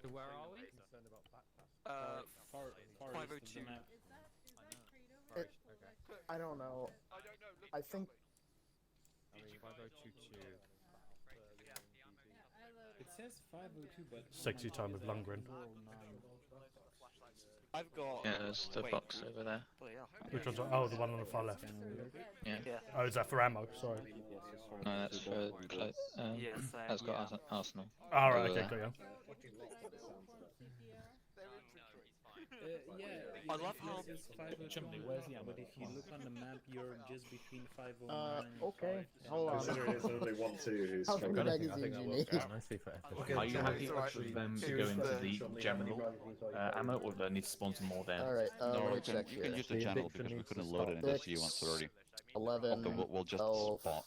Where are we? 502. I don't know. I think 5022. It says 502, but Sexy time with Lundgren. I've got. Yeah, there's the box over there. Which one's? Oh, the one on the far left. Yeah. Oh, is that for ammo? Sorry. No, that's for that's got Arsenal. All right. Over Okay, there. got you. yeah, I love how it says 502, but if you look on the map, you're just between 509 and okay. Hold on. There's only 1, 2 who's How many struggling. magazines you need? Are you happy for them to go into the general ammo, or do I need to spawn some more there? Alright, No, let me you can, check you here. can use the channel because we couldn't load it in this view once already. 11, Okay, we'll just 12, spawn.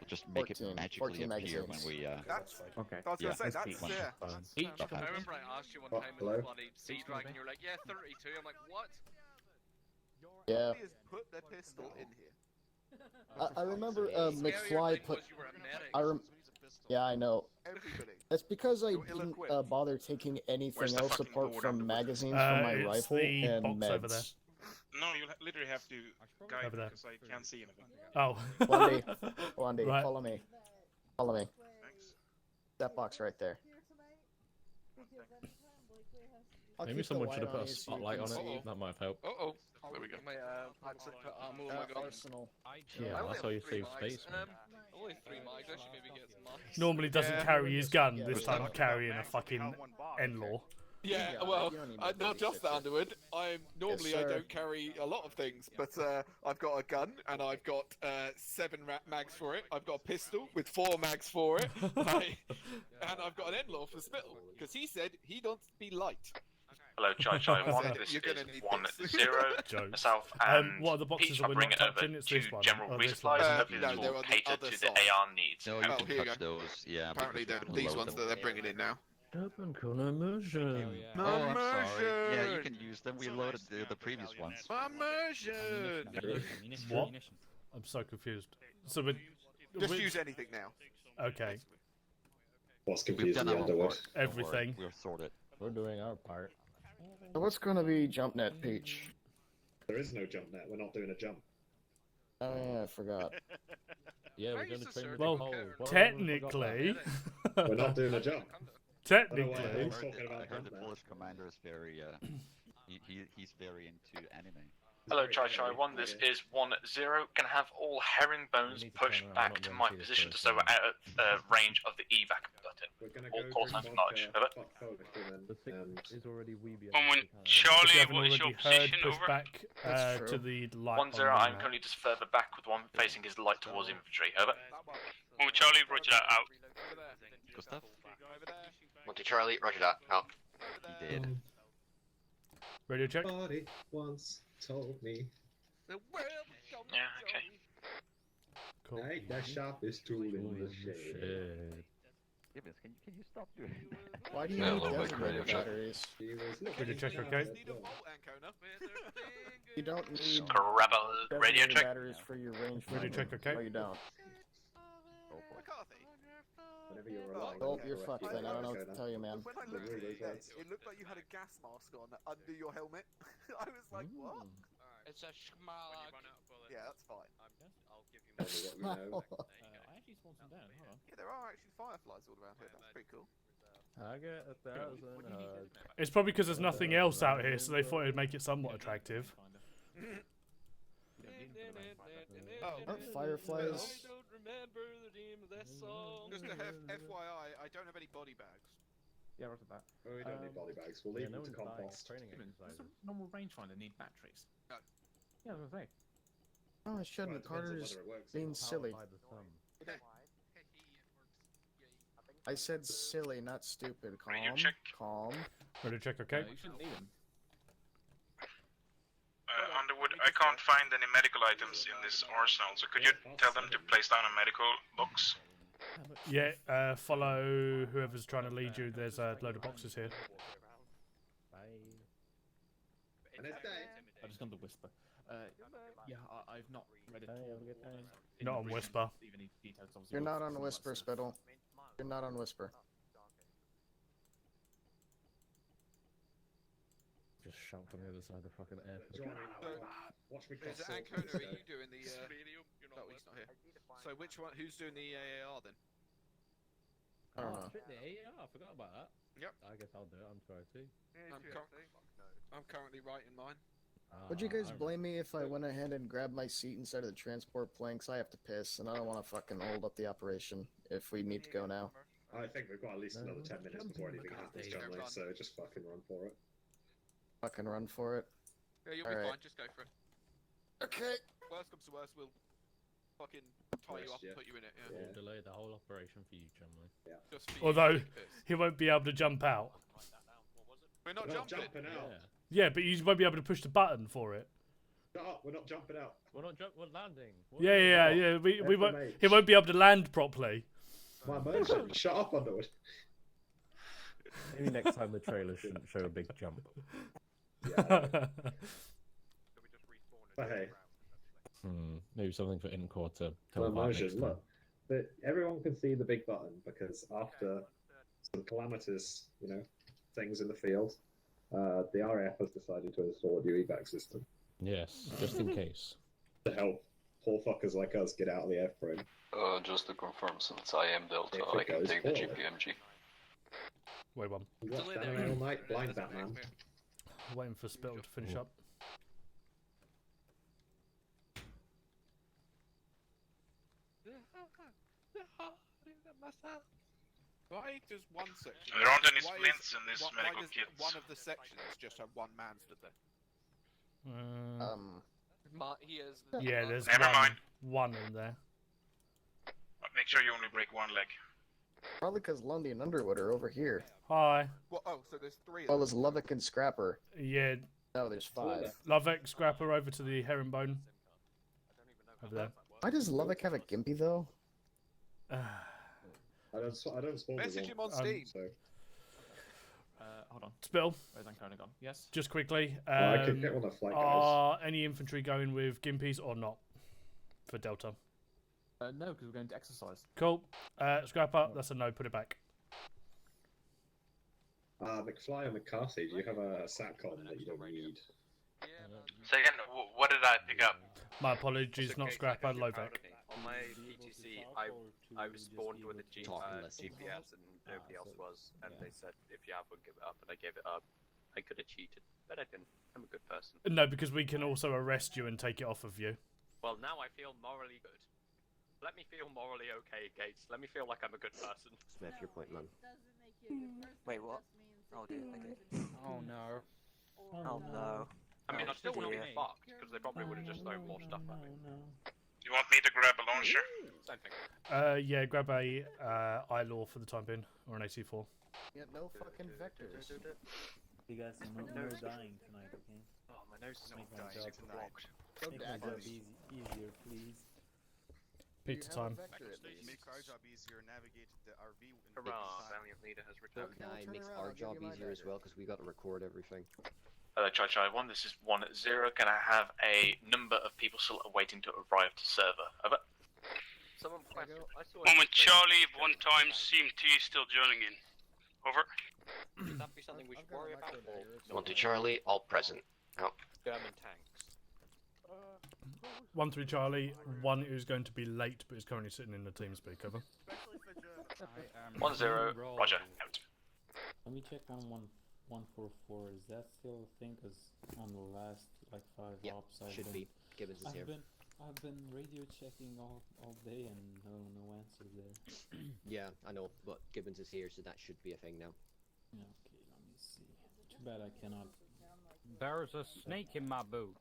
We'll just make it 14 magically appear when magazines. we. That's, Okay. I was Yeah, gonna say, that's that's, peach. yeah. Each. Okay. I remember I asked you one time hello? with the bloody sea dragon, you were like, yeah, 32. I'm like, what? Yeah. Somebody has put their pistol in here. I remember Scarier McFly thing put. was you were a medic. I rem. Yeah, I know. Everybody. That's because I You're didn't ill-equipped. bother taking anything Where's the else fucking apart board from on the- magazines from my It's rifle the and box meds. over there. No, you literally have to guide Over there. because I can't see anything. Oh. Blondie, Right. follow me. Follow me. Thanks. That box right there. I'll Maybe keep the someone light should have put on a you so you spotlight can on see. it. That might have helped. Oh, there we go. My put armor on my gun. Arsenal. Yeah, I only that's how have you 3 save mags. space, man. Only 3 mags. I should maybe get some mags. Normally doesn't Yeah. carry his gun. Yeah, This we time talked carrying a fucking N-law. Yeah, Yeah, well, you don't need not no just that, Underwood. I'm normally I sir. don't carry a lot of things, but I've got a gun and I've got 7 mags for it. I've got a pistol with 4 mags for it, and I've got an N-law for spittle because he said he don't be light. Hello, Chai 1. This You're gonna is need 1-0 Jokes. myself and What are the boxes Peach. that I'll we're bring not it over touching? It's to this one. general Or this resupplies, one. and hopefully no, this they're will on the cater other to side. the AR needs. No, you Oh, can here you touch go. those. Yeah. Apparently, because we these couldn't ones load that them. they're bringing in now. Open immersion. Oh, I'm sorry. Yeah, you can use them. We loaded the previous ones. Immersion. What? I'm so confused. So we Just use anything now. Okay, What's We've confusing done the our Underwood? part. Don't worry, Everything. We're sorted. We're doing our part. So what's gonna be jump net, Peach? There is no jump net. We're not doing a jump. Oh yeah, I forgot. Yeah, Why we're are you going to so train with well, Nicole. Why technically, We're not doing a jump. technically, I was I talking about heard the jump net. Polish commander is very. He's very into anime. Hello, Chai 1. This is 1-0. Can I have all herringbones need to pushed turn around, back not to run my to the position first so we're one. out of range of the evac button. We're gonna All go calls group and fuck, nudge. Over. fuck Polish and The then, six is already Weeby. Moment, if Charlie, you haven't what is already your heard, position? push Over. back That's to true. the light. 1-0. I'm currently just further back with one facing his light towards infantry. Over. Oh, Charlie, roger that out. Gustav? Monty Charlie, roger that. Out. He did. Radio check. Somebody once told me, Yeah, okay. Cool. hey, that sharpest tool in the shade. Gibbons, can you stop doing that? Why do you Yeah, need a little bit designated radio check. batteries? He was Radio looking check, at okay? the Need a door. bolt, Ancona. You don't need Scrabble. Radio designated check. batteries for your range. Radio check, okay? No, you don't. McCarthy. Whenever you're relying Oh, on you're the fucked correct then. I don't know what Arizona. to tell you, man. When I The looked at really you guys, was. it looked like you had a gas mask on under your helmet. I was like, what? It's a schmalag. Yeah, that's fine. I'll give you Tell me what you know. I actually spawned some down. Hold on. Yeah, there are actually fireflies all around here. That's pretty cool. I get 1,000 hugs. It's probably because there's nothing else out here, so they thought it'd make it somewhat attractive. Aren't fireflies? I don't remember the name of that song. Just a FYI, I don't have any body bags. Yeah, roger that. Oh, we don't need body bags. We'll leave them to compost. Training Gibbons, does exercises. a normal rangefinder need batteries? No. Yeah, I was gonna say. Oh, I shouldn't. Well, it depends on Carter's whether it works. being silly. Powered by the sun. I said silly, not stupid. Calm. Radio check. Calm. Radio check, okay? You shouldn't need them. Underwood, I can't find any medical items in this arsenal, so could you tell them to place down a medical box? Yeah, follow whoever's trying to lead you. There's a load of boxes here. Bye. And it's day. I just gone to whisper. Yeah, I've not read it. Bye, have a good time. Not on Whisper. Even need details, obviously, You're not with on all Whisper, that stuff. Spittle. You're not on Whisper. just shout from the other side of the fucking airport. Watch me Is it cross Ancona? Are you doing the? No, he's not here. So which one? Who's doing the AAR then? I don't know. Shit, the AR, I forgot about that. Yep. I guess I'll do it. I'm sorry too. I'm currently writing mine. Would you guys blame me if I went ahead and grabbed my seat inside of the transport plane? Because I have to piss, and I don't want to fucking hold up the operation if we need to go now. I think we've got at least another 10 minutes before anything happens, generally, so just fucking run for it. Fucking run for it. Yeah, you'll be Alright. fine. Just go for it. Okay. Worst comes to worst, we'll fucking tie you up and put you in it. Yeah. We'll delay the whole operation for you, generally. Just for you, Although piss. he won't be able to jump out. We're not jumping. out. Yeah, but you won't be able to push the button for it. Shut up, we're not jumping out. We're landing. Yeah. We won't. He won't be able to land properly. My immersion. Shut up, Underwood. Maybe next time the trailer shouldn't show a big jump. But hey, Maybe something for in-core to my tell immersion, next time. look. But everyone can see the big button because after some calamitous, things in the field, the RAF has decided to install a new evac system Yes, just in case. to help poor fuckers like us get out of the airframe. Just to confirm, since I am Delta, If I it can goes take the forward. GPMG. Wait one. You watched anime all night, blind Batman. Waiting for Spittle to finish up. Why does one section? There aren't any why splints in this why medical does kit. one of the sections just have one man stood there? He is. Yeah, there's Never mind. one in there. Make sure you only break one leg. Probably because Lundy and Underwood are over here. Hi. Well, oh, so there's three. Well, there's Lovick and Scrapper. Yeah. No, there's 5. Lovick, Scrapper over to the herringbone. Over there. Why does Lovick have a gimpy though? I don't spawn with Message one, him on Steam. so Hold on. Spittle, Where's Ancona gone? Yes. just quickly. I could get one of flight guys. Are any infantry going with gimpies or not? For Delta. No, because we're going to exercise. Cool. Scrapper, that's a no, put it back. McFly and McCarthy, do you have a SATCOM that you don't need? Second, what did I pick up? My apologies, not Scrapper, Lovick. On my PTC, I was spawned with a GPS and nobody else was, and they said if you have one, give it up, and I gave it up. I could have cheated, but I didn't. I'm a good person. No, because we can also arrest you and take it off of you. Well, now I feel morally good. Let me feel morally okay, Gates. Let me feel like I'm a good person. Smith, your point, man. Wait, what? Oh dear. Okay. Oh no. Oh no. I mean, I still want to be dear. fucked because they probably would have just thrown more stuff at me. You want me to grab a launcher? Same thing. Yeah, grab a I-Law for the time being, or an AC-4. Yeah, no fucking vectors. You guys are no dying tonight, okay? Oh, my nose is not Make my dying. job- It's blocked. Make my job easier, please. Pizza time. Make our job easier, navigate the RV in Hurrah, Valiant Leader has returned. Nah, it makes our job easier as well because we got to record everything. Hello, Chai 1, this is 1-0. Can I have a number of people still waiting to arrive to server? Over. Someone questioned. I saw Moment, Charlie, 1 time, CMT still joining in. Over. Would that be something we should worry about? Or 1 to Charlie, all present. Out. German tanks. 1 through Charlie, 1 who's going to be late but is currently sitting in the team speak. Over. 1-0, Roger. Out. Let me check on 144. Is that still a thing? Because on the last like 5 ops, should be. Gibbons is here. I've been radio checking all day and no answer there. Yeah, I know, but Gibbons is here, so that should be a thing now. Yeah, okay, let me see. Too bad I cannot. There's a snake in my boot.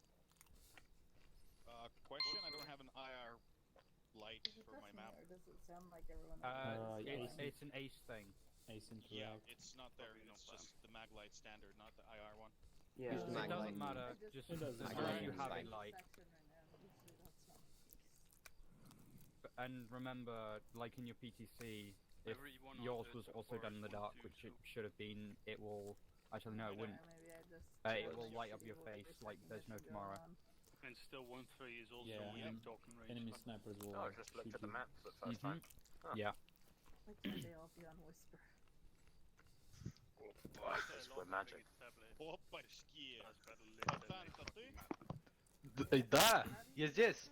Question, I don't have an IR light for my map. Does it sound like everyone It's an ace thing. Ace interact. Yeah, it's not there, it's just the mag light standard, not the IR one. Yeah, Use the mag it doesn't light. matter. Just It doesn't as matter. long as you have Fine. it light. And remember, like in your PTC, if yours was also done in the dark, which it should have been, it will. Actually, no, it wouldn't. It will light up your face like there's no tomorrow. And still 1-3 is also Yeah, in talking range. enemy snipers will. Oh, I just looked shoot at the you. map for the first time. Mm-hmm. Yeah. Like they all be on whisper. Why is this one magic. Да, я здесь.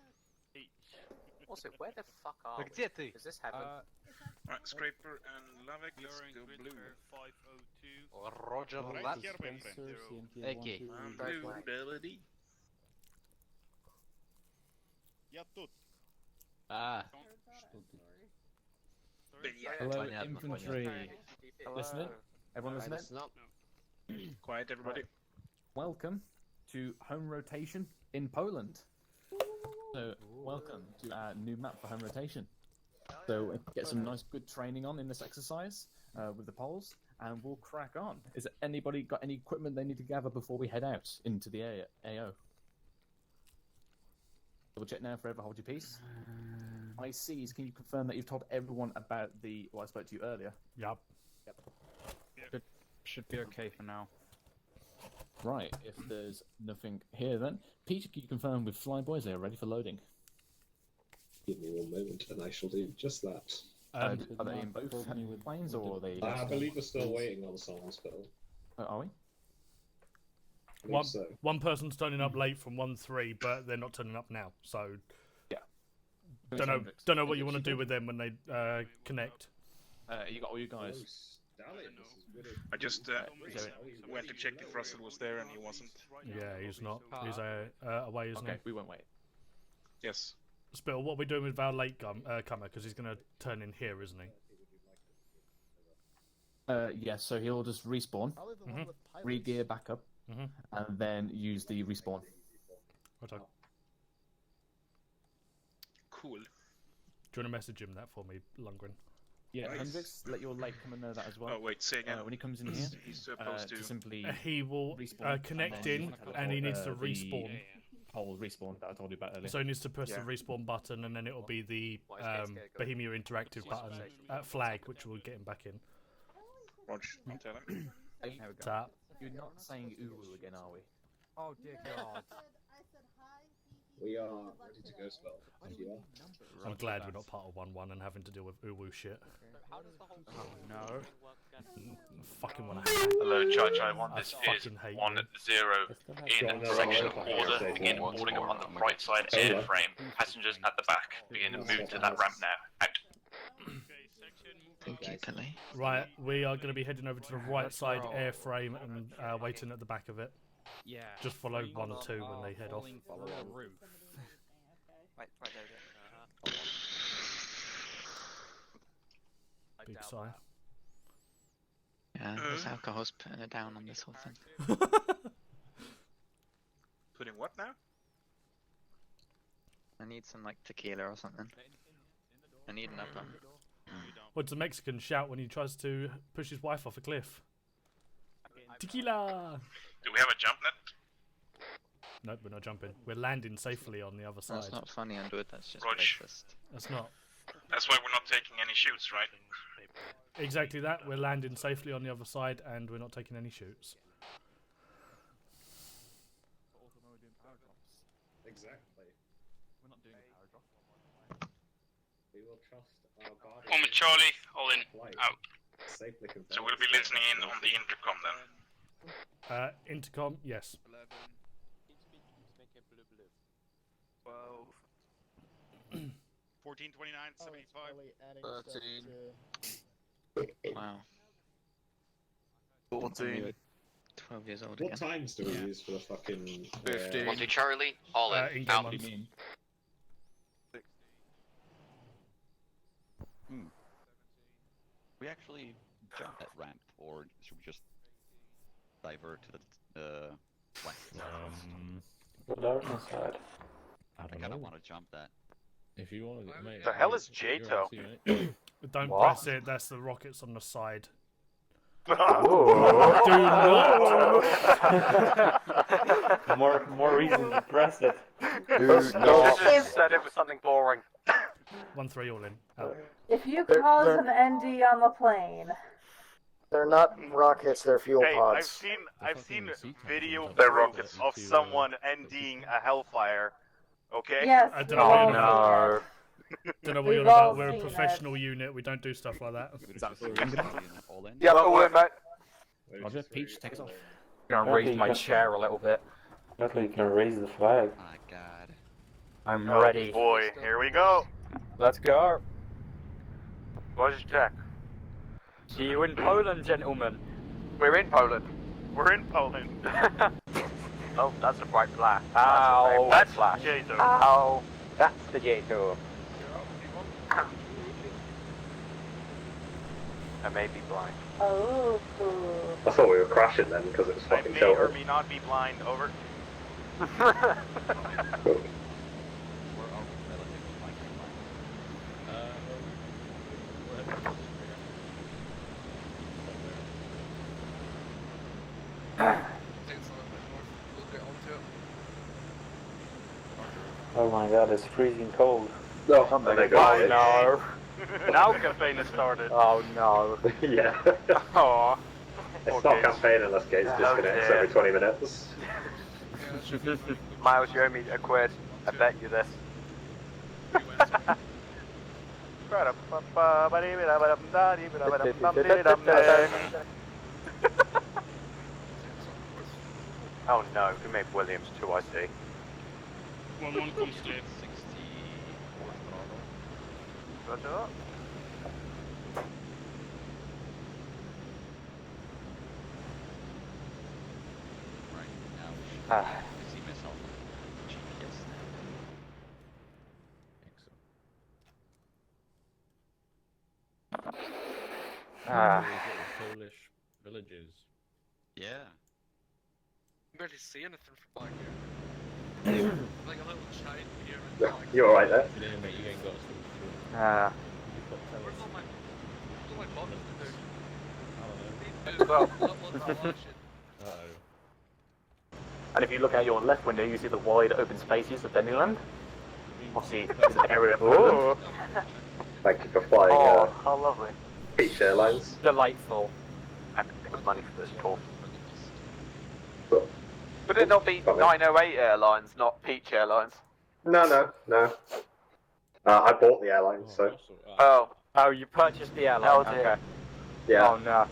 Also, where the fuck are we? Где ты? Is this heaven? Right, Scraper and Lavek, let's go blue. Roger that. Окей. Blue, ability. Я тут. Hello, Понятно, infantry. Listening? Everyone listening? Listen up. Quiet, everybody. Welcome to home rotation in Poland. So, welcome to our new map for home rotation. So, get some nice good training on in this exercise with the Poles, and we'll crack on. Is anybody got any equipment they need to gather before we head out into the AO? Double check now, forever hold your peace. ICs, can you confirm that you've told everyone about what I spoke to you earlier? Yup. Should be okay for now. Right, if there's nothing here then. Peter, can you confirm with Flyboys they are ready for loading? Give me one moment and I shall do just that. Are they in both planes or are they... I believe we're still waiting on someone's bill. Are we? One person's turning up late from 1-3, but they're not turning up now, so... Yeah. Don't know what you want to do with them when they connect. You got all you guys? I just went to check if Russell was there and he wasn't. Yeah, he's not. He's away, isn't he? Okay, we won't wait. Yes. Spill, what are we doing with our late comer? Because he's going to turn in here, isn't he? Yes, so he'll just respawn, re-gear back up, and then use the respawn. Okay. Cool. Do you want to message him that for me, Lundgren? Yeah, Hendrix, let your late comer know that as well. Oh wait, say again. When he comes in here, he's supposed to simply he will connect in, and he needs to respawn. Whole respawn that I told you about earlier. So he needs to press the respawn button, and then it will be the Bohemia Interactive button flag, which will get him back in. Roger, I'll tell him. Tap. You're not saying uwu again, are we? Oh dear God. We are ready to go, Spell. If you are. I'm glad we're not part of 1-1 and having to deal with uwu shit. Oh no. Fucking wanna hack. Hello, Chai 1. I This is fucking hate 1-0 in section order. Begin boarding up on the right side airframe. Passengers at the back. Begin to move to that ramp now. Out. Thank you, Tilly. Right, we are going to be heading over to the right side airframe and waiting at the back of it. Yeah. Just follow 1-2 when they head off. Follow the roof. Right there. Big sigh. Yeah, this alcohol's putting it down on this whole thing. Putting what now? I need some like tequila or something. I need an upper. What's a Mexican shout when he tries to push his wife off a cliff? Tequila! Do we have a jump net? Nope, we're not jumping. We're landing safely on the other side. That's not funny, Underwood. That's just Roger. racist. That's not. That's why we're not taking any shoots, right? Exactly that. We're landing safely on the other side, and we're not taking any shoots. Exactly. We're not doing a paragraph. We will trust our guardian. Comment Charlie, all in, out. Safely So we'll be listening in on the intercom then. Intercom, yes. 12. 14, 29, 75. 13. Wow. 14. 12 years old What again. times do we use for the fucking... 15. Monty Charlie, all in, in-game out. ones. We actually jump that ramp, or should we just divert to the west? I kind of want to jump that. If you want to, mate. The hell is Jato? Don't What? press it, that's the rockets on the side. Do not! More reason to press it. Said it was something boring. 1-3 all in. Out. If you cause an ND on the plane. They're not rockets, they're fuel Hey, pods. I've seen video rockets of someone ending a hellfire. Okay? Yes. I don't know what you're about. Don't know what you're about. We're a professional unit. We don't do stuff like that. Yeah, all in, mate. Roger, Peach, take us off. I'm gonna raise my chair a little bit. Okay, you can raise the flag. Oh my god. I'm Oh ready. boy, here we go. Let's go. Wojtek. See you in Poland, gentlemen. We're in Poland. We're in Poland. Oh, that's a bright flash. Ow. That's J2. Ow. That's the J2. I may be blind. Oh. I thought we were crashing then because it was I fucking may or tilted. may not be blind. Over. Oh my god, it's freezing cold. No, Oh no. Now campaign has started. Oh no. Yeah. Aw. It's not campaign unless Gates disconnects every 20 minutes. Miles, you owe me a quid. I bet you this. Oh no, we made Williams 2, I see. 1-1 comes to 60 Roger that. Right, now we should see myself on GPS Polish villages. Yeah. You barely see anything from back here. Like a little chain here and there. You alright there? You didn't, mate, you ain't got us. Where's all my bottles to do? Well. Uh-oh. And if you look out your left window, you see the wide open spaces of Disneyland. Obviously, there's an area of Poland. Thank you for flying Oh, how lovely. Peach Airlines. Delightful. I have to pay money for this tour. But Would it not be 908 Airlines, not Peach Airlines? no. I bought the airline, so. Oh. Oh, you purchased the airline. Oh, dear. Okay. Yeah. Oh no.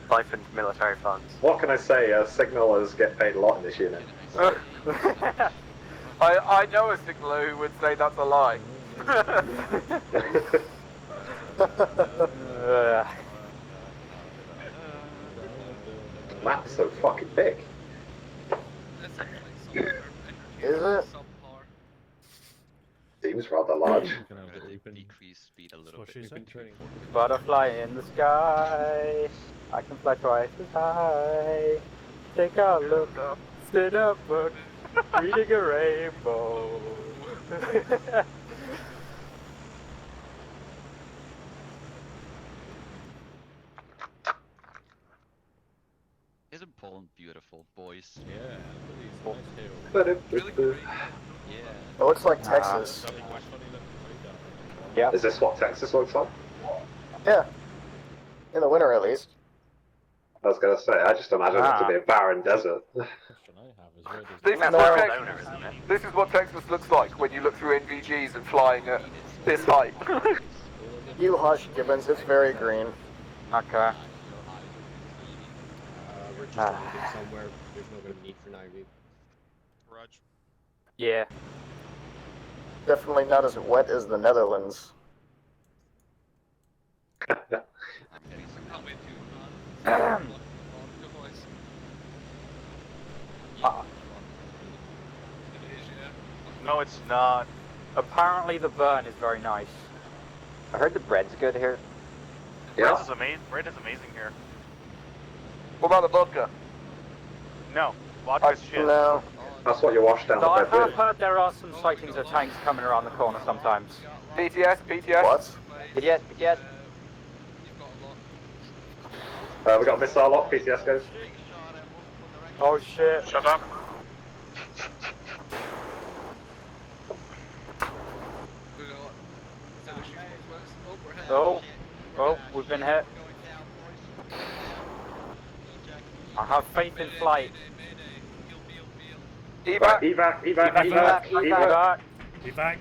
Siphoned military funds. What can I say? Signalers get paid a lot in this unit. I know a signaller who would say that's a lie. The map's so fucking big. Is it? Seems rather large. Decrease speed a little What's she bit. saying? Butterfly in the sky. I can fly twice as high. Take a look. Sit up, book. Reading a rainbow. Isn't Poland beautiful, boys? Yeah, look at these nice hills. Yeah. It looks like Texas. Yeah. Is this what Texas looks like? Yeah. In the winter, at least. I was gonna say, I just imagine it to be a barren desert. This is what Texas looks like when you look through NVGs and flying at this height. You hush, Gibbons. It's very green. Okay. We're just trying to get somewhere there's no going to be need for Navy. Raj. Yeah. Definitely not as wet as the Netherlands. No, it's not. Apparently the burn is very nice. I heard the bread's good here. Bread is amazing. Bread is amazing here. What about the vodka? No, vodka's shit. No. That's what you wash down So I the bed have with. heard there are some sightings of tanks coming around the corner sometimes. PTS? What? Yes, yes. We got a missile lock, PCS goes. Oh shit. Shut up. Oh, oh, we've been hit. I have faith in flight. Evac! Evac. Evac.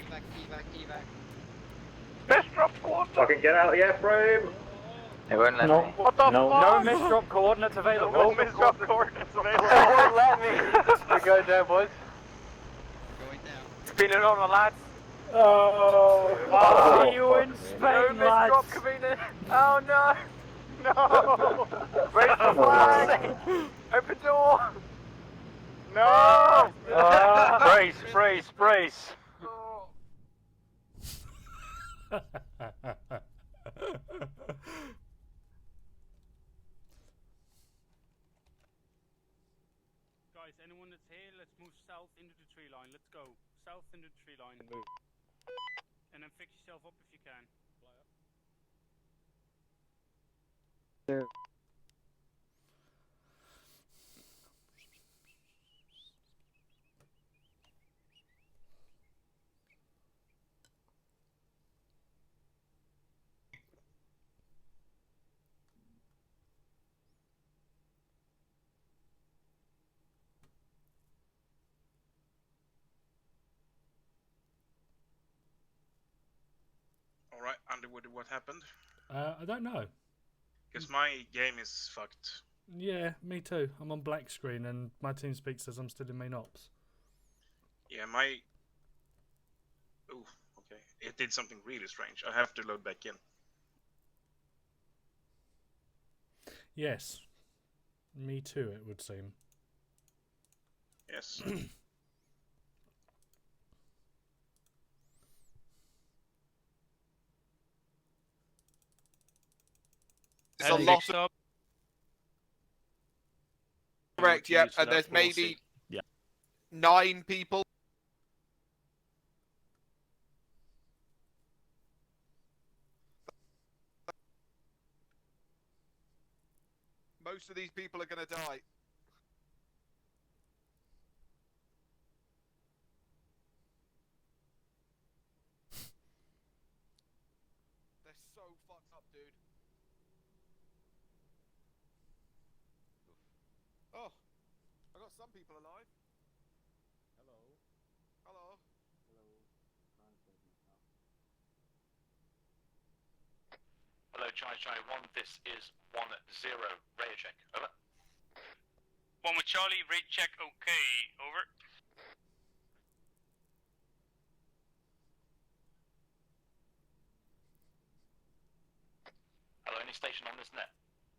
Best drop squad! Fucking get out of the airframe! It won't let me. What the No. fuck? No misdrop coordinates available. No misdrop coordinates available. It won't let me. We're going down, boys. Going down. Spinning on the lads. Oh, I'll see you in Spain, no lads. misdrop convener. Oh no. No. Raise the flag. Open door. No. Brace. Guys, anyone that's here, let's move south into the tree line. Let's go. South into the tree line. Move. And then fix yourself up if you can. Alright, Underwood, what happened? I don't know. Because my game is fucked. Yeah, me too. I'm on black screen and my TeamSpeak says I'm still in main ops. Yeah, my... Ooh, okay. It did something really strange. I have to load back in. Yes. Me too, it would seem. Yes. It's a lot of... Correct, yep, and there's maybe 9 people. Most of these people are going to die. They're so fucked up, dude. Oh, I got some people alive. Hello. Hello. Hello, Chai 1, this is 1-0. Radio check, over. 1 with Charlie, rate check, okay, over. Hello, any station on this net?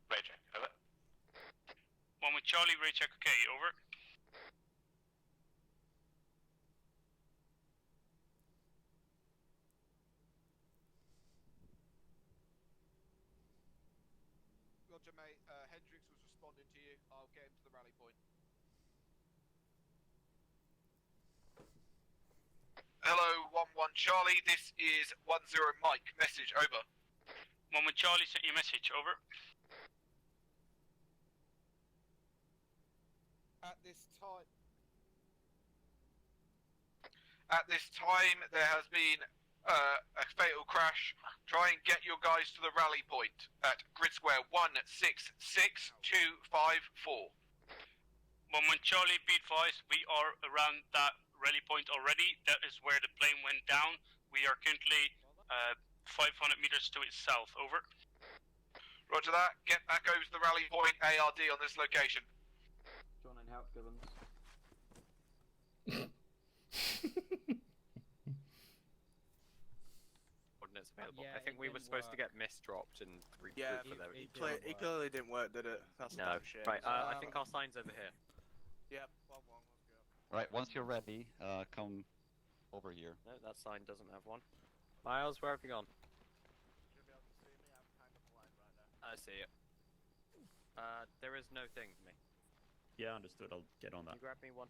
Radio check, over. 1 with Charlie, rate check, okay, over. Roger, mate. Hendrix was responding to you. I'll get him to the rally point. Hello, 1-1 Charlie. This is 1-0 Mike. Message over. 1 with Charlie, sent you a message, over. At this time, there has been a fatal crash. Try and get your guys to the rally point at grid square 166254. 1 with Charlie, be advised, we are around that rally point already. That is where the plane went down. We are currently 500 meters to its south, over. Roger that. Get back over to the rally point ARD on this location. John and Help Gibbons. Coordinates available. Yeah, I think we were supposed to get misdropped and Yeah, for them. it clearly didn't work, did it? That's No. a shame. Right, I think our sign's over here. Yep, 1-1, let's go. Right, once you're ready, come over here. No, that sign doesn't have one. Miles, where have you gone? Should be able to see me, I'm kind of blind right now. I see it. There is no thing for me. Yeah, understood. I'll get on that. Can you grab me one?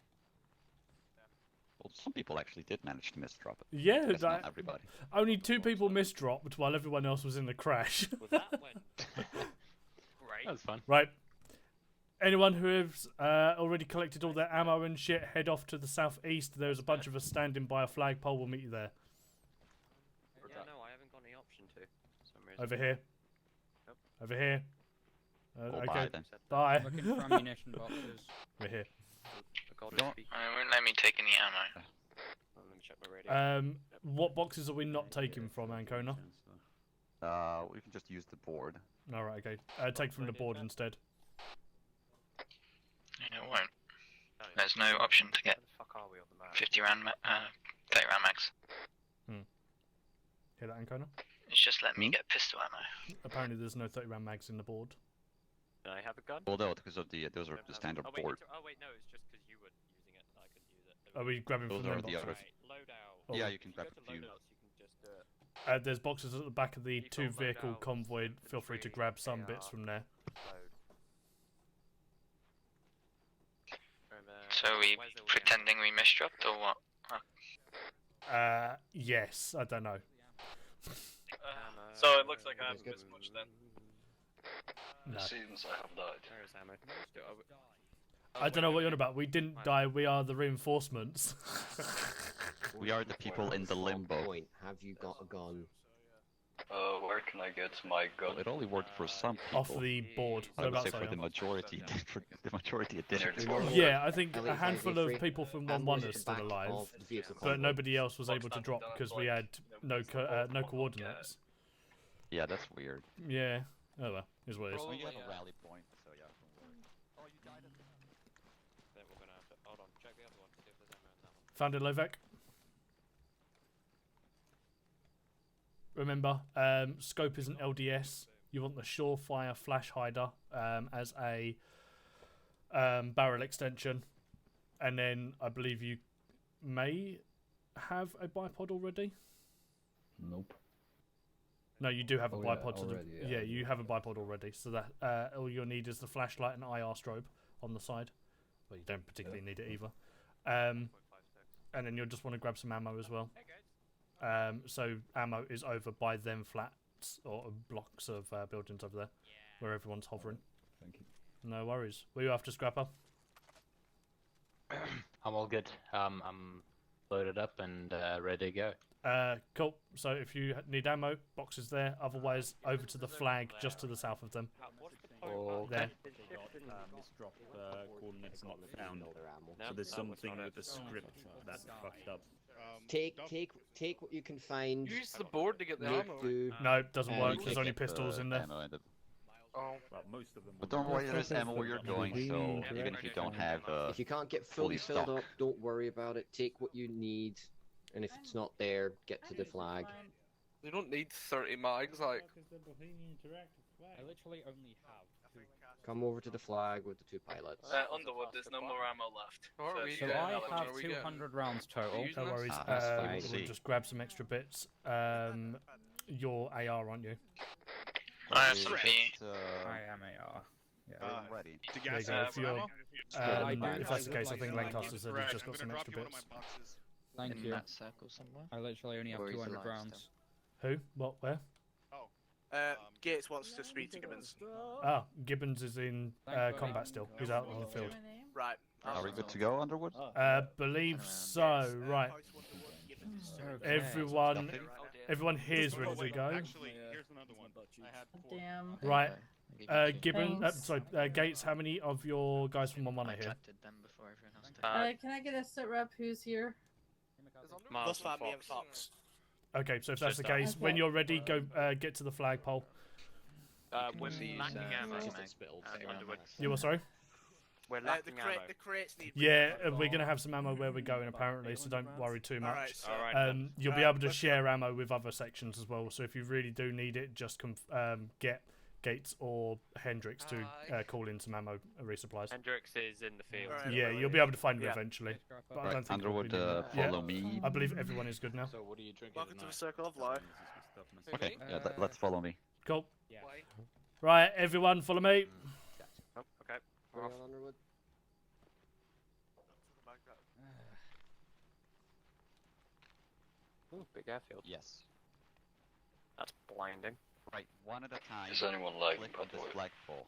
Well, some people actually did manage to misdrop it. Yeah, That's not everybody. only 2 people misdropped while everyone else was in the crash. Well, that went great. That was fun. Right. Anyone who has already collected all their ammo and shit, head off to the southeast. There's a bunch of us standing by a flagpole. We'll meet you there. Yeah, no, I haven't got any option to. For some reason. Over here. Nope. Over here. Oh, okay. bye then. Bye. Looking for ammunition boxes. We're here. It won't let me take any ammo. Let me check my radio. What boxes are we not taking from, Ancona? We can just use the board. All right, okay. Take from the board instead. And it won't. There's no option to get 50 round, 30 round mags. Hear that, Ancona? It's just letting me get pistol ammo. Apparently, there's no 30 round mags in the board. Can I have a gun? Well, no, because of those are the standard oh, wait, board. Oh wait, no, it's just because you were using it that I couldn't use it. Are we grabbing Those from are them the boxes? others. Loadout. Yeah, you can grab a few. There's boxes at the back of the 2-vehicle convoy. Feel free to grab some bits from there. So are we pretending we misdropped or what? Yes, I don't know. So it looks like I haven't missed much then. No. It seems I have died. I don't know what you're on about. We didn't die. We are the reinforcements. We are the people in the limbo. Point. Have you got a gun? Where can I get my gun? Well, it only worked for some people. Off the board. I would say Whereabouts for are the you? majority, for the majority it didn't. Yeah, I think a handful of people from 1-1 are still alive, but nobody else was able to drop because we had no coordinates. Yeah, that's weird. Yeah. Oh well, is what it is. Well, you have a rally point, so yeah. Then we're gonna have to hold on, check the other one, see if there's ammo in that one. Found it, Lovek. Remember, scope is an LDS. You want the Surefire Flash Hider as a barrel extension, and then I believe you may have a bipod already. Nope. No, you do have a Oh, yeah, bipod. already, Yeah, yeah. you have a bipod already. So that all you'll need is the flashlight and IR strobe on the side. Well, you don't particularly need it either. And then you'll just want to grab some ammo as well. So ammo is over by them flats or blocks of buildings over there, where everyone's hovering. Thank you. No worries. Were you after Scrapper? I'm all good. I'm loaded up and ready to go. Cool. So if you need ammo, boxes there. Otherwise, over to the flag just to the south of them. There. Misdrop coordinates not found. So there's something with the script that fucked up. Take what you can find. Use the board to get the ammo. No, it doesn't work. There's only pistols in there. Oh. Well, most of them. But don't worry, there's ammo where you're going, so even if you don't have If you can't get fully filled up, don't worry about it. Take what you need, and if it's not there, get to the flag. You don't need 30 mags, like. I literally only have 2. Come over to the flag with the 2 pilots. Underwood, there's no more ammo left. So I have 200 rounds total. No worries. We'll just grab some extra bits. Your AR, aren't you? I have some I am AR. Yeah. ready. There you go. If you're, if that's the case, I think Lancaster said he's just got some extra bits. Thank In you. that circle somewhere. I literally only have Or is the 200 live rounds. Who? What? Where? Gates wants to speak to Gibbons. Ah, Gibbons is in combat still. He's out on the field. Right. Are we good to go, Underwood? Believe so. Right. Everyone here's ready to go. Actually, here's another one. I had 4. Damn. Right. Gibbon. Thanks. Sorry. Gates. How many of your guys from 1-1 are here? Can I get a sit rep? Who's here? Thus far, me and Fox. Okay, so if that's the case, when you're ready, go get to the flagpole. We're lacking ammo, Underwood. You were sorry? We're lacking ammo. The crates need. Yeah, we're gonna have some ammo where we're going apparently, so don't worry too much. Alright. You'll be able to share ammo with other sections as well. So if you really do need it, just get Gates or Hendrix to call in some ammo resupplies. Hendrix is in the field. Yeah, you'll be able to find him eventually. But I Right, don't think it'll Underwood, be needed. follow me. I believe everyone is good now. So what are you drinking Welcome to tonight? the circle of life. Okay, yeah, let's follow me. Cool. Right, everyone, follow me. Oh, okay. Hurry on, Underwood. Ooh, big airfield. Yes. That's blinding. Right, one at a time. Is anyone lagging, Click by on the the way? flagpole.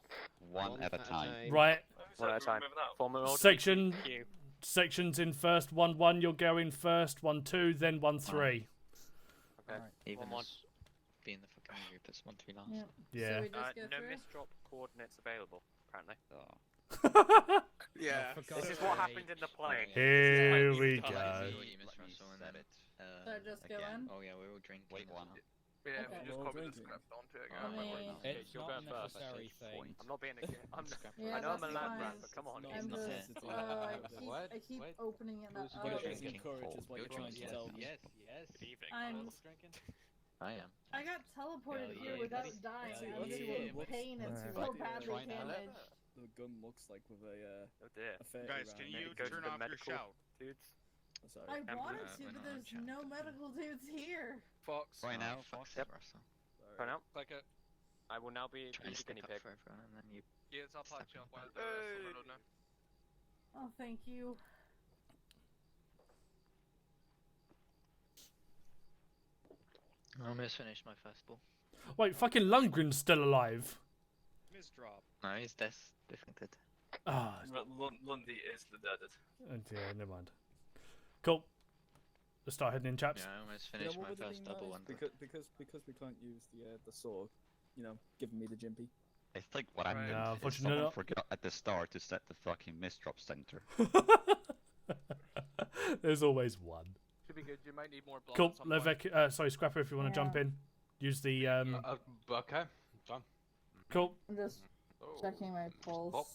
One at a time. Right. One at a time. Formal order. Section. Queue. Sections in first. 1-1, you'll go in first. 1-2, then 1-3. Okay. Even 1-1. as being the fucking group, it's 1-3 last. Yep. Yeah. So we just go No through? misdrop coordinates available, apparently. Yeah. This is what happened in the plane. Here we Oh, go. I see what you missed, Russell, and then So just go in? Oh yeah, we're all drinking. Wait one. Yeah, Okay. if you just copy the script onto it. I mean, It's not a necessary thing. I'm not being a kid. Yeah, I know I'm a that's lad fine. rat, but come on. I'm just, I keep opening it up. It's encouraged is what you're trying to tell me. Good evening. I am. I got teleported Yeah, here yeah, without let's- dying. let's see- I'm let's just see what in it looks- pain. It's Alright. so badly damaged. The gun looks like with a Oh dear. a 30 Guys, round. can you Go to turn the off your medical shout? dudes? Oh, sorry. I I'm wanted gonna- to, I'm but gonna there's chat. no medical dudes here. Fox. Right now, Fox. Yep. Right now, Click it. I will now be Try to the stick guinea up pig. for everyone, and then you. Yes, I'll patch you up while the Hey. rest of them don't know. Oh, thank you. I almost finished my first ball. Wait, fucking Lundgren's still alive. Misdrop. No, he's disconnected. Ah, Lundy is the deaded. yeah, never mind. Cool. Let's start heading in, chaps. Yeah, I almost You know finished what my would have first been double nice? one. Because we can't use the sword, you know, giving me the jimpy. I think what happened No, is unfortunately someone not. forgot at the start to set the fucking misdrop center. There's always one. Should be good. You might need more blood. Cool. at some point. Levek, sorry, Scrapper, if you want to jump in. Use the Okay, done. Cool. I'm just checking my pulse. Oh.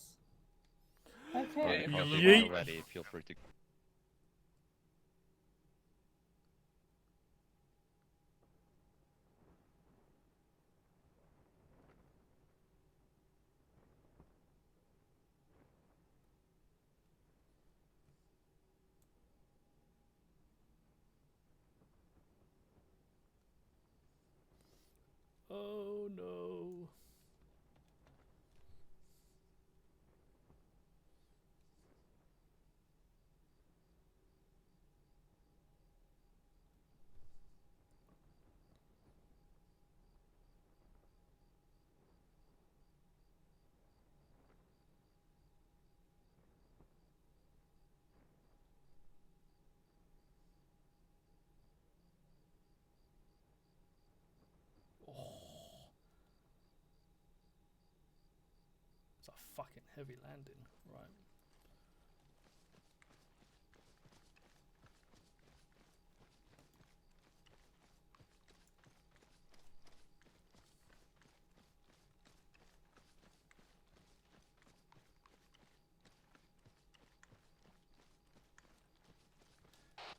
Okay. If everyone's Yeet. ready, feel free to. Oh no. It's a fucking heavy landing, right?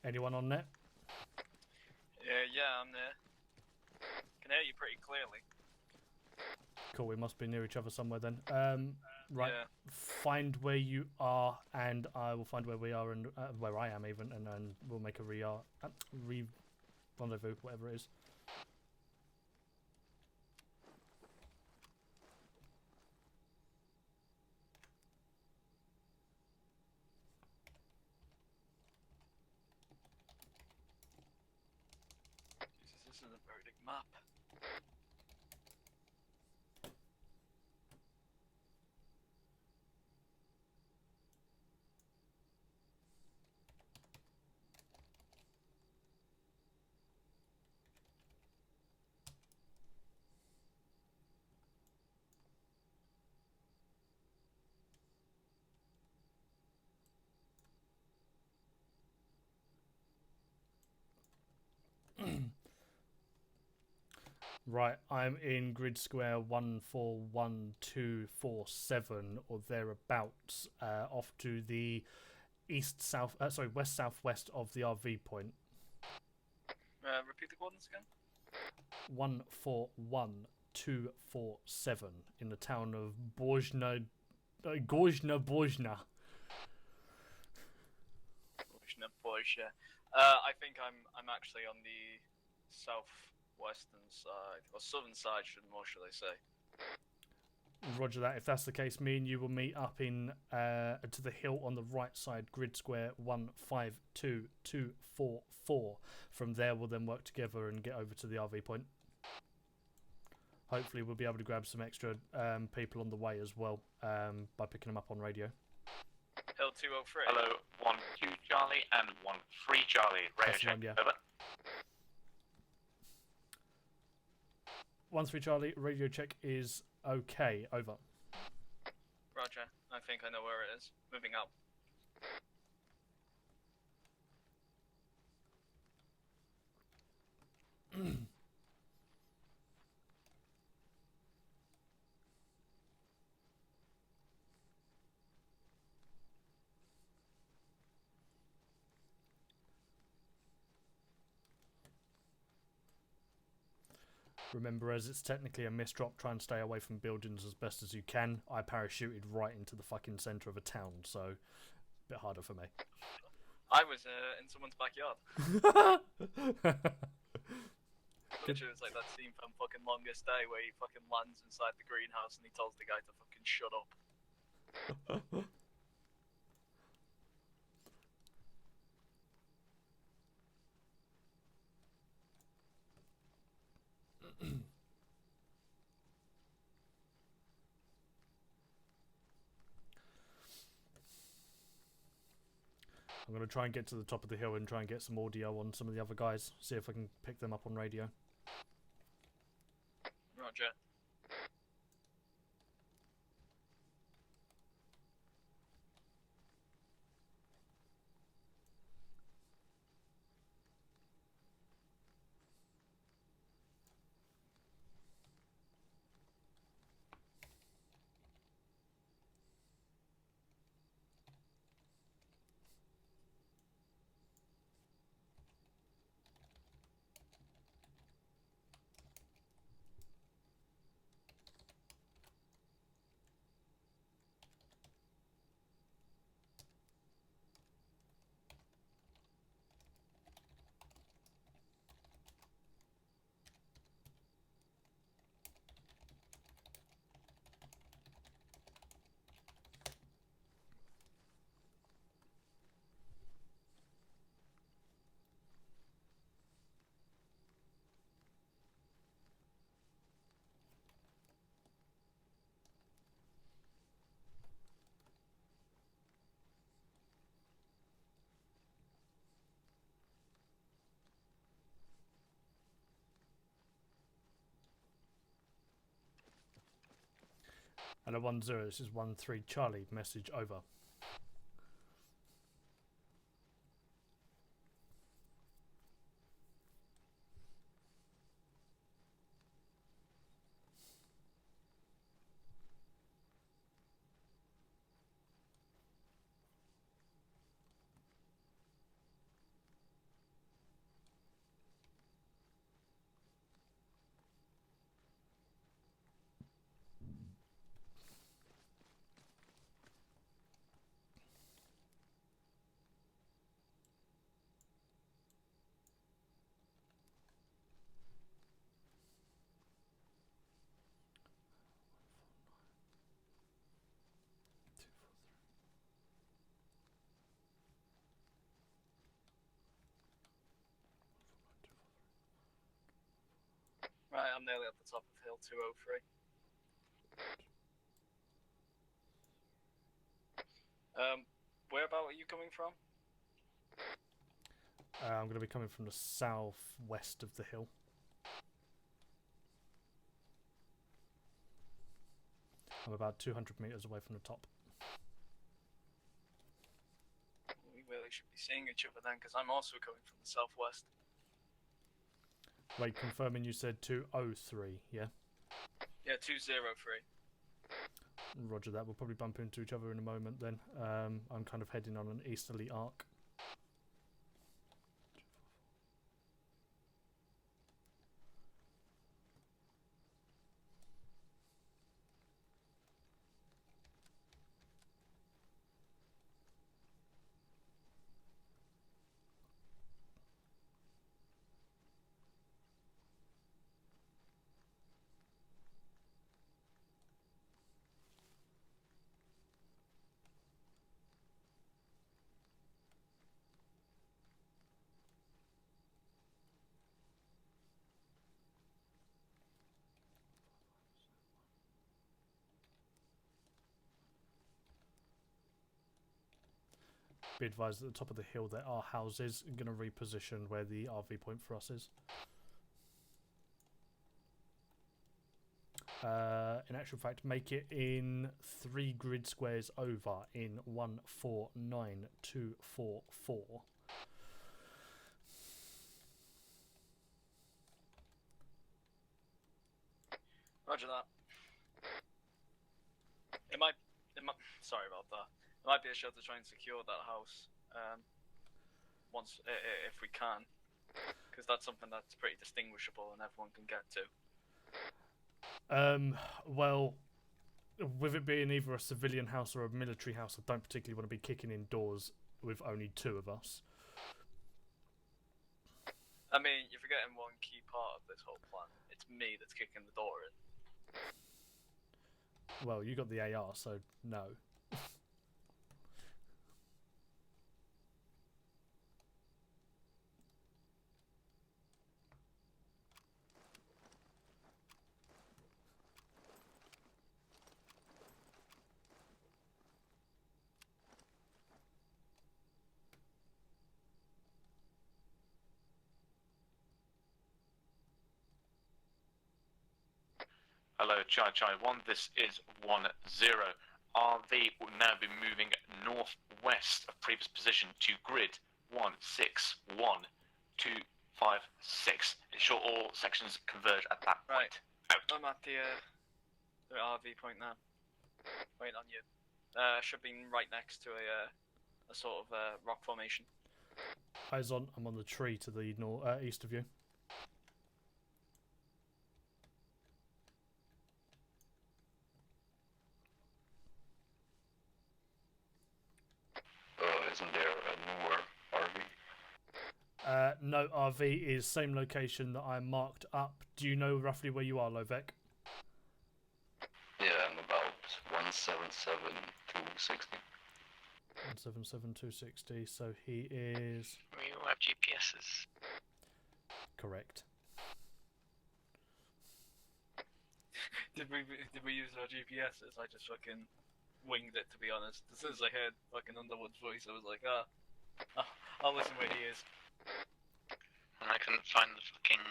Anyone on net? Yeah, I'm there. Can hear you pretty clearly. Cool, we must be near each other somewhere then. Right, Yeah. find where you are, and I will find where we are and where I am even, and then we'll make a rendezvous, whatever it is. Jesus, this is a very big map. Right, I'm in grid square 141247 or thereabouts, off to the west southwest of the RV point. Repeat the coordinates again. 141247 in the town of Gorjna. Porsche. I think I'm actually on the southwestern side, or southern side, should I say? Roger that. If that's the case, me and you will meet up in to the hill on the right side, grid square 152244. From there, we'll then work together and get over to the RV point. Hopefully, we'll be able to grab some extra people on the way as well by picking them up on radio. Hill 203. Hello, 1-2 Charlie and 1-3 Charlie. Radio That's the check. one, yeah. Over. 1-3 Charlie, radio check is okay. Over. Roger. I think I know where it is. Moving up. Remember, as it's technically a missed drop, try and stay away from buildings as best as you can. I parachuted right into the fucking centre of a town, so a bit harder for me. I was in someone's backyard. Literally, it's like that scene from fucking Longest Day where he fucking lands inside the greenhouse and he tells the guy to fucking shut up. I'm going to try and get to the top of the hill and try and get some audio on some of the other guys. See if I can pick them up on radio. Roger. Hello 10, this is 13 Charlie, message over. Right, I'm nearly at the top of hill 203. Where about are you coming from? I'm going to be coming from the southwest of the hill. I'm about 200 metres away from the top. We really should be seeing each other then, because I'm also coming from the southwest. Wait, confirming you said 203, yeah? Yeah, 203. Roger that, we'll probably bump into each other in a moment then. I'm kind of heading on an easterly arc. Be advised at the top of the hill there are houses. I'm going to reposition where the RV point for us is. In actual fact, make it in 3 grid squares over in 149244. Roger that. It might, sorry about that. It might be a shot to try and secure that house, if we can, because that's something that's pretty distinguishable and everyone can get to. Well, with it being either a civilian house or a military house, I don't particularly want to be kicking in doors with only 2 of us. I mean, you're forgetting one key part of this whole plan. It's me that's kicking the door in. Well, you got the AR, so no. Hello, Chai Chai 1, this is 1-0. RV will now be moving northwest of previous position to grid 161-256. Ensure all sections converge at that point. Out. I'm at the RV point now. Waiting on you. Should be right next to a sort of rock formation. Eyes on, I'm on the tree to the east of you. Isn't there a newer RV? No, RV is same location that I marked up. Do you know roughly where you are, Lovek? Yeah, I'm about 177-260. 177-260, so he is... We all have GPSs. Correct. Did we use our GPSs? I just fucking winged it, to be honest. As soon as I heard fucking Underwood's voice, I was like, I'll listen where he is. And I couldn't find the fucking,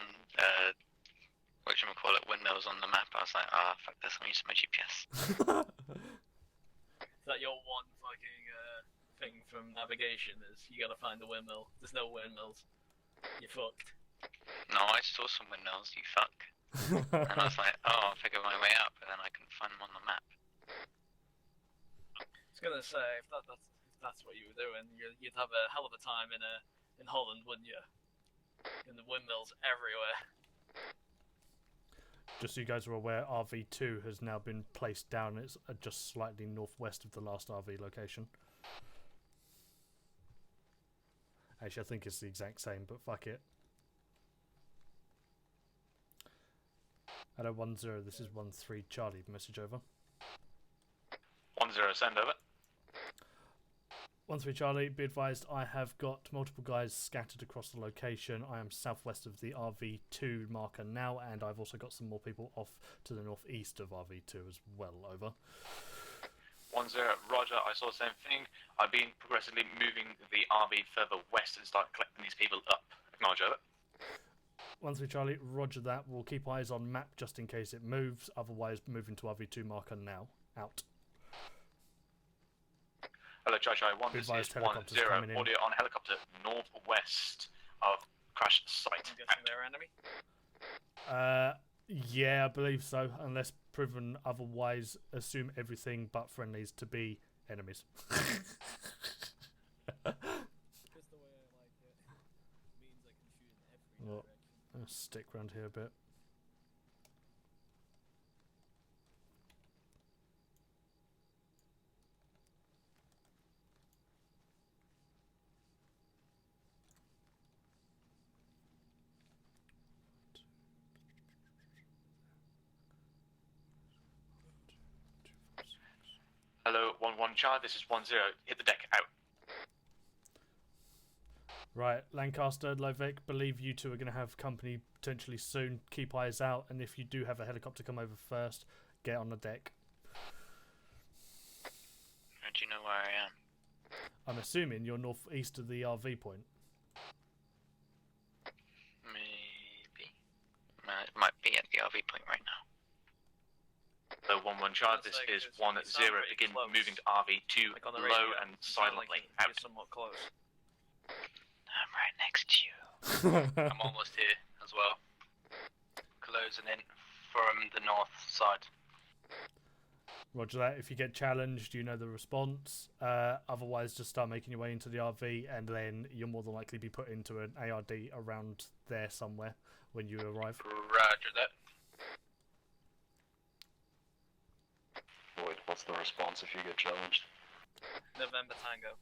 whatchamacallit, windows on the map. I was like, fuck this, I'm using my GPS. Is that your one fucking thing from navigation, is you gotta find the windmill? There's no windmills. You're fucked. No, I saw some windmills, you fuck. And I was like, I'll figure my way out, but then I couldn't find them on the map. I was gonna say, if that's what you were doing, you'd have a hell of a time in Holland, wouldn't you? In the windmills everywhere. Just so you guys are aware, RV2 has now been placed down. It's just slightly northwest of the last RV location. Actually, I think it's the exact same, but fuck it. Hello, 1-0. This is 1-3 Charlie. Message over. 1-0, send over. 1-3 Charlie, be advised I have got multiple guys scattered across the location. I am southwest of the RV2 marker now, and I've also got some more people off to the northeast of RV2 as well. Over. 1-0, Roger, I saw the same thing. I've been progressively moving the RV further west and start collecting these people up. Acknowledge over. 1-3 Charlie, roger that. We'll keep eyes on map just in case it moves. Otherwise, moving to RV2 marker now. Out. Hello, Chai 1, this is 1-0. Audio on helicopter northwest of crash site. I'm guessing they're enemy? Yeah, I believe so. Unless proven otherwise, assume everything but friendlies to be enemies. Well, I'll stick around here a bit. Hello, 1-1 Chai, this is 1-0. Hit the deck, out. Right, Lancaster, Lovek, believe you two are going to have company potentially soon. Keep eyes out, and if you do have a helicopter come over first, get on the deck. How do you know where I am? I'm assuming you're northeast of the RV point. Maybe. Might be at the RV point right now. So 1-1 Chai, this is 1-0. Begin moving to RV2 like on the low radio, and silently. Like out. you're somewhat close. I'm right next to you. I'm almost here as well. Closing in from the north side. Roger that. If you get challenged, you know the response. Otherwise, just start making your way into the RV, and then you'll more than likely be put into an ARD around there somewhere when you arrive. Roger that. What's the response if you get challenged? November Tango.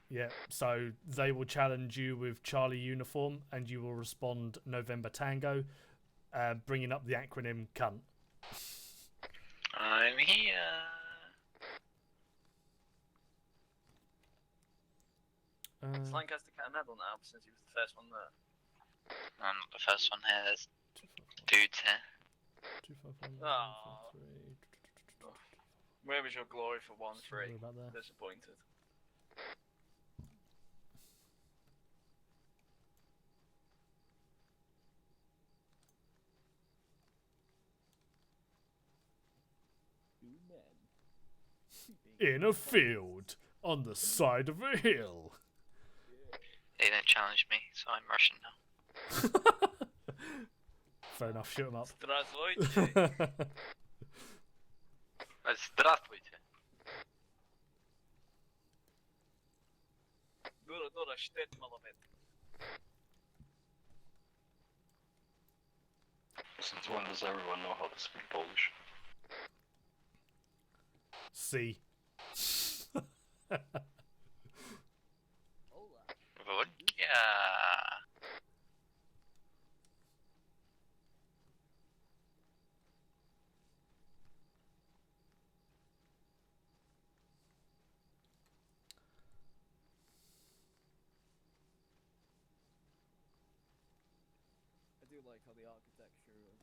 Yeah, so they will challenge you with Charlie uniform, and you will respond November Tango, bringing up the acronym cunt. I'm here. It's Lancaster Cat and Neville now, since he was the first one there. I'm not the first one here. There's dudes here. 255. Where was your glory for 1-3? Sorry about that. Disappointed. In a field on the side of a hill. They don't challenge me, so I'm Russian now. Fair enough, shoot 'em up. Здравствуйте. Здравствуйте. Дура, штет маловет. Since when does everyone know how to speak Polish? C. Vodka. I do like how the architecture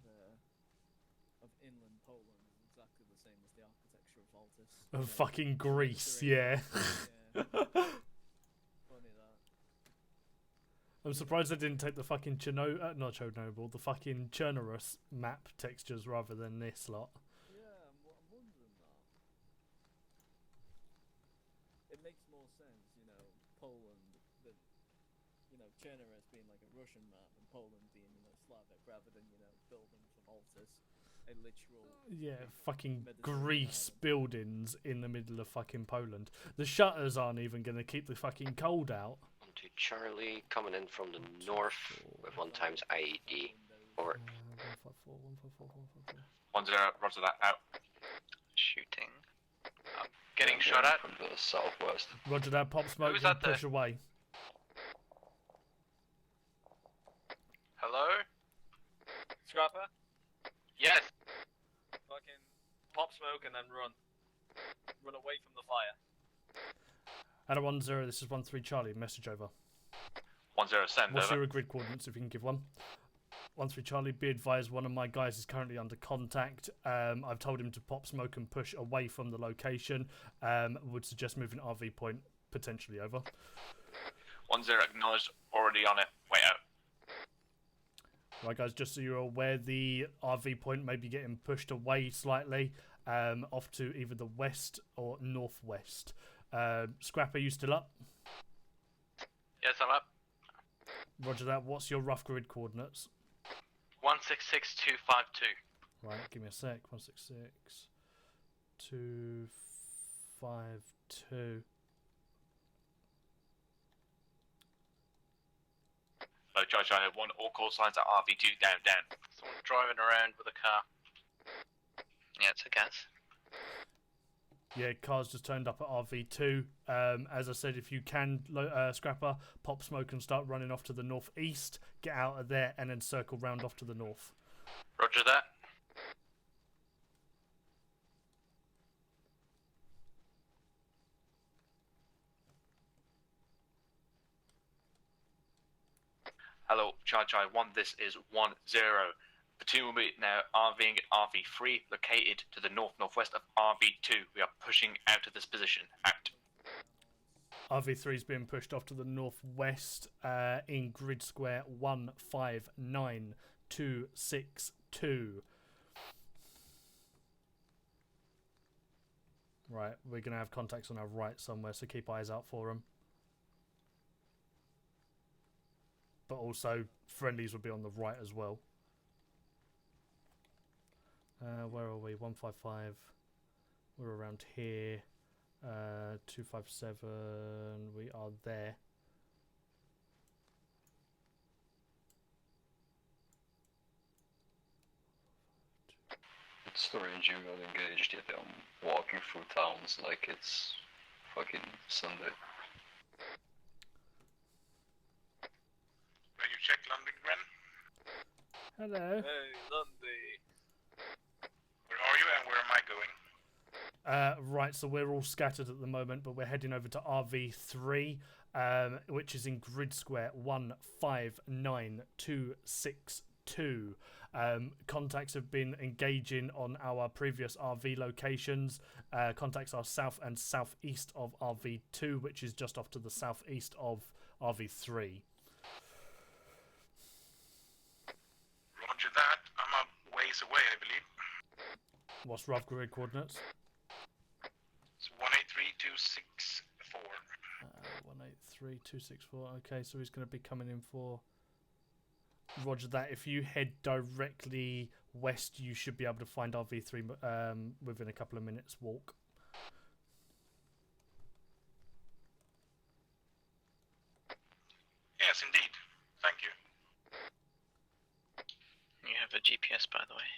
of inland Poland is exactly the same as the architecture of Altus. Of fucking Greece, yeah. Funny that. I'm surprised they didn't take the fucking not Chernobyl, the fucking Chernorus map textures rather than this lot. Yeah, I'm wondering that. It makes more sense, you know, Poland, Chernorus being like a Russian map and Poland being, Slavic, rather than, building from Altus, a literal... Yeah, fucking Greece buildings in the middle of fucking Poland. The shutters aren't even going to keep the fucking cold out. To Charlie, coming in from the north with 1 times IED. Or 1-0, roger that, out. Shooting. I'm getting shot at. From the southwest. Roger that, pop smoke, Who's that and push there? away. Hello? Scrapper? Yes. Fucking pop smoke and then run. Run away from the fire. At a 1-0, this is 1-3 Charlie, message over. 1-0, send What's over. your grid coordinates if you can give one? 1-3 Charlie, be advised one of my guys is currently under contact. I've told him to pop smoke and push away from the location. Would suggest moving RV point potentially over. 1-0, acknowledged, already on it. Way out. Right guys, just so you're aware, the RV point may be getting pushed away slightly, off to either the west or northwest. Scrapper, you still up? Yes, I'm up. Roger that. What's your rough grid coordinates? 166252. Right, give me a sec. 166252. Hello, Judge, I have 1, all call signs at RV2, down. Someone driving around with a car. Yeah, it's a gas. Yeah, cars just turned up at RV2. As I said, if you can, Scrapper, pop smoke and start running off to the northeast, get out of there, and then circle round off to the north. Roger that. Hello, Charge I-1, this is 1-0. Platoon will be now RVing at RV3, located to the north-northwest of RV2. We are pushing out of this position. Out. RV3 is being pushed off to the northwest in grid square 159262. Right, we're going to have contacts on our right somewhere, so keep eyes out for them. But also, friendlies will be on the right as well. Where are we? 155. We're around here. 257. We are there. Strange you got engaged yet I'm walking through towns like it's fucking Sunday. Will you check London, Gren? Hello. Hey, Lundy. Where are you and where am I going? Right, so we're all scattered at the moment, but we're heading over to RV3, which is in grid square 159262. Contacts have been engaging on our previous RV locations. Contacts are south and southeast of RV2, which is just off to the southeast of RV3. Roger that. I'm a ways away, I believe. What's rough grid coordinates? It's 183264. 183264. Okay, so he's going to be coming in for. Roger that. If you head directly west, you should be able to find RV3 within a couple of minutes walk. Yes, indeed. Thank you. You have a GPS, by the way.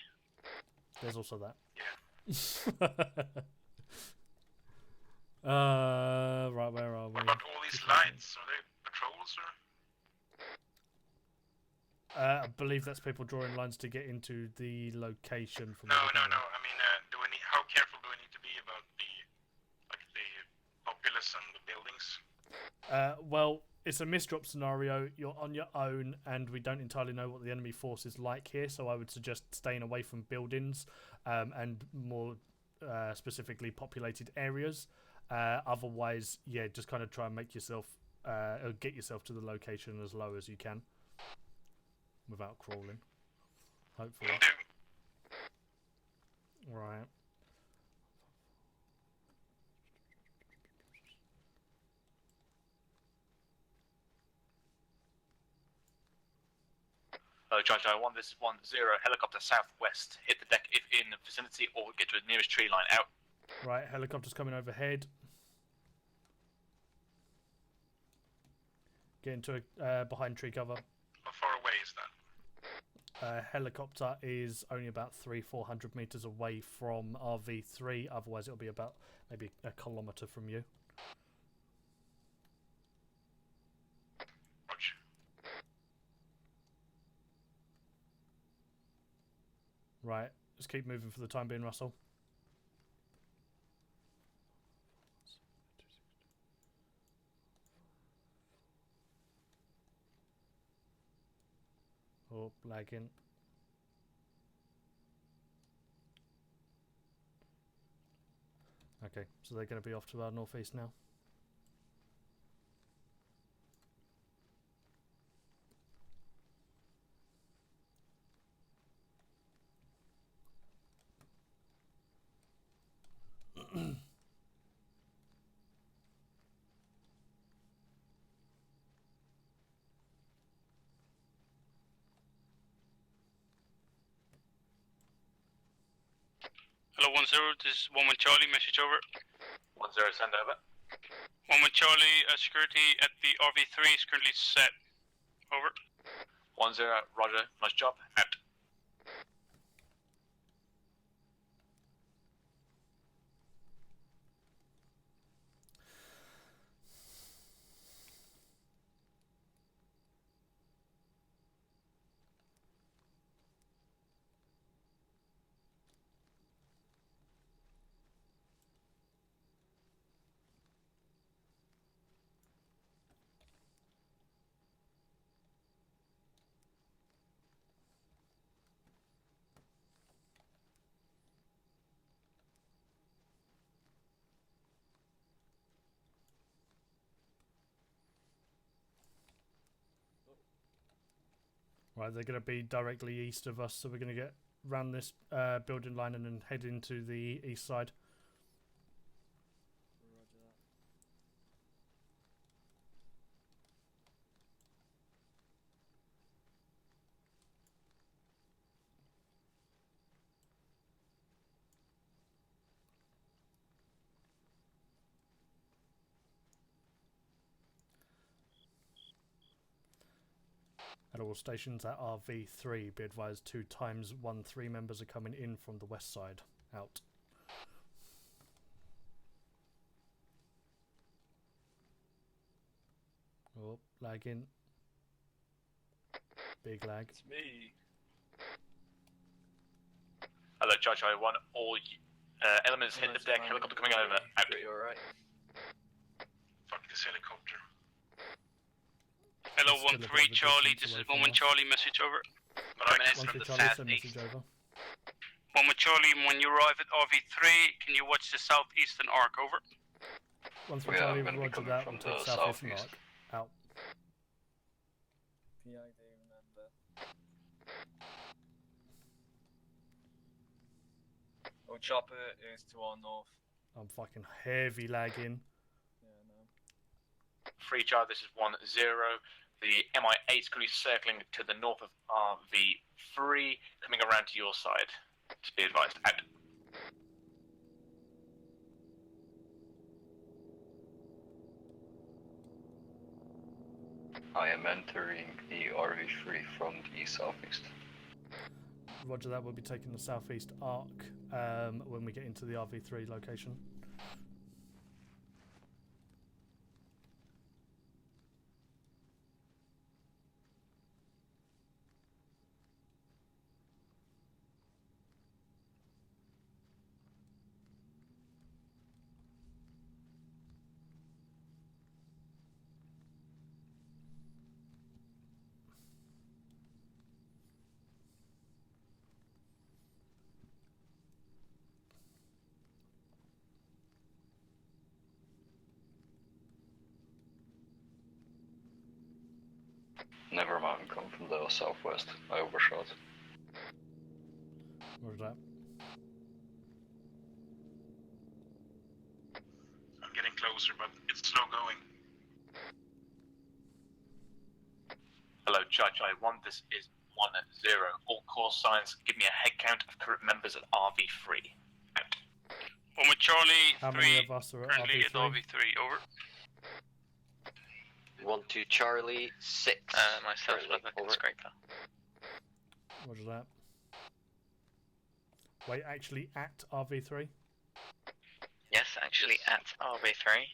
There's also that. Yeah. Right, where are we? What about all these lights? Are they patrols or? I believe that's people drawing lines to get into the location from. No. I mean, how careful do we need to be about the populace and the buildings? Well, it's a misdrop scenario. You're on your own, and we don't entirely know what the enemy force is like here. So I would suggest staying away from buildings and more specifically populated areas. Otherwise, yeah, just kind of try and make yourself or get yourself to the location as low as you can without crawling. Hopefully. Right. Charlie 1, this is 10. Helicopter southwest. Hit the deck if in the vicinity or get to the nearest tree line. Out. Right, helicopter's coming overhead. Get into a behind tree cover. How far away is that? Helicopter is only about 300-400 meters away from RV3. Otherwise, it'll be about maybe a kilometer from you. Roger. Right, just keep moving for the time being, Russell. Oh, lagging. Okay, so they're going to be off to our northeast now. Hello, 10, this is 1 Charlie, message over. 10, send over. 1 Charlie, security at the RV3 is currently set. Over. 10, roger, nice job, out. Right, they're going to be directly east of us, so we're going to get round this building line and then head into the east side. At all stations at RV3, be advised 2 times 1 3 members are coming in from the west side. Out. Oh, lagging. Big lag. It's me. Hello, Charlie 1. All elements hit the deck. Helicopter coming over. Out. You alright? Fuck this helicopter. Hello, Still a 1-3 bit of a Charlie. distance This is away 1 from us. Charlie. Message over. But I Coming in can from 1 the Charlie, send southeast. message over. 1 Charlie, when you arrive at RV3, can you watch the southeastern arc? Over. 1 We are Charlie, gonna be roger coming that. from We'll take the southeastern southeast. arc. Out. PID, remember. Oh, chopper is to our north. I'm fucking heavy lagging. Yeah, no. 3 Charlie, this is 1-0. The MI8 is going to be circling to the north of RV3, coming around to your side. Just be advised. Out. I am entering the RV3 from the southeast. Roger that. We'll be taking the southeast arc when we get into the RV3 location. Never mind, I'm coming from the southwest. I overshot. Roger that. I'm getting closer, but it's slow going. Hello, Charlie 1. This is 1-0. All call signs. Give me a head count of current members at RV3. Out. 1 Charlie, How many 3 of us are at currently at RV3? RV3. Over. 1-2 Charlie, 6. Myself, that's great. Roger that. Wait, actually at RV3? Yes, actually at RV3.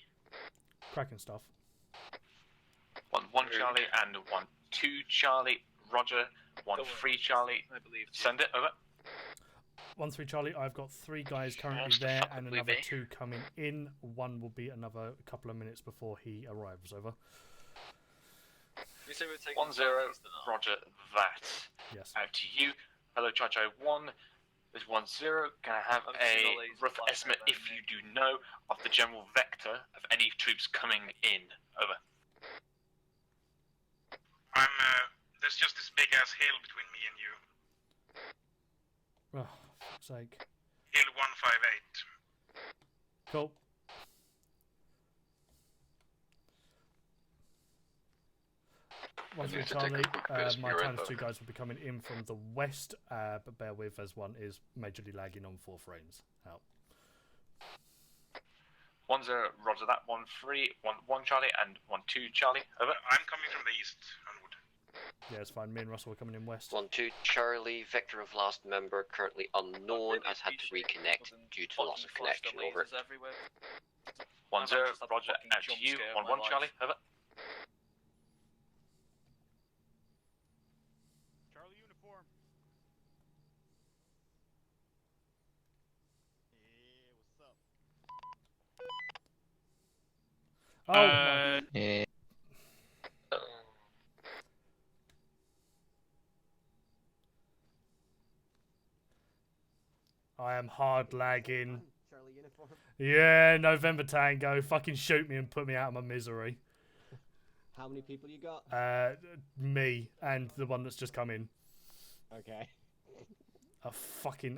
Cracking stuff. 1-1 Charlie and 1-2 Charlie. Roger. 1-3 Charlie. I believe. Send it. Over. 1-3 Charlie, I've got 3 guys currently What's the there fuck and would we another be? 2 coming in. 1 will be another couple of minutes before he arrives. Over. You say we're taking 1-0. Roger that. Yes. Out to you. Hello, Chacho 1. There's 1-0. Can I have I've seen all a these rough flash estimate, over if me. you do know, of the general vector of any troops coming in? Over. There's just this big ass hill between me and you. Oh, fuck's sake. Hill 158. Cool. I 1-3 need to take a Charlie, quick piss, my be right times back. 2 guys will be coming in from the west, but bear with as 1 is majorly lagging on 4 frames. Out. 1-0. Roger that. 1-3. 1-1 Charlie and 1-2 Charlie. Over. I'm coming from the east, onward. Yeah, it's fine. Me and Russell are coming in west. 1-2 Charlie, vector of last member currently unknown, has had to reconnect due to loss of connection. Over. 1-0. Roger. Out to you. 1-1 Charlie. Over. Charlie uniform. Oh my. Yeah. I am hard lagging. Charlie uniform. Yeah, November Tango. Fucking shoot me and put me out of my misery. How many people you got? Me and the one that's just come in. Okay. A fucking.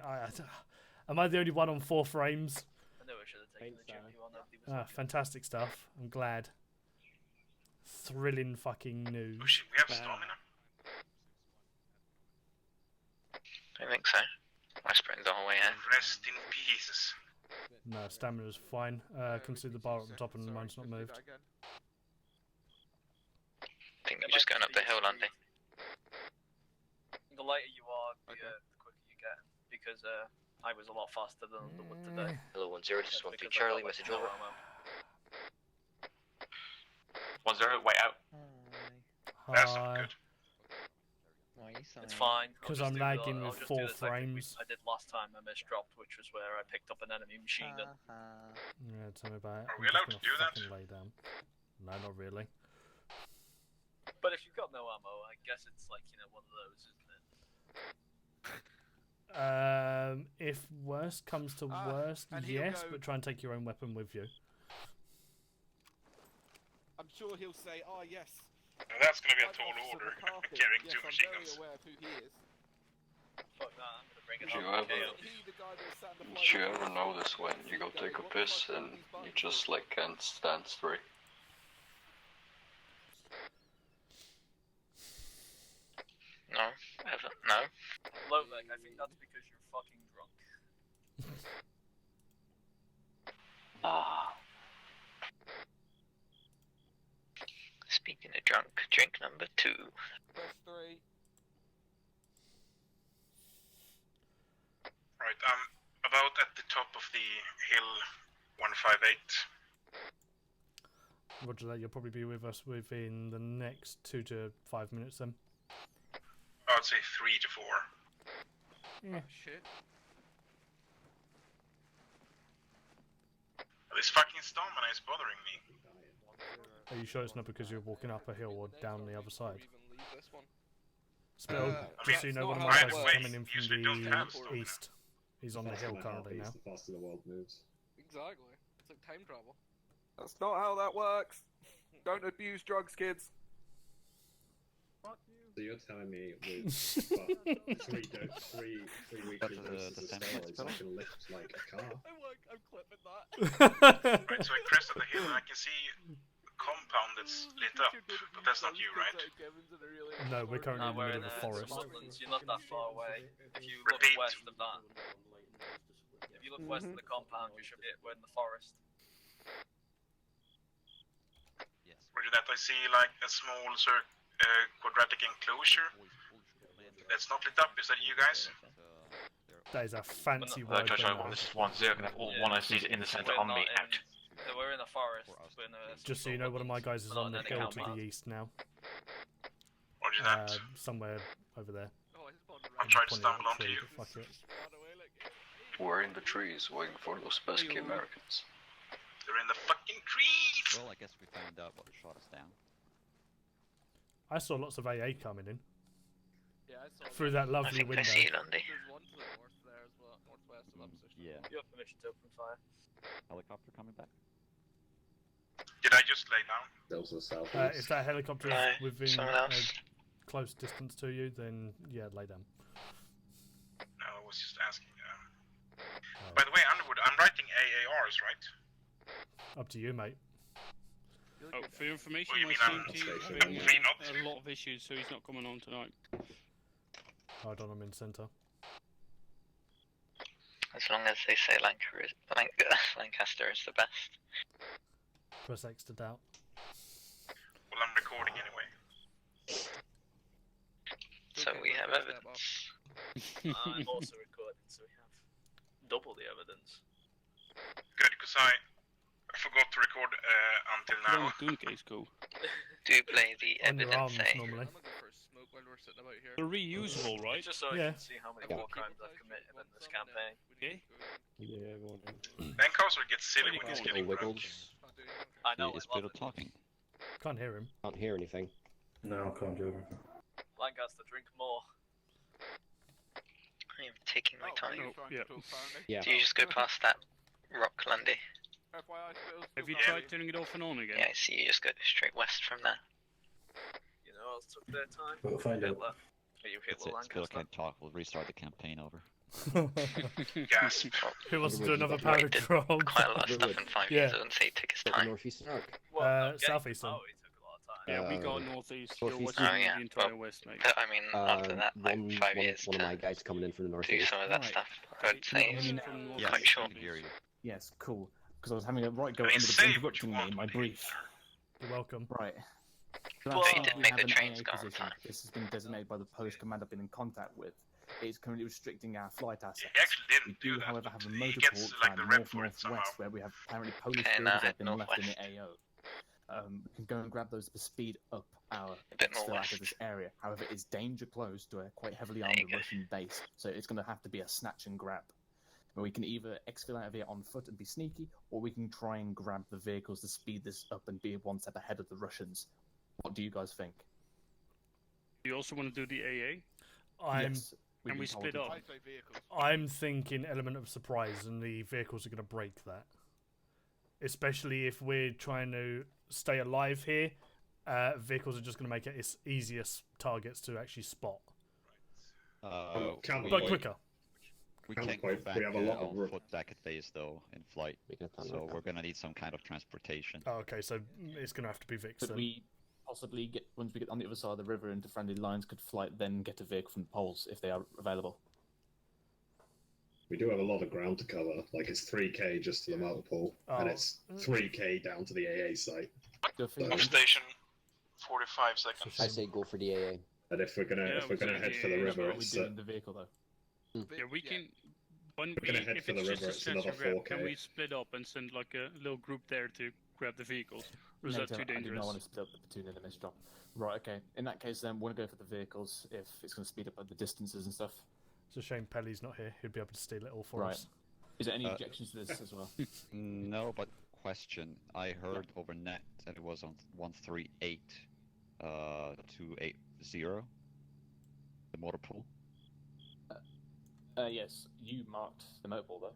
Am I the only one on 4 frames? I know I should have taken the Jimmy one. Nobody was Ah, watching. fantastic stuff. I'm glad. Thrilling fucking news. Oh shit, we have stamina. I think so. I sprint the whole way in. Rest in pieces. No, stamina's fine. Can see the bar at the top and mine's not moved. I think you're just going up the hill, Andy. The lighter you are, the quicker you get. Because I was a lot faster than Underwood today. Hello, 10, just 13 Charlie, message over. 10, wait out. That's not good. It's fine. Because I'm lagging with 4 frames. I did last time. I missed dropped, which was where I picked up an enemy machine gun. Yeah, tell me about it. Are we allowed to do that? Lay down. No, not really. But if you've got no ammo, I guess it's like, you know, one of those, isn't it? If worst comes to worst, yes, but try and take your own weapon with you. I'm sure he'll say, "Oh yes." That's gonna be a tall order, carrying 2 machine guns. Aware of who he is. Fuck that, I'm gonna bring it Do you up. ever notice when you go take a piss and you just like can't stand straight? No, ever. No. Lovek, I think that's because you're fucking drunk. Ah. Speaking of drunk, drink number 2. Press 3. Right, I'm about at the top of the hill 158. Roger that, you'll probably be with us within the next 2 to 5 minutes then. I would say 3 to 4. Yeah. Shit. This fucking stamina is bothering me. Are you sure it's not because you're walking up a hill or down the other side? Spill, just so you know, one of my guys is coming in from the east. He's on the hill currently now. The faster the world moves. Exactly. It's like time travel. That's not how that works. Don't abuse drugs, kids. So you're telling me with 3 weekly doses of steroids I can lift like a car? I'm clipping that. Right, so I crested the hill and I can see a compound that's lit up, but that's not you, right? No, we're currently in the middle of the forest. You're not that far away. If you look west of that. If you look west of the compound, you should be we're in the forest. Roger that, I see like a small quadratic enclosure that's not lit up. Is that you guys? That is a fancy word. This is 10. Gonna have all 1 I see in the center on me out. We're in the forest. Just so you know, one of my guys is on the hill to the east now. Roger that. Somewhere over there. I'm trying to stumble onto you. Fuck it. We're in the trees waiting for those pesky Americans. They're in the fucking trees! Well, I guess we found out what shot us down. I saw lots of AA coming in. Yeah, I saw through that lovely window. There's one to the north there as well, northwest of that position. Yeah. You have permission to open fire. Helicopter coming back? Did I just lay down? Those are south. If that helicopter is within a close distance to you, then yeah, lay down. No, I was just asking. By the way, Underwood, I'm writing AARs, right? Up to you, mate. Oh, for your information, What do you my mean team I'm having free not a lot of issues, so he's not coming on tonight. Hold on, I'm in centre. As long as they say Lancaster is the best. Press X to doubt. Well, I'm recording anyway. So we have evidence. I'm also recording, so we have double the evidence. Good, because I forgot to record until now. Gungate's cool. Do play the On your arms, evidence, normally. They're reusable, right? Just so I can see how many war crimes I've committed in this campaign. Okay. Yeah, go on then. Lancaster gets silly when he's getting Wiggles. I know, Is I love Peter it. talking? Can't hear him. Can't hear anything. No, I can't do it. Lancaster, drink more. I am taking my time. Yeah. Do you just go past that rock, Lundy? Have you tried turning it off and on again? Yeah, I see you just go straight west from there. You know, it took their time. We'll find out. Hitler. Are you That's Hitler, it. Spill Lancaster? can't talk. We'll restart the campaign over. Gasp. Who wants to do another Well, he power did troll? quite a lot of stuff in 5 Yeah. years. I wouldn't say it took his time. Northeastern arc. Southeastern. Oh, it took a lot of time. Yeah, we Uh, got northeast. You're northeast. watching Oh, yeah. the entire Well, west, mate. I mean, after that, like 5 years one of my to guys coming in from the do northeast. some of that Right. stuff, I would say is Yes, quite I short. can hear you. Yes, cool. Because I was having a right go I mean, at say what interrupting you me want in my with brief. You're welcome. Right. So Well, that's you why didn't we make have the an trains AA go on position. time. This has been designated by the post command I've been in contact with. It's currently restricting our flight assets. He actually didn't We do do, that, however, have a he motor gets, port like, the rep for it north-northwest where we have apparently Polish Okay, buildings now that have head been left in the northwest. AO. We can go and grab those to speed up our bit more exfil out west. of this area. However, it's danger close to a quite heavily armed Russian base, so it's going to have to be a snatch and grab. Where we can either exfil out of here on foot and be sneaky, or we can try and grab the vehicles to speed this up and be one step ahead of the Russians. What do you guys think? You also want to do the AA? Yes, and we split up. I'm thinking element of surprise, and the vehicles are going to break that. Especially if we're trying to stay alive here, vehicles are just going to make it its easiest targets to actually spot. But quicker. We can't go back we have a lot of on foot back at base though in flight, so we're gonna need some kind of transportation. Oh, okay, so it's going to have to be Vix. Could we possibly get, once we get on the other side of the river into friendly lines, could flight then get a vehicle from the poles if they are available? We do have a lot of ground to cover. Like it's 3k just to the motor pool, and it's 3k down to the AA site. Off station, 45 seconds. I say go for the AA. And if we're gonna head for the river, What we it's do in the vehicle though. Yeah, we can. When We're gonna head if for the it's river, just it's a another snatch and grab, 4K. can we split up and send like a little group there to grab the vehicles? Or is that Later, too I do dangerous? not want to split up the platoon in a misdrop. Right, okay. In that case, then we're gonna go for the vehicles if it's gonna speed up the distances and stuff. It's a shame Pelly's not here. He'd be able to steal it all for Right. us. Is there any objections to this as well? No, but question. I heard over net that it was on 138 280, the motor pool. Yes, you marked the motor pool though.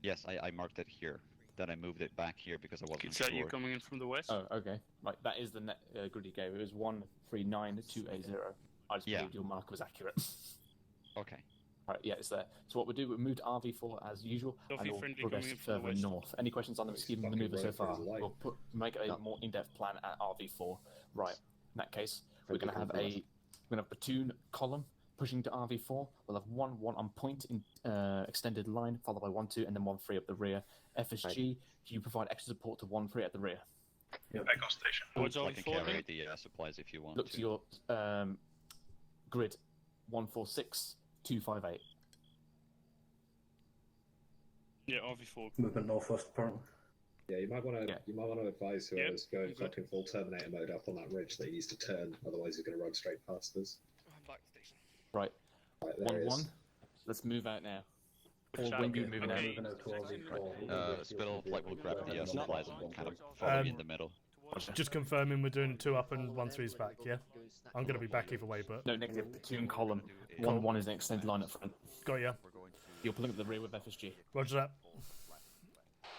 Yes, I marked it here. Then I moved it back here because I wasn't Is sure. that you coming in from the west? Oh, okay. Right, that is the net grid you gave. It was 139280. I just believed your mark was accurate. Okay. Right, yeah, it's there. So what we'll do, we'll move to RV4 as usual, and we'll friendly progress coming in from the further west. north. Any questions on the scheme maneuver so far? We'll make a more in-depth plan at RV4. Right, in that case, we're going to have a platoon column pushing to RV4. We'll have 1-1 on point in extended line, followed by 1-2, and then 1-3 up the rear. FSG, you provide extra support to 1-3 at the rear. Back on station. I can carry the supplies if you want Look to. to your grid 146258. Yeah, RV4. Moving northwest apparently. Yeah, you might want to advise whoever's going fucking full Terminator mode up on that ridge that he needs to turn, otherwise he's going to run straight past us. Right. Right, there he 1-1. is. Let's move out now. Or Shall when we? you moving Okay. out? Spittle flight will grab the supplies and kind of follow me in the middle. Just confirming we're doing 2 up and 1-3's back, yeah? I'm going to be back either way, but... No, negative. Platoon column. 1-1 is an extended line up front. Got ya. You're pulling up the rear with FSG. Roger that.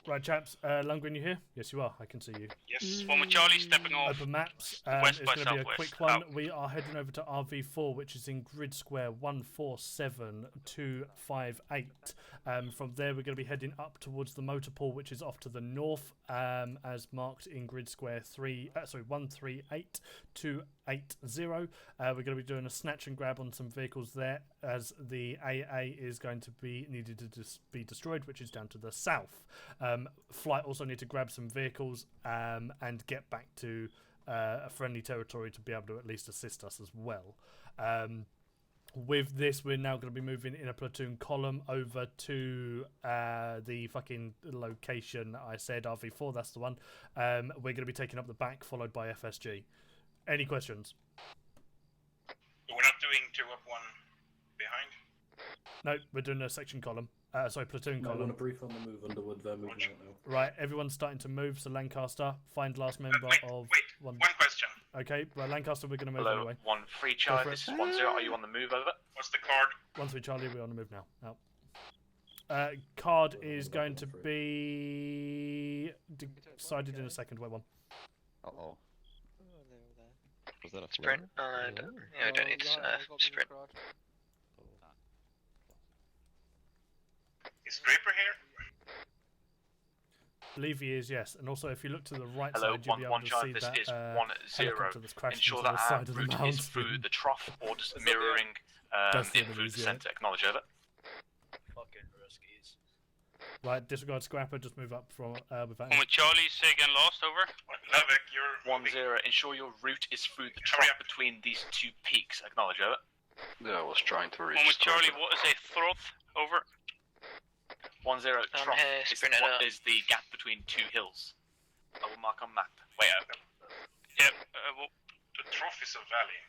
Right, chaps. Lundgren, you here? Yes, you are. I can see you. Yes. One with Charlie stepping off. Open maps. West It's by going to be a southwest. quick one. Out. We are heading over to RV4, which is in grid square 147258. From there, we're going to be heading up towards the motor pool, which is off to the north, as marked in grid square 138280. We're going to be doing a snatch and grab on some vehicles there, as the AA is going to be needed to be destroyed, which is down to the south. Flight also need to grab some vehicles and get back to a friendly territory to be able to at least assist us as well. With this, we're now going to be moving in a platoon column over to the fucking location I said, RV4, that's the one. We're going to be taking up the back, followed by FSG. Any questions? We're not doing 2 up, 1 behind. No, we're doing a section column. Platoon I want column. to brief on the move Underwood. They're moving out now. Right, everyone's starting to move, so Lancaster, find last member of... One question. Okay, well, Lancaster, we're going to move Hello, anyway. 1-3 Charlie, for it. this is 1-0, are you on the move over? What's the card? 1-3 Charlie, we're on the move now. Out. Card is going to be decided in a second. Wait, one. Uh-oh. Was that a Sprint? flare? Yeah, I don't need sprint. Is Draper here? Believe he is, yes. And also, if you look to the right Hello, side, you'll be able 1-1 to Charlie, see this that is 1-0. helicopter that's crashed Ensure into the that our side of the route is mountain. through the trough or just mirroring That's in what it through is, the yeah. centre. Acknowledge over. Fucking Ruskies. Right, disregard scrapper. Just move up from without. With Charlie, say again, lost, over. Levick, you're 1-0. Ensure your route is through the trough between these two peaks. Acknowledge, over. Yeah, I was trying to reach. With Charlie, what is a throth, over? 1-0. Trough is the gap between two hills. I will mark on map. Wait, over. Yep. The trough is a valley.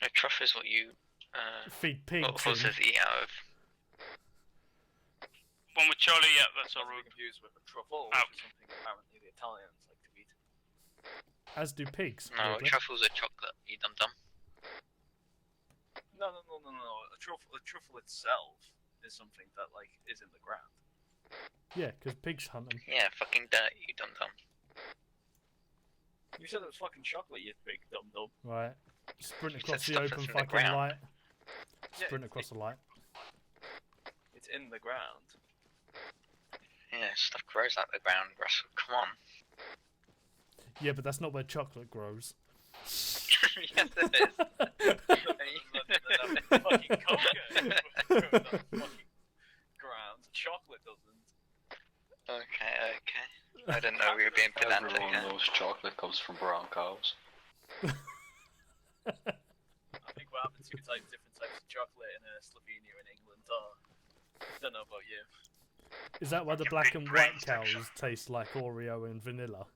A trough is what you feed pigs. What horses eat out of. One with Charlie, yeah, that's our route. Confused with a truffle, which is something apparently the Italians like to eat. As do pigs. No, truffles are chocolate, you dum-dum. No. A truffle itself is something that like is in the ground. Yeah, because pigs hunt them. Yeah, fucking dirt, you dum-dum. You said it was fucking chocolate, you big dum-dum. Right. Sprint across the stuff open that's in the fucking ground. light. Yeah, Sprint across the light. It's in the ground. Yeah, stuff grows out the ground, Russell. Come on. Yeah, but that's not where chocolate grows. Yes, it is. Fucking coconut grows on fucking ground. Chocolate doesn't. Okay. I didn't know we were being pedantic. Everyone knows chocolate comes from brown cows. I think we're having different types of chocolate in Slovenia and England. Don't know about you. Is that why the black and white cows taste like Oreo and vanilla?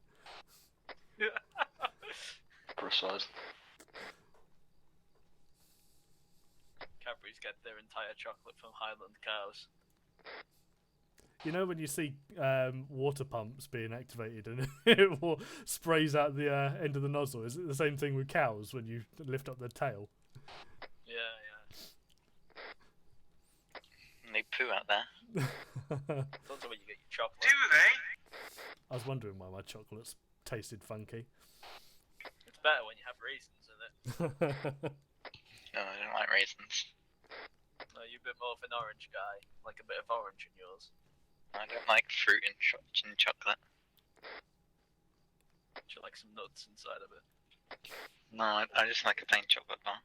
Precisely. Cadbury's get their entire chocolate from Highland cows. You know when you see water pumps being activated and it sprays out the end of the nozzle? Is it the same thing with cows when you lift up their tail? Yeah. And they poo out there. That's also where you get your chocolate. Do they? I was wondering why my chocolates tasted funky. It's better when you have raisins in it. No, I don't like raisins. No, you're a bit more of an orange guy. Like a bit of orange in yours. I don't like fruit in chocolate. Do you like some nuts inside of it? No, I just like a plain chocolate bar.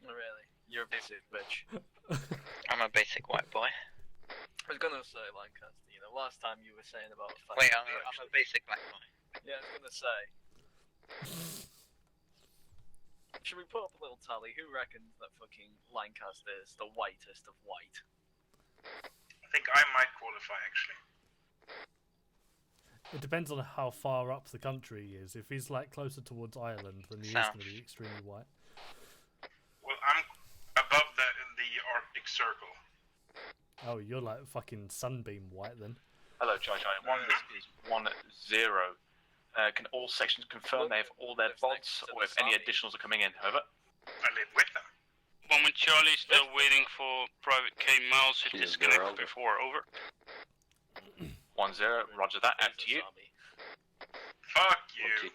Oh, really? You're a basic bitch. I'm a basic white boy. I was gonna say, Lancaster, last time you were saying about... Wait, I'm a basic black boy. Yeah, I was gonna say. Should we put up a little tally? Who reckons that fucking Lancaster is the whitest of white? I think I might qualify, actually. It depends on how far up the country he is. If he's like closer towards Ireland, then he is going to be extremely white. Well, I'm above that in the Arctic Circle. Oh, you're like fucking sunbeam white then. Hello, Chai. This is 1-0. Can all sections confirm they have all their VODs, or if any additionals are coming in? Over. I live with them. One with Charlie, still waiting for Private K Miles to disconnect before, over. 1-0, roger that, out to you. Fuck you.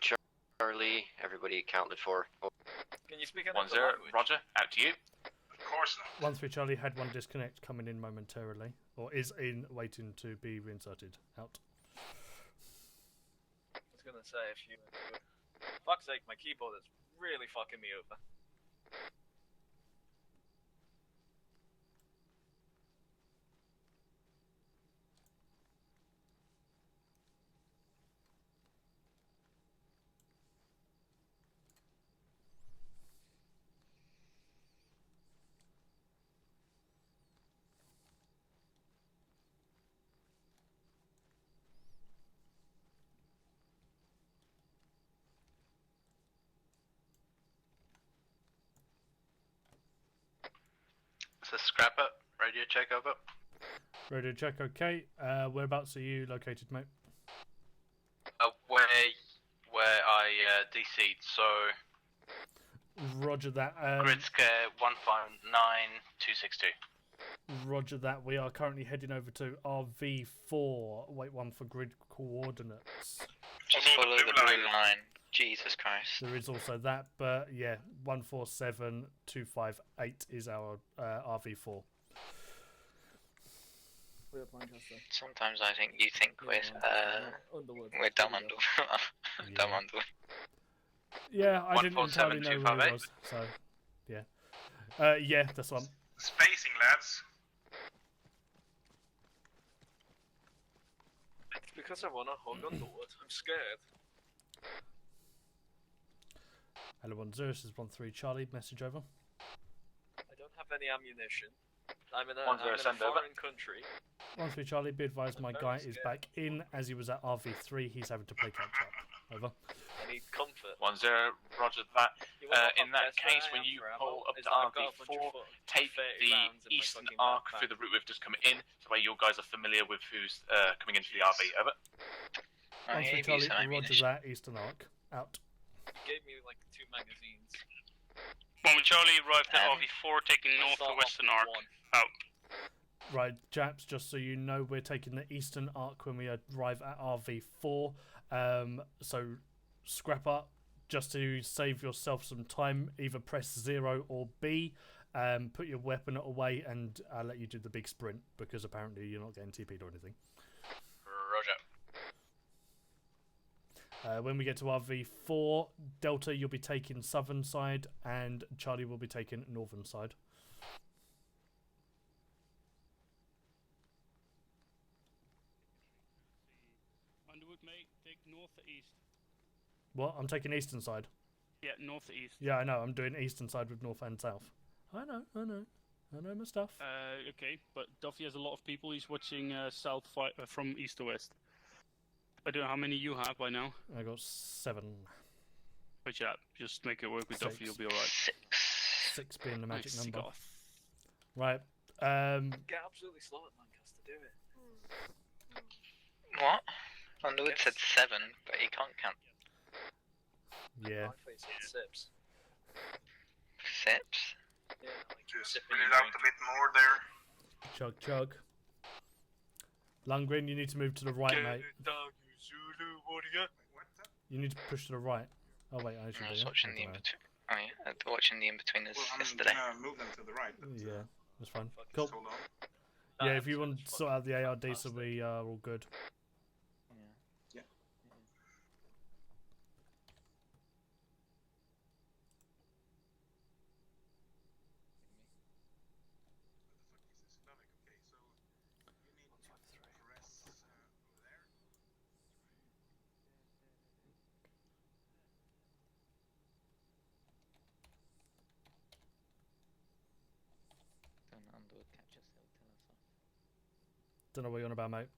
Charlie, everybody accounted for. Can you speak 1-0, roger, out to you. Of course not. 1-3 Charlie had one disconnect coming in momentarily, or is in waiting to be reinserted. Out. I was gonna say, if you... Fuck's sake, my keyboard is really fucking me over. This is Scrapper, radio check, over. Radio check, okay. Whereabouts are you located, mate? Where I DC'd, so... Roger that. Grid scare 159262. Roger that. We are currently heading over to RV4. Wait one for grid coordinates. Just follow the blue line. Jesus Christ. There is also that, but yeah, 147258 is our RV4. Sometimes I think you think we're dumb Underwood. Dumb Underwood. Yeah, I didn't entirely know who it was, so yeah. Yeah, that's one. Spacing, lads. It's because I want to hug Underwood. I'm scared. Hello 10, this is 13 Charlie, message over. I don't have any ammunition. I'm in a, 10, I'm in a send over. foreign country. 13 Charlie, be advised my guy is back in as he was at RV3, he's having to play catch up. Over. I need comfort. 10, roger that. In that case, when you pull up to RV4, take the eastern arc through the route we've just come in, so where you guys are familiar with who's coming into the RV. Over. 13 Charlie, roger that, eastern arc. Out. He gave me like 2 magazines. Moment Charlie arrived at RV4, taking north to western arc. Out. Right, Japs, just so you know, we're taking the eastern arc when we arrive at RV4. So, Scrapper, just to save yourself some time, either press 0 or B, put your weapon away, and I'll let you do the big sprint, because apparently you're not getting TP'd or anything. Roger. When we get to RV4, Delta, you'll be taking southern side, and Charlie will be taking northern side. Underwood, mate, take north to east. What? I'm taking eastern side. Yeah, north to east. Yeah, I know. I'm doing eastern side with north and south. I know my stuff. Okay, but Duffy has a lot of people. He's watching south from east to west. I don't know how many you have by now. I got 7. But yeah, just make it work with 6. Duffy, you'll be alright. 6 being the magic Nice, number. Garth. Right. Get absolutely slow at Lancaster, do it. What? Underwood said 7, but he can't count. Yeah. I thought he said sips. Sips? Yeah, like you were Just sipping spread your it out a bit more there. Chug, chug. Lundgren, you need to move to the right, mate. Down, you Zulu warrior. You need to push to the right. Oh, wait, I should I do was it. watching the in-between. Oh yeah, watching the in-betweeners Well, I'm yesterday. gonna move them to the right. But, Yeah, that's fine. just Cool. hold on. Yeah, if you want to sort out the ARD so we are all good. Yeah. Don't Underwood catch us, he'll tell us off. Don't know what you're on about, mate.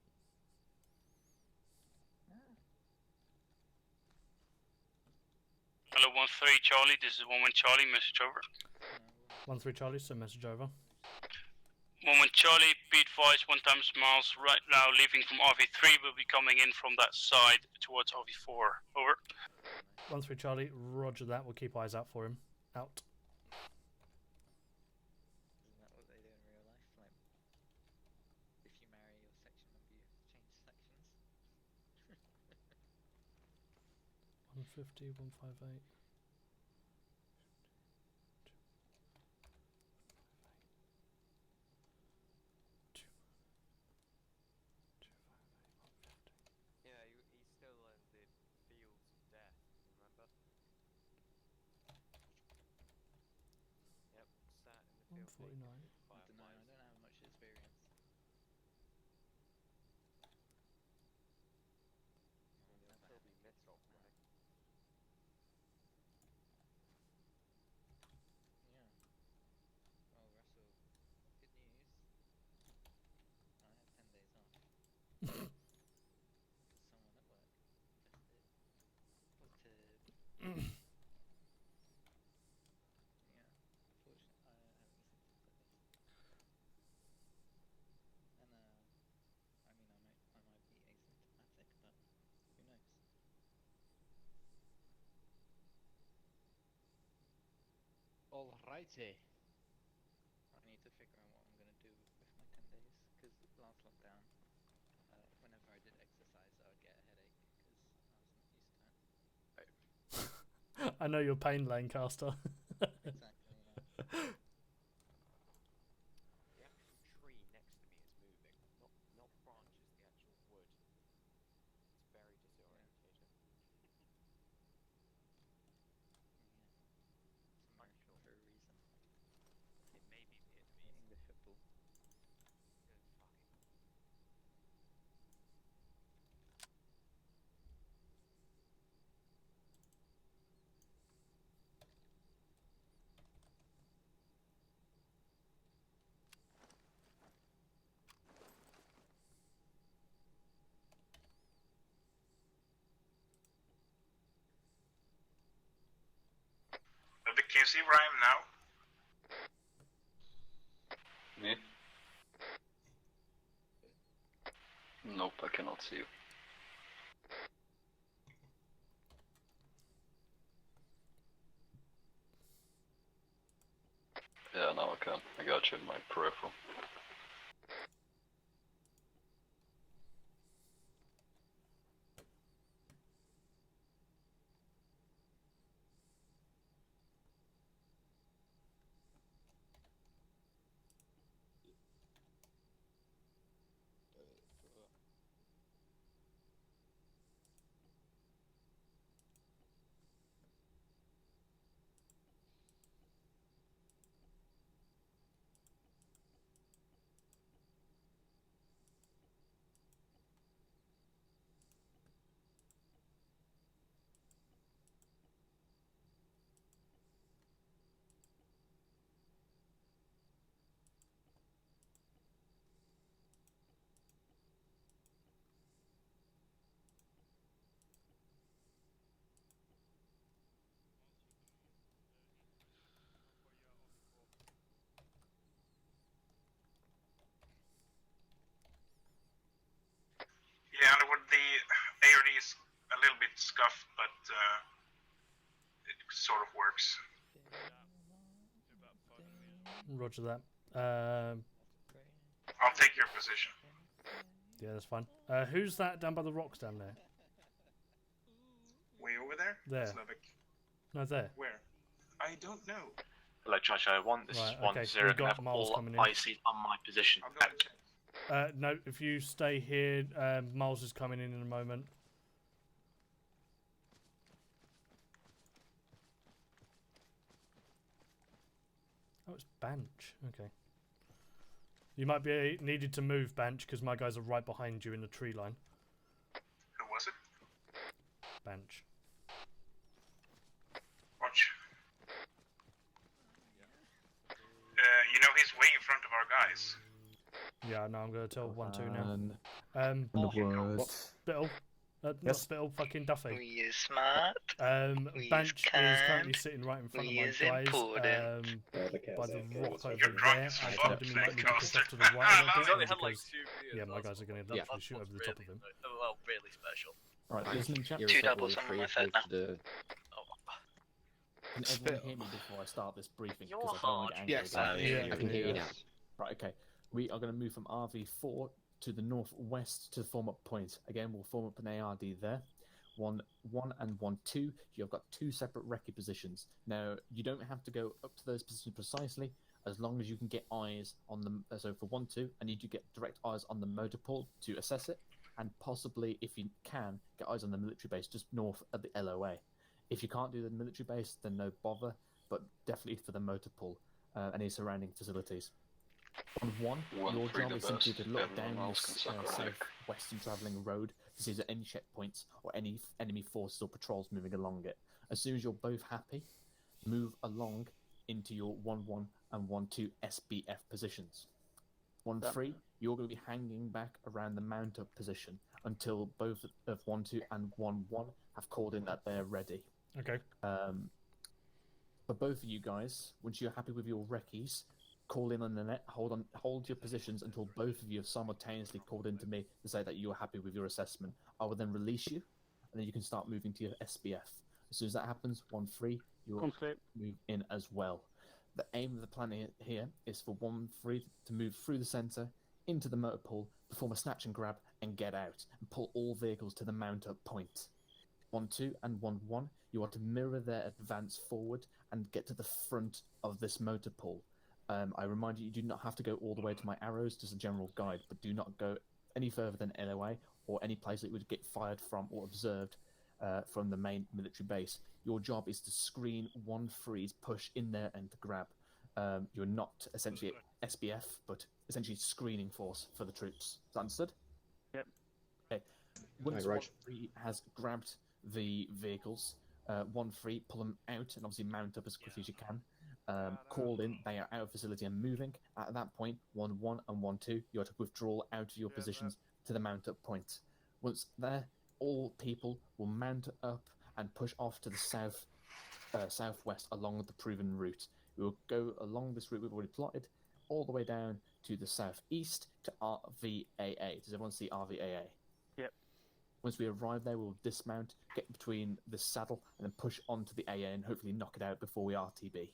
Hello, 13 Charlie, this is 11 Charlie, message over. 13 Charlie, so message over. 11 Charlie, be advised, 1 times miles right now leaving from RV3 will be coming in from that side towards RV4. Over. 13 Charlie, roger that. We'll keep eyes out for him. Out. Isn't that what they do in real life? Like, if you marry your section number, you change sections. 150, 158. Yeah, he's still in the fields of death, remember? Yep, sat in the field. 149. I don't know, I don't have much experience. You'll still be missile, right? Yeah. Well, Russell, good news. I have 10 days off. Because someone at work tested positive. Yeah, unfortunately, I don't have any symptoms like this. And I mean, I might be asymptomatic, but who knows? Alrighty. I need to figure out what I'm gonna do with my 10 days, because last lockdown, whenever I did exercise, I would get a headache because I was not used to it. I know your pain, Lancaster. Exactly, yeah. The actual tree next to me is moving, not branches, the actual wood. It's very disorientating. It's American for a reason. It may be Vietnamese. English football. Good fucking. you see where I am now? Me? Nope, I cannot see you. Yeah, now I can. I got you in my peripheral. Yeah, Underwood, the ARD is a little bit scuffed, but it sort of works. Roger that. I'll take your position. Yeah, that's fine. Who's that down by the rocks down there? Way over there? There. Slavic. No, there. Where? I don't know. Hello, Charlie 1. This Right, is 1 okay, 0. we've Can I got have Miles all coming in. ICs on my position? Out. No, if you stay here, Miles is coming in a moment. Oh, it's Banch. Okay. You might be needed to move, Banch, because my guys are right behind you in the tree line. Who was it? Banch. Watch. You know he's way in front of our guys. Yeah, no, I'm going to tell 1-2 now. Underwood. Spittle. Not Yes. Spittle, fucking Duffy. We is smart. We Banch is is kind. currently sitting right in front We of my is guys. important. By the rock over You're drunk there. as I fuck, told him he might need to push Snake off to the right a little He's bit. only had like because, 2 beers. yeah, my guys are going to literally shoot over the top of him. Well, really special. Right, listening chat. Two doubles on my third now. Can everyone hear me before I start this briefing? You're Because I don't want to get angry. Yes, I can hear you now. Right, okay. We are going to move from RV4 to the northwest to form up point. Again, we'll form up an ARD there. 1-1 and 1-2. You've got 2 separate recce positions. Now, you don't have to go up to those positions precisely, as long as you can get eyes on them. So for 1-2, I need you to get direct eyes on the motor pool to assess it, and possibly, if you can, get eyes on the military base just north of the LOA. If you can't do the military base, then no bother, but definitely for the motor pool and any surrounding facilities. On 1, your job is simply to look down this southwestern travelling road to see if there are any checkpoints or any enemy forces or patrols moving along it. As soon as you're both happy, move along into your 1-1 and 1-2 SBF positions. 1-3, you're going to be hanging back around the mount-up position until both of 1-2 and 1-1 have called in that they're ready. Okay. For both of you guys, once you're happy with your recce's, call in on the net, hold your positions until both of you have simultaneously called in to me to say that you're happy with your assessment. I will then release you, and then you can start moving to your SBF. As soon as that happens, 1-3, you'll move in as well. The aim of the plan here is for 1-3 to move through the centre, into the motor pool, perform a snatch and grab, and get out, and pull all vehicles to the mount-up point. 1-2 and 1-1, you want to mirror their advance forward and get to the front of this motor pool. I remind you do not have to go all the way to my arrows, just a general guide, but do not go any further than LOA or any place that would get fired from or observed from the main military base. Your job is to screen 1-3's push in there and to grab. You're not essentially SBF, but essentially screening force for the troops. Is that understood? Yep. Okay. Once 1-3 has grabbed the vehicles, 1-3 pull them out and obviously mount up as quickly as you can. Call in, they are out of facility and moving. At that point, 1-1 and 1-2, you are to withdraw out of your positions to the mount up point. Once there, all people will mount up and push off to the south southwest along the proven route. We will go along this route we've already plotted, all the way down to the southeast to RVAA. Does everyone see RVAA? Yep. Once we arrive there, we'll dismount, get between the saddle, and then push onto the AA and hopefully knock it out before we RTB.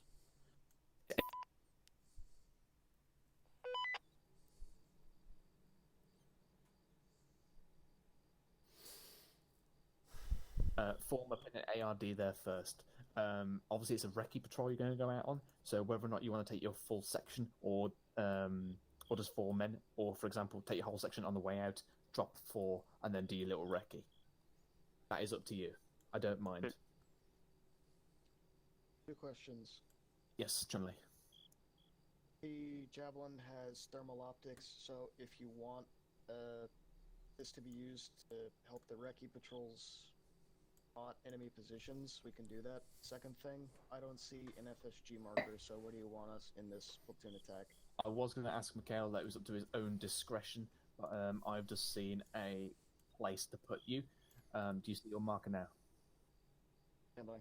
Form up an ARD there first. Obviously, it's a recce patrol you're going to go out on, so whether or not you want to take your full section or just 4 men, or for example, take your whole section on the way out, drop 4, and then do your little recce. That is up to you. I don't mind. 2 questions. Yes, Chun-Li. The Javelin has thermal optics, so if you want this to be used to help the recce patrols spot enemy positions, we can do that. Second thing, I don't see an FSG marker, so where do you want us in this platoon attack? I was going to ask Mikhail that it was up to his own discretion, but I've just seen a place to put you. Do you see your marker now? Stand by.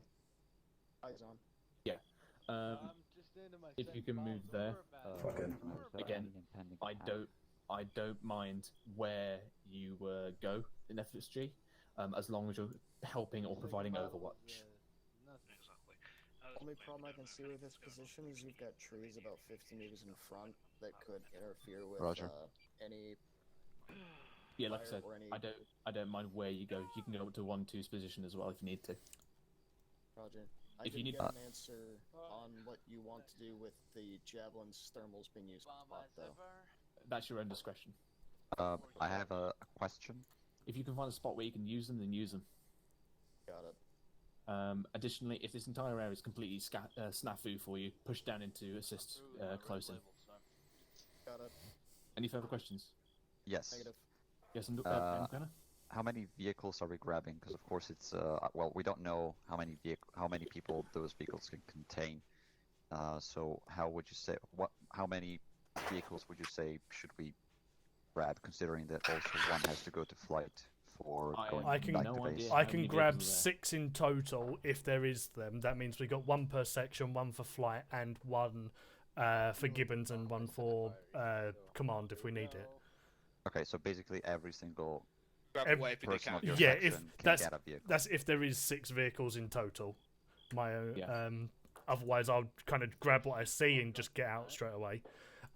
Eyes on. Yeah. If you can move there. Again, I don't mind where you go in FSG, as long as you're helping or providing Overwatch. Only problem I can see with this position is you've got trees about 50 meters in front that could interfere with any. Yeah, like I said, or any... I don't mind where you go. You can go up to 1-2's position as well if you need to. Roger. I If you didn't need get an answer on what you want to do with the Javelin's thermals being used to spot, though. That's your own discretion. I have a question. If you can find a spot where you can use them, then use them. Got it. Additionally, if this entire area is completely snafu for you, push down into assist closing. Got it. Any further questions? Yes. Negative. Yes, and how many vehicles are we grabbing? Because of course it's well, we don't know how many people those vehicles can contain. So how would you say how many vehicles would you say should we grab, considering that also one has to go to flight for going back to base? I can grab 6 in total if there is them. That means we got 1 per section, 1 for flight, and 1 for Gibbons, and 1 for command if we need it. Okay, so basically every single person of your yeah, section if can that's get a vehicle. that's if there is 6 vehicles in total. My own. Otherwise, I'll kind of grab what I see and just get out straight away.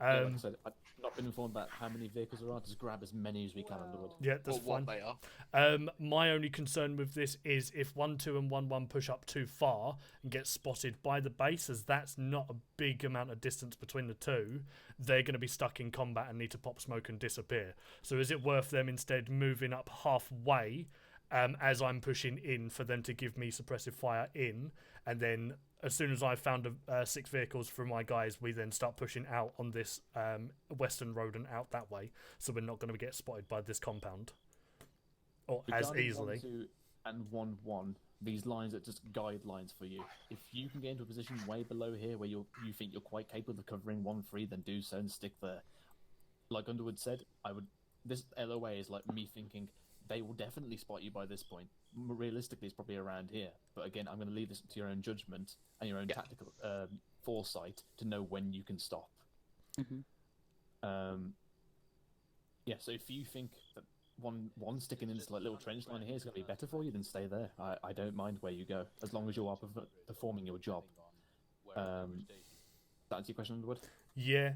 Yeah, like I said, I've not been informed about how many vehicles there are. Just grab as many as we can underwood. Yeah, that's fine. What they are. My only concern with this is if 1-2 and 1-1 push up too far and get spotted by the base, as that's not a big amount of distance between the two, they're going to be stuck in combat and need to pop smoke and disappear. So is it worth them instead moving up halfway as I'm pushing in for them to give me suppressive fire in, and then as soon as I've found 6 vehicles for my guys, we then start pushing out on this western road and out that way, so we're not going to get spotted by this compound or as easily. 1-2 and 1-1, these lines are just guidelines for you. If you can get into a position way below here where you think you're quite capable of covering 1-3, then do so and stick there. Like Underwood said, this LOA is like me thinking they will definitely spot you by this point. Realistically, it's probably around here. But again, I'm going to leave this to your own judgment and your own tactical foresight to know when you can stop. Yeah, so if you think that one sticking in this like little trench line here is going to be better for you, then stay there. I don't mind where you go, as long as you are performing your job. That answer your question, Underwood? Yeah,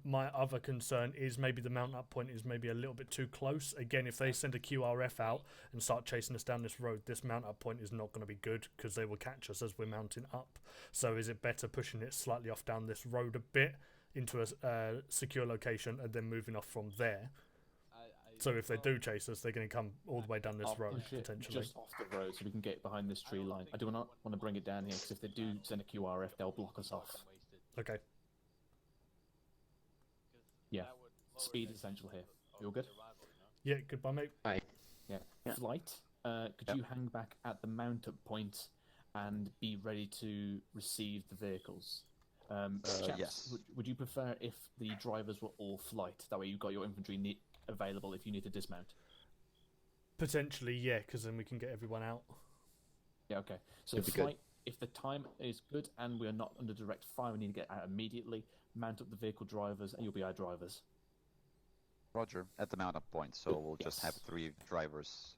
my other concern is maybe the mount up point is maybe a little bit too close. Again, if they send a QRF out and start chasing us down this road, this mount up point is not going to be good because they will catch us as we're mounting up. So is it better pushing it slightly off down this road a bit into a secure location and then moving off from there? So if they do chase us, they're going to come all the way down this road, potentially. Just off the road so we can get behind this tree line. I do not want to bring it down here because if they do send a QRF, they'll block us off. Okay. Yeah, speed is essential here. You all good? Yeah, goodbye, mate. Bye. Yeah. Flight, could you hang back at the mount-up point and be ready to receive the vehicles? Chaps, yes. Would you prefer if the drivers were all flight? That way you've got your infantry available if you need to dismount. Potentially, yeah, because then we can get everyone out. Yeah, okay. So If the time is good and we are not under direct fire, we need to get out immediately. Mount up the vehicle drivers, and you'll be our drivers. Roger. At the mount-up point, so we'll just have 3 drivers.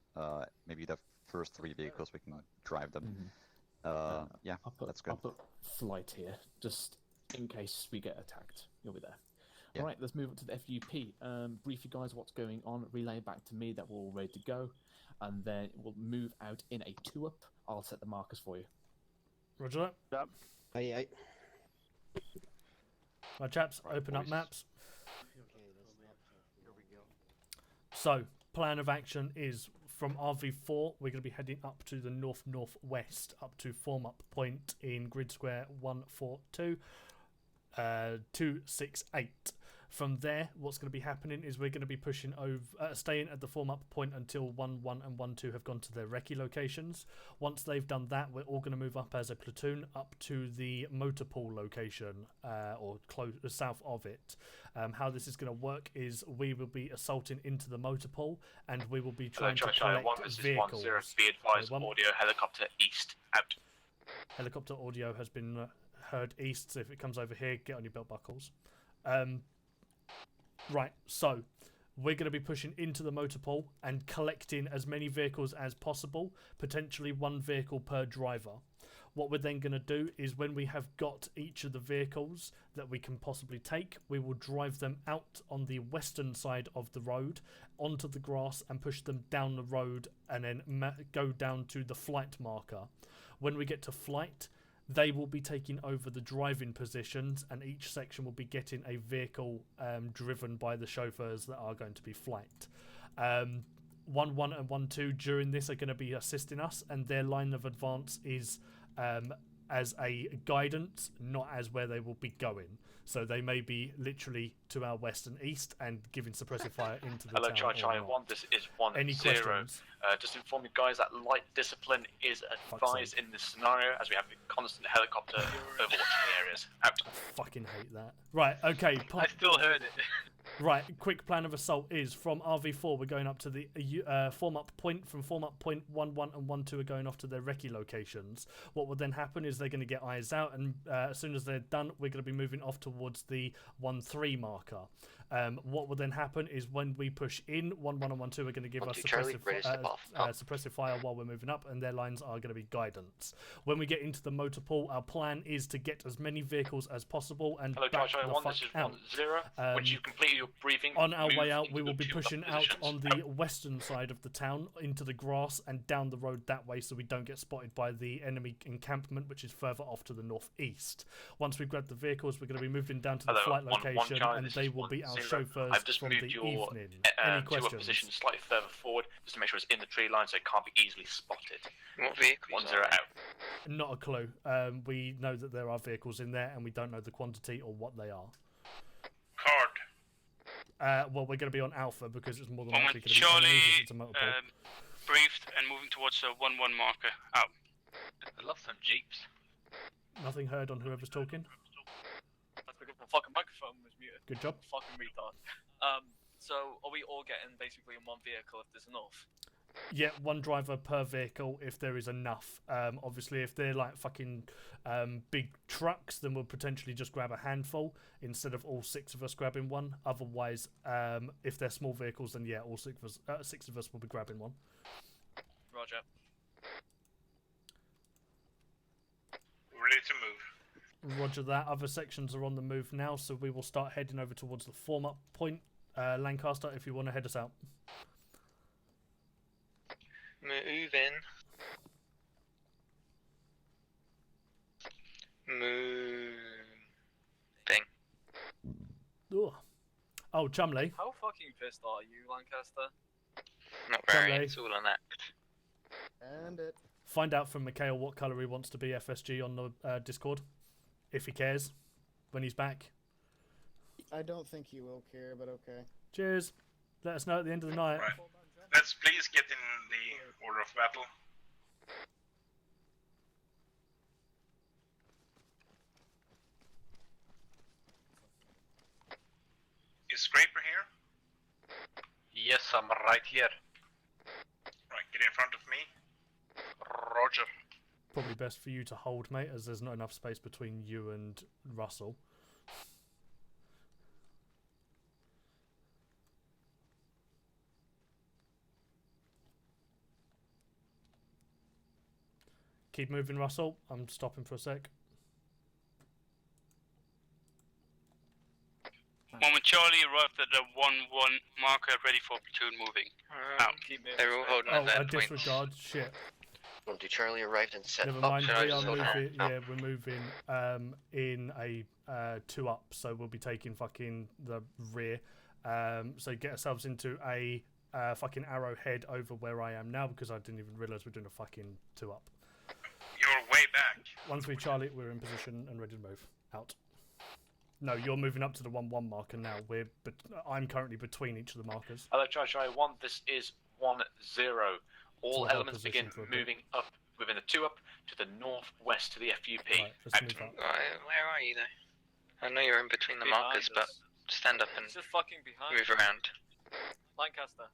Maybe the first 3 vehicles we can drive them. Yeah, that's good. I'll put flight here, just in case we get attacked. You'll be there. Yeah. All right, let's move up to the FUP. Brief you guys what's going on. Relay back to me that we're all ready to go, and then we'll move out in a 2-up. I'll set the markers for you. Roger that. Aye. My chaps, open up maps. So, plan of action is from RV4, we're going to be heading up to the north-northwest, up to form-up point in grid square 142, 268. From there, what's going to be happening is we're going to be pushing over, staying at the form-up point until 1-1 and 1-2 have gone to their recce locations. Once they've done that, we're all going to move up as a platoon up to the motor pool location, or south of it. How this is going to work is we will be assaulting into the motor pool, and we will be trying to collect vehicles. 10, be advised, audio helicopter east, out. Helicopter audio has been heard east, so if it comes over here, get on your belt buckles. Right, so we're going to be pushing into the motor pool and collecting as many vehicles as possible, potentially 1 vehicle per driver. What we're then going to do is when we have got each of the vehicles that we can possibly take, we will drive them out on the western side of the road onto the grass and push them down the road and then go down to the flight marker. When we get to flight, they will be taking over the driving positions, and each section will be getting a vehicle driven by the chauffeurs that are going to be flight. 1-1 and 1-2 during this are going to be assisting us, and their line of advance is as a guidance, not as where they will be going. So they may be literally to our west and east and giving suppressive fire into the Hello, town. Charlie 1, this is 1-0. Any questions? Just inform you guys that light discipline is advised in this scenario, as we have a constant helicopter overwatching the areas. Out. I fucking hate that. Right, okay. I still heard it. Right, quick plan of assault is from RV4 we're going up to the form-up point. From form-up point 1-1 and 1-2 are going off to their recce locations. What will then happen is they're going to get eyes out, and as soon as they're done, we're going to be moving off towards the 1-3 marker. What will then happen is when we push in, 1-1 and 1-2 are going to give us suppressive fire while we're moving up, and their lines are going to be guidance. When we get into the motor pool, our plan is to get as many vehicles as possible and Hello, back Charlie the 1, fuck this is out. 1-0. Once you've completed your briefing, On our way out, into we will the be two pushing out positions. on the western side of the town into the grass and down the road that way, so we don't get spotted by the enemy encampment, which is further off to the northeast. Once we've grabbed the vehicles, we're going to be moving down to the flight location, and they will be our chauffeurs I've just from moved the your evening. Any two-up questions? position slightly further forward, just to make sure it's in the tree line so it can't be easily spotted. What vehicles 1-0 out. Not a clue. We know that there are vehicles in there, and we don't know the quantity or what they are. Card. Well, we're going to be on Alpha because it's more than Moment, likely going to be Charlie, enemies. It's a motor pool. briefed and moving towards the 1-1 marker. Out. I love some jeeps. Nothing heard on whoever's talking. That's because my fucking microphone was muted. Good job. Fucking retard. So are we all getting basically in one vehicle if there's enough? Yeah, 1 driver per vehicle if there is enough. Obviously, if they're like fucking big trucks, then we'll potentially just grab a handful instead of all 6 of us grabbing one. Otherwise, if they're small vehicles, then yeah, all 6 of us will be grabbing one. Roger. Ready to move. Roger that. Other sections are on the move now, so we will start heading over towards the form-up point. Lancaster, if you want to head us out. Moving. Moving. Ooh. Oh, Chumley. How fucking pissed are you, Lancaster? Not very. Chumley. It's all an act. And it. Find out from Mikhail what colour he wants to be FSG on the Discord, if he cares, when he's back. I don't think he will care, but okay. Cheers. Let us know at the end of the night. Right. Let's please get in the order of battle. Is Scraper here? Yes, I'm right here. Right, get in front of me. Roger. probably best for you to hold, mate, as there's not enough space between you and Russell. Keep moving, Russell. I'm stopping for a sec. Moment Charlie arrived at the 1-1 marker, ready for platoon moving. Out. They're all holding Oh, at I that point. disregard. Shit. 1-2 Charlie arrived and set Never up. mind. Should I We just are hold moving. hand? Yeah, we're moving in a 2 up, so we'll be taking fucking the rear. So get ourselves into a fucking arrowhead over where I am now, because I didn't even realise we're doing a fucking 2 up. You're way back. Once we Charlie, we're in position and ready to move. Out. No, you're moving up to the 1-1 marker now. I'm currently between each of the markers. Hello, Charlie 1. This is 1-0. All hold elements position begin for a bit. moving up within the 2 up to the northwest to the FUP. Right, let's move up. Where are you though? I know you're in between the Behind markers, us. but stand up and It's just fucking behind. move around. Lancaster.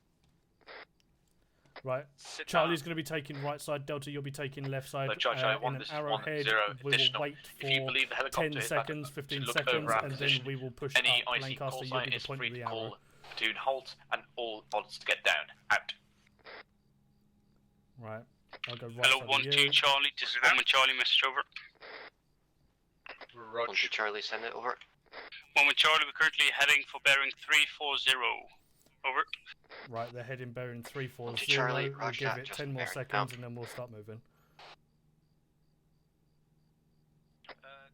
Right. Sit Charlie's going to be taking right side. Delta, you'll be taking left side. So, Charlie 1, in an this is arrowhead, 1-0 we will additional. wait If you for believe the helicopter 10 is back seconds, up, 15 look seconds, over our and position. then we will push Any up. IC Lancaster, call you'll sign be the is point free of to the arrow. call platoon halt and all odds to get down. Out. Right. I'll go right Hello, side of 1-2 you. Charlie, this is Moment Charlie, message over. 1-2 Charlie, send it over. Moment Charlie, we're currently heading for bearing 340. Over. Right, they're heading bearing 340. Charlie, We'll roger give that, it just 10 more bearing seconds out. and then we'll start moving.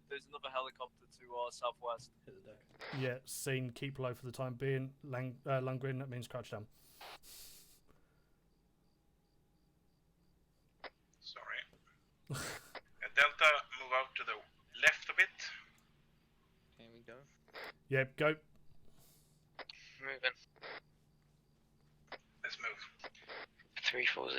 There's another helicopter to our southwest. Yeah, seen. Keep low for the time being. Lundgren, that means crouch down. Sorry. Delta, move out to the left a bit. Here we go. Yep, go. Moving. Let's move. 340.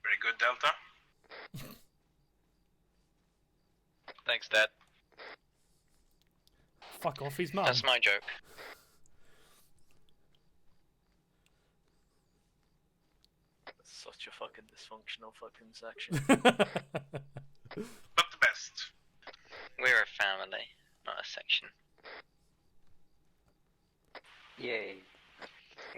Very good, Delta. Thanks, Dad. Fuck off, his mum. That's my joke. Such a fucking dysfunctional fucking section. But the best. We're a family, not a section. Yay.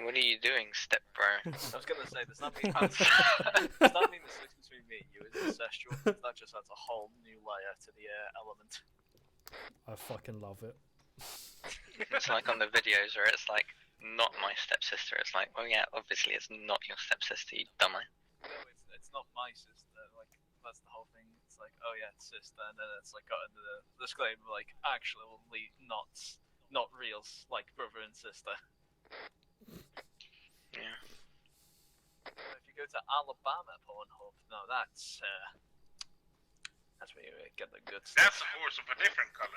What are you doing, step bro? I was gonna say, does that mean does that mean the sex between me and you is incestual? That just adds a whole new layer to the element. I fucking love it. It's like on the videos where it's like, not my stepsister. It's like, well, yeah, obviously it's not your stepsister, you dummy. No, it's not my sister. Like that's the whole thing. It's like, oh yeah, it's sister, and then it's like got into the disclaimer like, actually, not real, like brother and sister. Yeah. If you go to Alabama Pornhub, no, that's where you get the good stuff. That's a horse of a different color.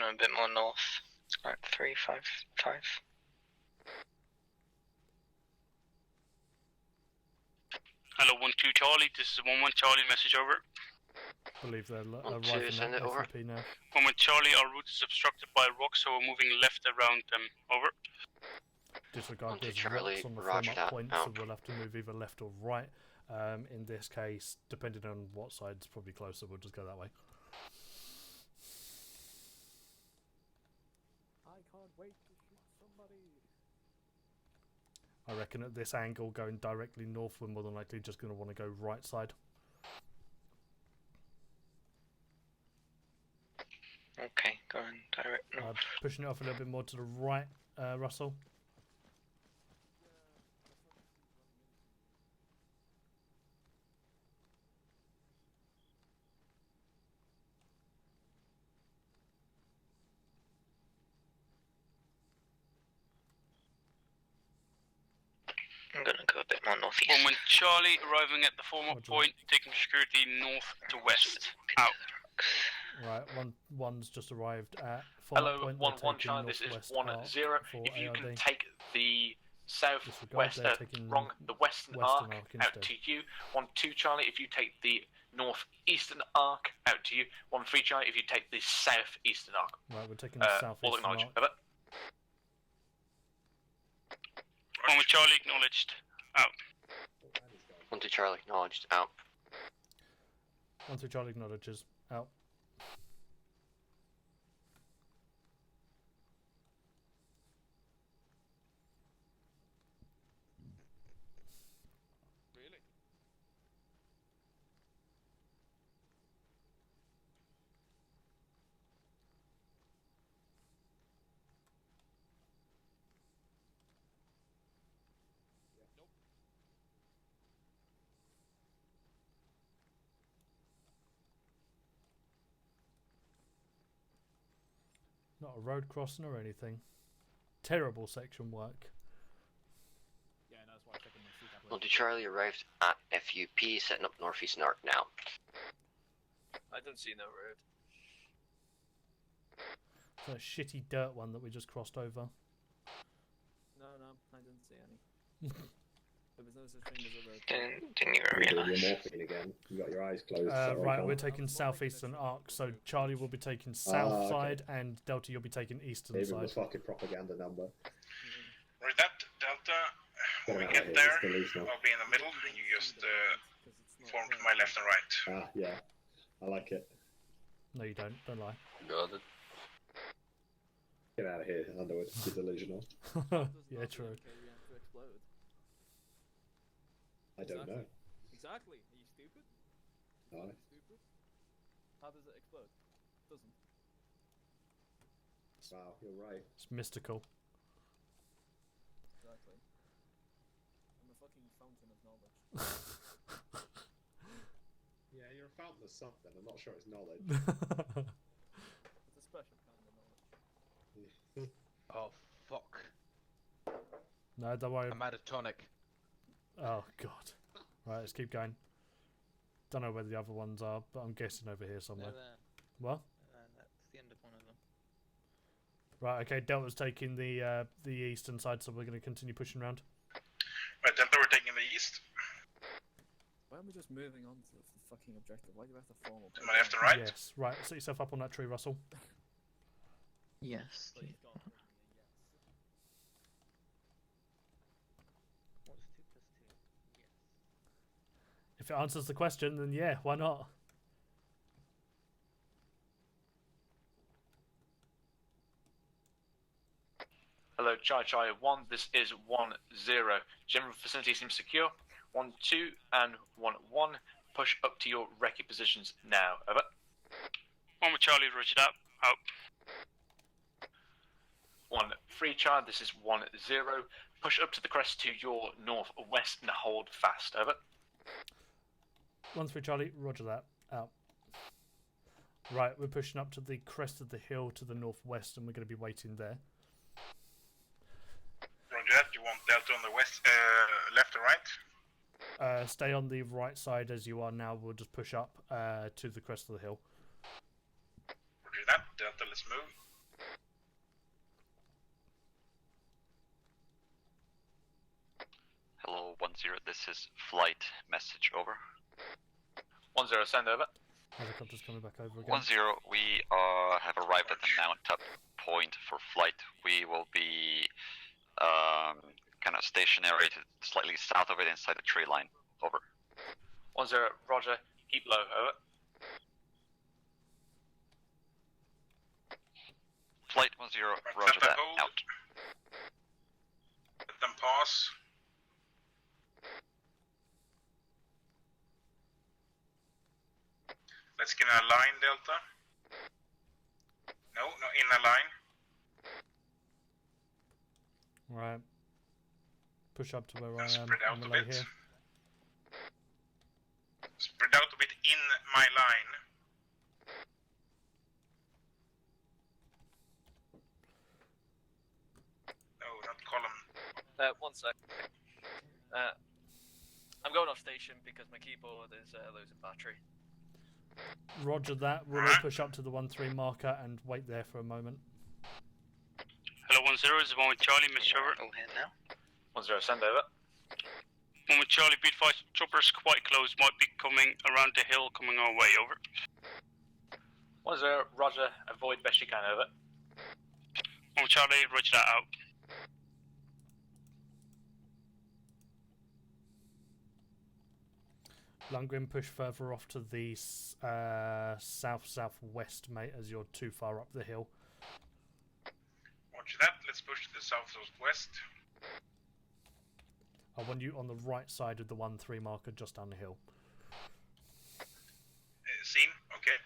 A bit more north. Like 355. Hello, 1-2 Charlie, this is 1-1 Charlie, message over. I believe they're Want to arriving send at it over? FOP now. 1-1 Charlie, our route is obstructed by rocks, so we're moving left around them. Over. Disregard, there's Charlie, rocks on the roger frame up that, point, so out. we'll have to move either left or right. In this case, depending on what side's probably closer, we'll just go that way. 1-2 Charlie, this is 1-1 Charlie, message over. 1-1 Charlie, our route is obstructed by rocks, so we're moving left around them. Over. Disregard, there's rocks on the frame up point, so we'll have to move either left or right. In this case, depending on what side's probably closer, we'll just go that way. wait to shoot somebody. I reckon at this angle, going directly north, we're more than likely just going to want to go right side. Okay, going direct north. Pushing it off a little bit more to the right, Russell. I'm gonna go a bit more northeast. Woman Charlie arriving at the former point, taking security north to west. Out. Right, one's just arrived at Hello, point. 1-1 Charlie, this is 1-0. If you can take the Disregard, southwest, the western arc out to you. 1-2 Charlie, if you take the northeastern arc out to you. 1-3 Charlie, if you take the southeastern arc. Right, we're taking the all southeastern acknowledged. arc. Over. Woman Charlie acknowledged. Out. 1-2 Charlie acknowledged. Out. 1-3 Charlie acknowledges. Out. Really? Not a road crossing or anything. Terrible section work. 1-2 Charlie arrived at FUP, setting up northeastern arc now. I don't see no road. It's a shitty dirt one that we just crossed over. No, I didn't see any. There was no such thing as a road. Didn't even realise. You're morphing again. You got your eyes closed. Right, we're taking southeastern arc, so Charlie will be taking south side, and Delta you'll be taking eastern Even side. the fucking propaganda number. Right, that Delta, when we get there, I'll be in the middle, and you just form to my left and right. Ah, yeah. I like it. No, you don't. Don't lie. Got it. Get out of here, Underwood. You're delusional. Yeah, true. I don't know. Exactly. Are you stupid? No. Stupid? How does it explode? Doesn't. Wow, you're right. It's mystical. Exactly. I'm a fucking fountain of knowledge. Yeah, you're a fountain of something. I'm not sure it's knowledge. It's a special kind of knowledge. Oh, fuck. No, don't worry. I'm out of tonic. Oh god. Right, let's keep going. Don't know where the other ones are, but I'm guessing over here somewhere. They're there. What? That's the end of one of them. Right, okay, Delta's taking the eastern side, so we're going to continue pushing around. Right, Delta, we're taking the east. Why are we just moving on to the fucking objective? Why do we have to form a To my left and right? Yes, right, set yourself up on that tree, Russell. Yes. Please God, yes. What's 2 + 2? Yes. If it answers the question, then yeah, why not? Hello, Chai 1, this is 1-0. General facility seems secure. 1-2 and 1-1. Push up to your recce positions now. Over. 1 with Charlie, roger that. Out. 1-3 Chai, this is 1-0. Push up to the crest to your northwest and hold fast. Over. 1-3 Charlie, roger that. Out. Right, we're pushing up to the crest of the hill to the northwest, and we're going to be waiting there. Roger that. You want Delta on the west, left or right? Stay on the right side as you are now. We'll just push up to the crest of the hill. Roger that. Delta, let's move. Hello, 1-0. This is flight. Message over. 1-0, send over. Helicopter's coming back over again. 1-0. We have arrived at the mountaintop point for flight. We will be kind of stationary slightly south of it inside the tree line. Over. 1-0, roger. Keep low. Over. Flight 1-0. 0, Right, roger Delta that, hold. out. Let them pass. Let's get in a line, Delta. No, not in a line. Right. Push up to where I am Spread out on the a lay bit. here. Spread out a bit in my line. No, not column. 1 sec. I'm going off station because my keyboard is losing battery. Roger that. We'll all push up to the 1-3 marker and wait there for a moment. Hello, 1-0 is the one with Charlie, Miss Trevor. All here now. 1-0, send over. One with Charlie, beat 5. Choppers quite close, might be coming around the hill, coming our way, over. 1-0, roger, avoid best you can, over. One with Charlie, roger that out. Lundgren, push further off to the south-southwest, mate, as you're too far up the hill. Roger that. Let's push to the south-southwest. I want you on the right side of the 1-3 marker, just down the hill. Seen? Okay.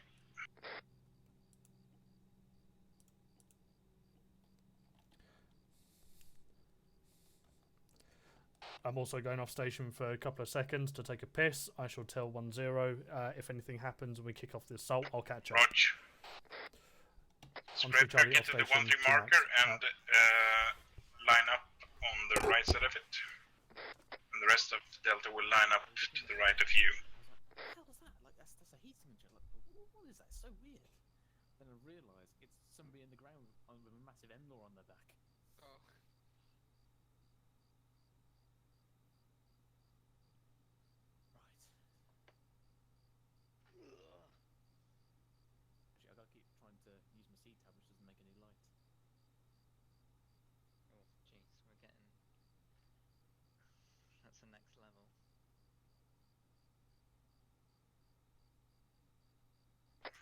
I'm also going off station for a couple of seconds to take a piss. I shall tell 1-0 if anything happens and we kick off the assault, I'll catch up. Roger. Spread back into the 1-3 marker and line up on the right side of it. And the rest of Delta will line up to the right of you. How does that? Like that's a heat signature. Like, what is that? It's so weird. Then I realise it's somebody in the ground with a massive Endor on their back. Oh. Actually, I gotta keep trying to use my C-tab, which doesn't make any light. Oh, jeez, we're getting... That's the next level.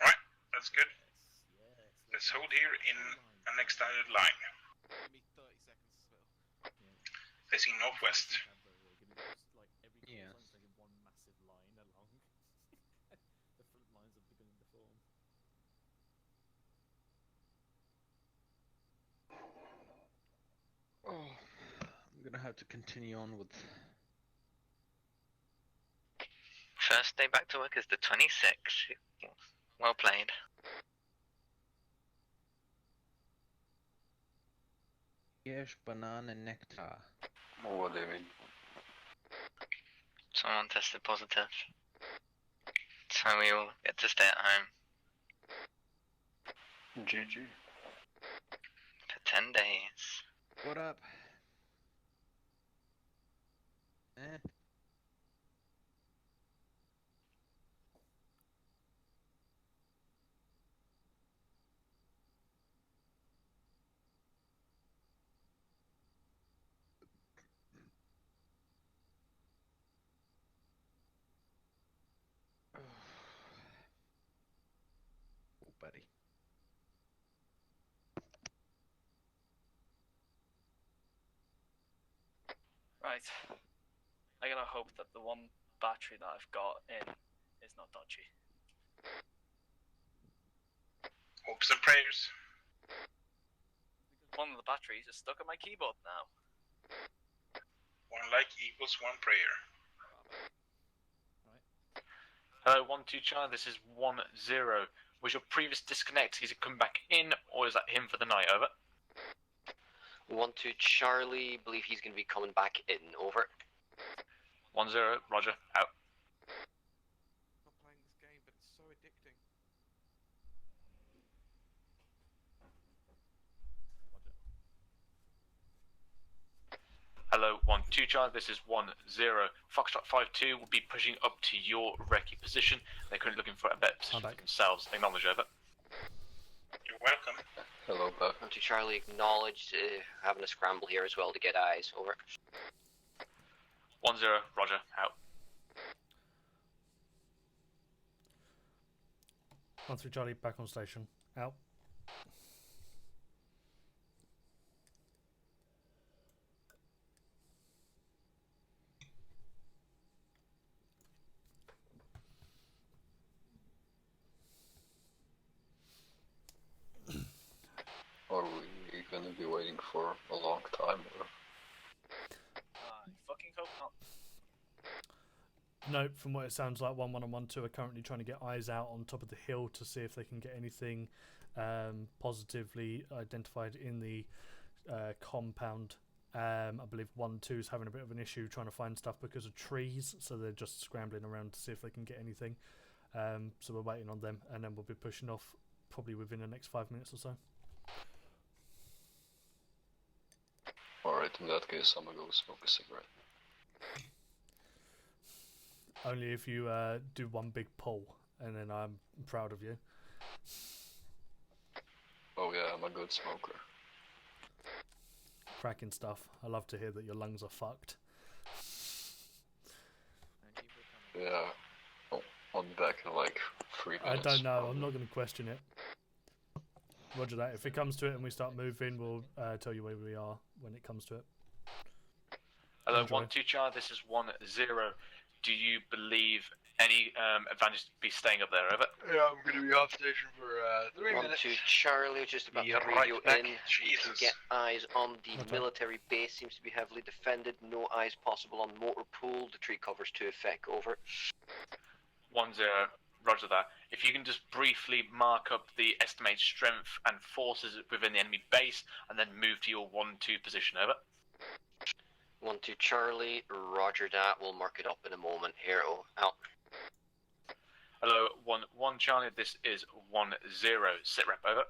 Alright, that's good. Let's hold here in an extended line. Give me 30 seconds to spell. Facing northwest. Yeah. Like one massive line along. The front lines are beginning to form. Oh, I'm gonna have to continue on with. First day back to work is the 26th. Well played. Yes, banana nectar. What do you mean? Someone tested positive. So we all get to stay at home. GG. For 10 days. What up? Eh? Oh, buddy. Right. I'm gonna hope that the one battery that I've got in is not dodgy. Hopes and prayers. One of the batteries is stuck on my keyboard now. One like equals one prayer. Hello, 1-2 Charlie, this is 1-0. Was your previous disconnect, is it come back in, or is that him for the night, over? 1-2 Charlie, believe he's going to be coming back in, over. 1-0, roger, out. Not playing this game, but it's so addicting. Hello, 1-2 Charlie, this is 1-0. Foxtrot 5-2 will be pushing up to your recce position. They're currently looking for a better position for themselves. Acknowledge, over. You're welcome. Hello, Buck. 1-2 Charlie, acknowledged having a scramble here as well to get eyes, over. 1-0, roger, out. 1-3 Charlie, back on station. Out. gonna be waiting for a long time. Or... I fucking hope not. No, from what it sounds like, 1-1 and 1-2 are currently trying to get eyes out on top of the hill to see if they can get anything positively identified in the compound. I believe 1-2 is having a bit of an issue trying to find stuff because of trees, so they're just scrambling around to see if they can get anything. So we're waiting on them, and then we'll be pushing off probably within the next 5 minutes or so. Alright, in that case, I'm gonna go smoke a cigarette. Only if you do one big pull, and then I'm proud of you. Oh yeah, I'm a good smoker. Cracking stuff. I love to hear that your lungs are fucked. Yeah, I'll be back in like 3 I minutes. don't know. I'm not going to question it. Roger that. If it comes to it and we start moving, we'll tell you where we are when it comes to it. Hello, Enjoy. 1-2 Charlie, this is 1-0. Do you believe any advantage to be staying up there, over? Yeah, I'm gonna be off station for 3 1 minutes. to Charlie, just about Be to right radio back. in. You can Jesus. get eyes on the Okay. military base. Seems to be heavily defended. No eyes possible on motor pool. The tree covers to effect. Over. 1-0, roger that. If you can just briefly mark up the estimated strength and forces within the enemy base, and then move to your 1-2 position, over. 1 to Charlie. Roger that. We'll mark it up in a moment. Hero out. Hello, 1-1 Charlie, this is 1-0. Sit rep, over.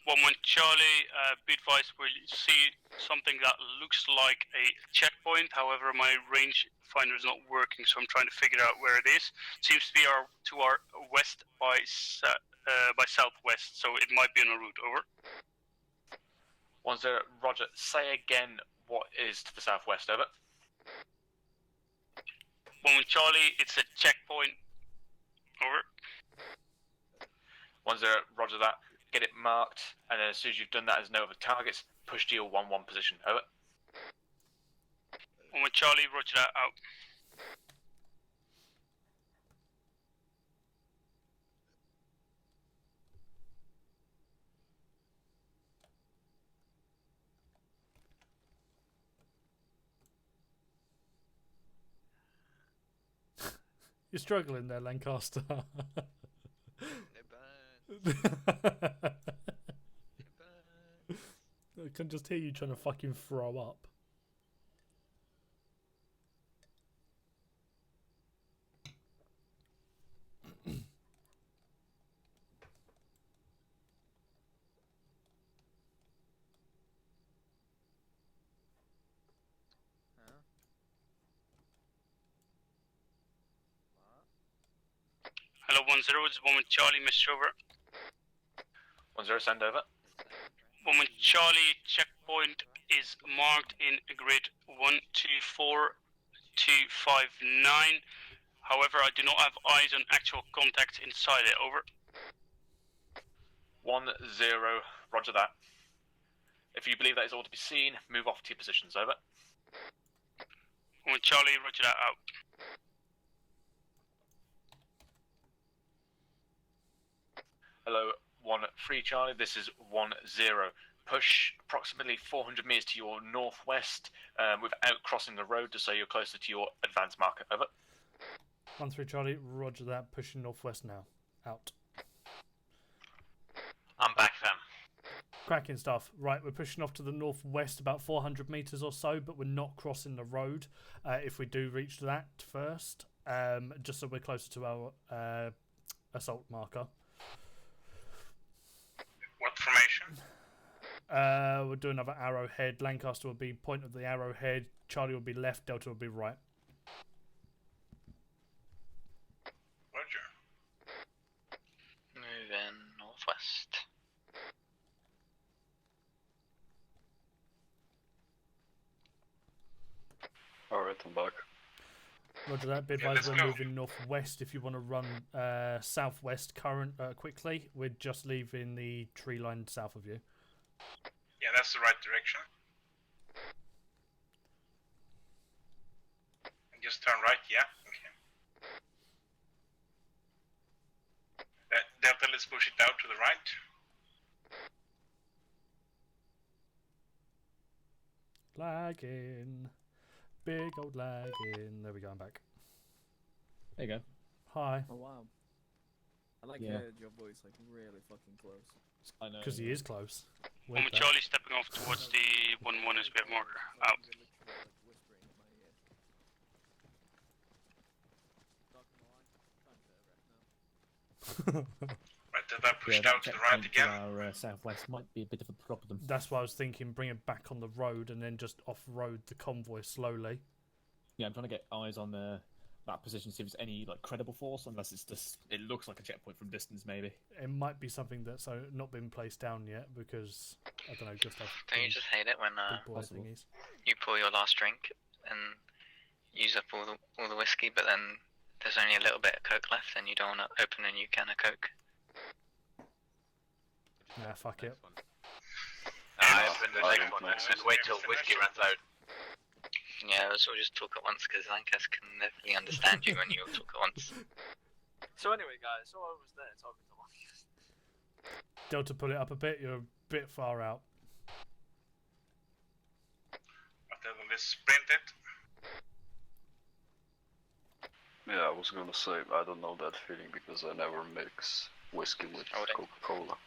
1-1 Charlie, be advised, we'll see something that looks like a checkpoint. However, my range finder is not working, so I'm trying to figure out where it is. Seems to be to our west by southwest, so it might be on a route. Over. 1-0, roger. Say again what is to the southwest, over. 1-1 Charlie, it's a checkpoint. Over. 1-0, roger that. Get it marked, and then as soon as you've done that, there's no other targets, push to your 1-1 position, over. 1-1 Charlie, roger that, out. You're struggling there, Lancaster. I can just hear you trying to fucking throw up. Hello, 1-0, it's 1-1 Charlie, Mr. Over. 1-0, send over. 1-1 Charlie, checkpoint is marked in grid 124259. However, I do not have eyes on actual contacts inside it. Over. 1-0, roger that. If you believe that is all to be seen, move off to your positions, over. 1-1 Charlie, roger that, out. Hello, 1-3 Charlie, this is 1-0. Push approximately 400 meters to your northwest without crossing the road, just so you're closer to your advanced marker, over. 1-3 Charlie, roger that. Pushing northwest now. Out. I'm back, fam. Cracking stuff. Right, we're pushing off to the northwest about 400 meters or so, but we're not crossing the road if we do reach that first, just so we're closer to our assault marker. What formation? We'll do another arrowhead. Lancaster will be point of the arrowhead. Charlie will be left. Delta will be right. Roger. Move in northwest. Alright, I'm back. Roger that. Be advised we're moving northwest. If you want to run southwest current quickly, we're just leaving the tree line south of you. Yeah, that's the right direction. And just turn right, yeah? Okay. Delta, let's push it out to the right. Lagging. Big old lagging. There we go, I'm back. There you go. Hi. Oh wow. I like Yeah. your voice like really fucking close. I know. Because he is close. One with Wait Charlie stepping off towards the 1-1 is a bit more out. Right, did I push Yeah, down that to the checkpoint right again? to our southwest might be a bit of a problem. That's why I was thinking bring it back on the road and then just off-road the convoy slowly. Yeah, I'm trying to get eyes on that position, see if there's any like credible force, unless it's just it looks like a checkpoint from distance, maybe. It might be something that's not been placed down yet because, I don't know, Gustav. Don't you just hate it when big boy thingies. you pour your last drink and use up all the whiskey, but then there's only a little bit of Coke left and you don't want to open a new can of Coke? Nah, fuck it. Open the next one and wait till whiskey runs out. Yeah, let's all just talk at once because I guess can definitely understand you when you all talk at once. So anyway, guys, so I was there talking to one. Delta, pull it up a bit. You're a bit far out. Whatever, let's sprint it. Yeah, I was gonna say, I don't know that feeling because I never mix whiskey with Coca-Cola.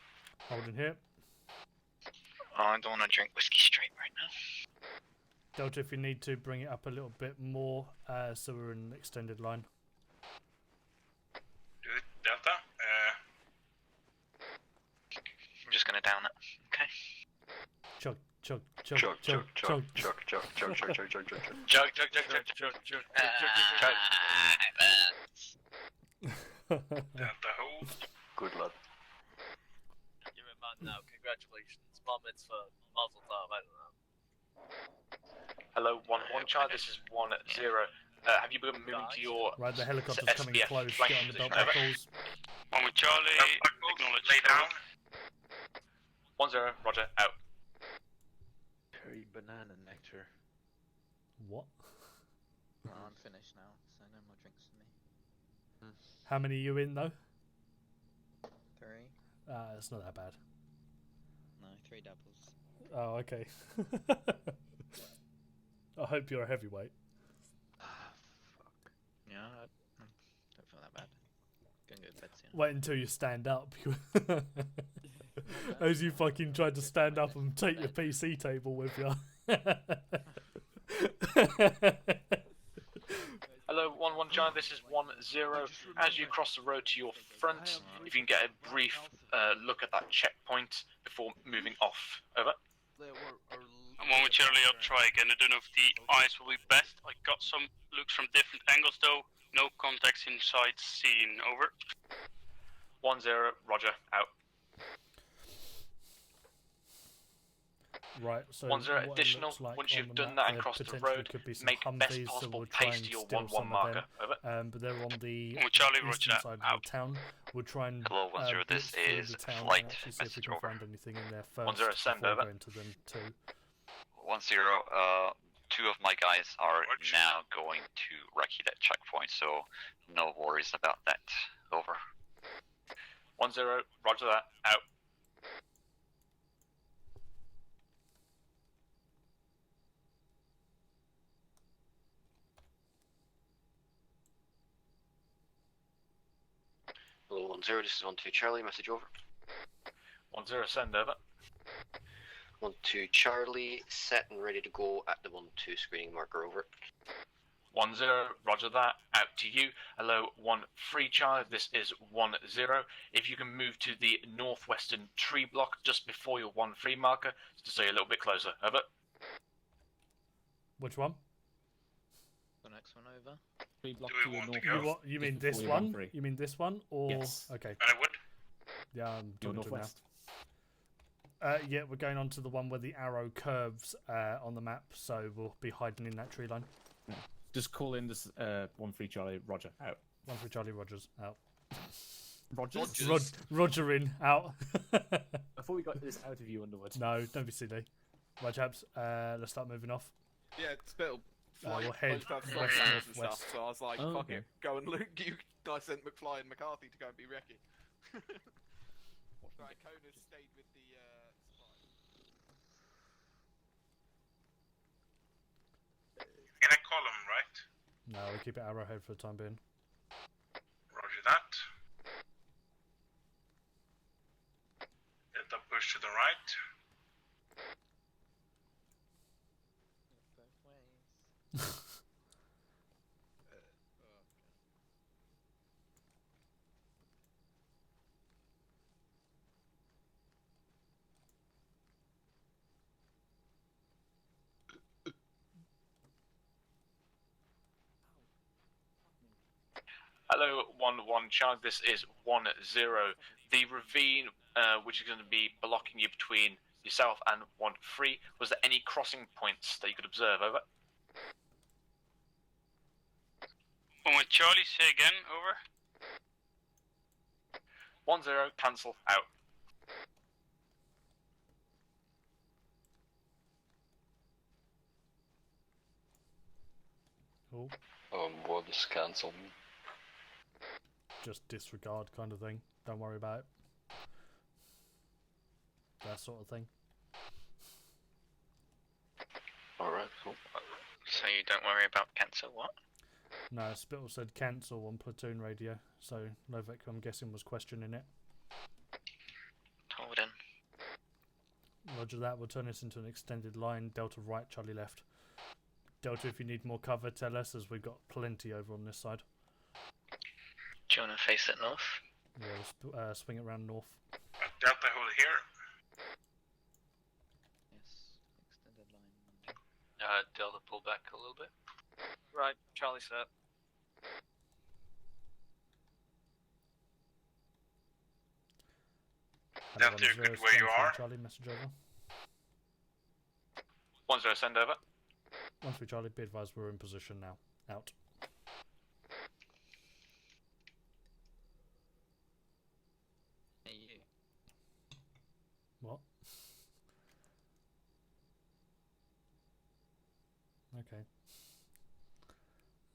Holding here. Oh, I don't want to drink whiskey straight right now. Delta, if you need to, bring it up a little bit more so we're in an extended line. Do it, Delta. I'm just gonna down it. Okay. Chug, chug, chug, chug, chug, chug, chug, chug, chug, chug, chug, chug, chug, chug. Chug, chug, chug, chug, chug, chug, chug, Delta, hold. Good lad. You're a man now. Congratulations. Bar mitzvah. Mazel tov. I don't know. Hello, 1-1 Charlie, this is 1-0. Have you been moving to your Right, the helicopter's coming SBF close. flank Get on the belt position? buckles. One with Charlie, acknowledge. Lay down. 1-0, Roger, out. Curry banana nectar. What? Well, I'm finished now, so no more drinks for me. How many are you in, though? 3? It's not that bad. No, 3 doubles. Oh, okay. I hope you're a heavyweight. Yeah, I don't feel that bad. Gonna go to bed soon. Wait until you stand up. As you fucking tried to stand up and take your PC table with you. Hello, 1-1 Charlie, this is 1-0. As you cross the road to your front, if you can get a brief look at that checkpoint before moving off. Over. One with Charlie, I'll try again. I don't know if the eyes will be best. I got some looks from different angles though. No contacts inside scene. Over. 1-0, Roger, out. Right, so 1-0 what it additional. looks like Once on you've the done map, that and there crossed the potentially road, could be some make best Humvees, so possible we'll try pace and to your steal 1-1 some of marker. them. Over. But they're on the Oh, Charlie, eastern Roger, side out. of the town. We'll try and Hello, 1-0, blitz this through is the town flight and actually see if we message can over. find anything in there first 1-0, send before over. going to them too. 1-0, 2 of my guys are now going to recce that checkpoint, so no worries about that. Over. 1-0, Roger that, out. Hello, 1-0, this is 1-2 Charlie, message over. 1-0, send over. 1-2 Charlie, set and ready to go at the 1-2 screening marker, over. 1-0, Roger that, out to you. Hello, 1-3 Charlie, this is 1-0. If you can move to the northwestern tree block just before your 1-3 marker, just so you're a little bit closer, over. Which one? The next one over. Tree block Do to we your want to north. go? What, you mean Just this before your one? 1-3. You mean this one? Or Yes. okay. I would. Yeah, I'm Your talking to him northwest. now. Yeah, we're going on to the one where the arrow curves on the map, so we'll be hiding in that tree line. Yeah. Just call in this 1-3 Charlie, Roger, out. 1-3 Charlie, Rogers, out. Rogers? Roger in, out. I thought we got this out of you, Underwood. No, don't be silly. Right, chaps, let's start moving off. Yeah, Spittle. We'll head both have west, slot plans and northwest. stuff, so I was like, Oh, fuck okay. it, go and look. I sent McFly and McCarthy to go and be recce. Right, Kona's stayed with the spy. column, right? No, we keep it arrowhead for the time being. Roger that. Delta push to the right. Hello, 1-1 Charlie, this is 1-0. The ravine, which is going to be blocking you between yourself and 1-3, was there any crossing points that you could observe, over? When Charlie, say again, over. 1-0, cancel, out. Cool. What does cancel mean? Just disregard kind of thing. Don't worry about it. That sort of thing. Alright, cool. So you don't worry about cancel what? No, Spittle said cancel on platoon radio, so Novak, I'm guessing, was questioning it. Hold in. Roger that, we'll turn this into an extended line. Delta right, Charlie left. Delta, if you need more cover, tell us, as we've got plenty over on this side. Do you want to face it north? Yeah, we'll swing it around north. Delta, hold here. Extended line. Delta, pull back a little bit. Right, Charlie set. Delta, you're good where you are. Charlie, message over. 1-0, send over. 1-3 Charlie, be advised we're in position now. Out. Hey, you. What? Okay.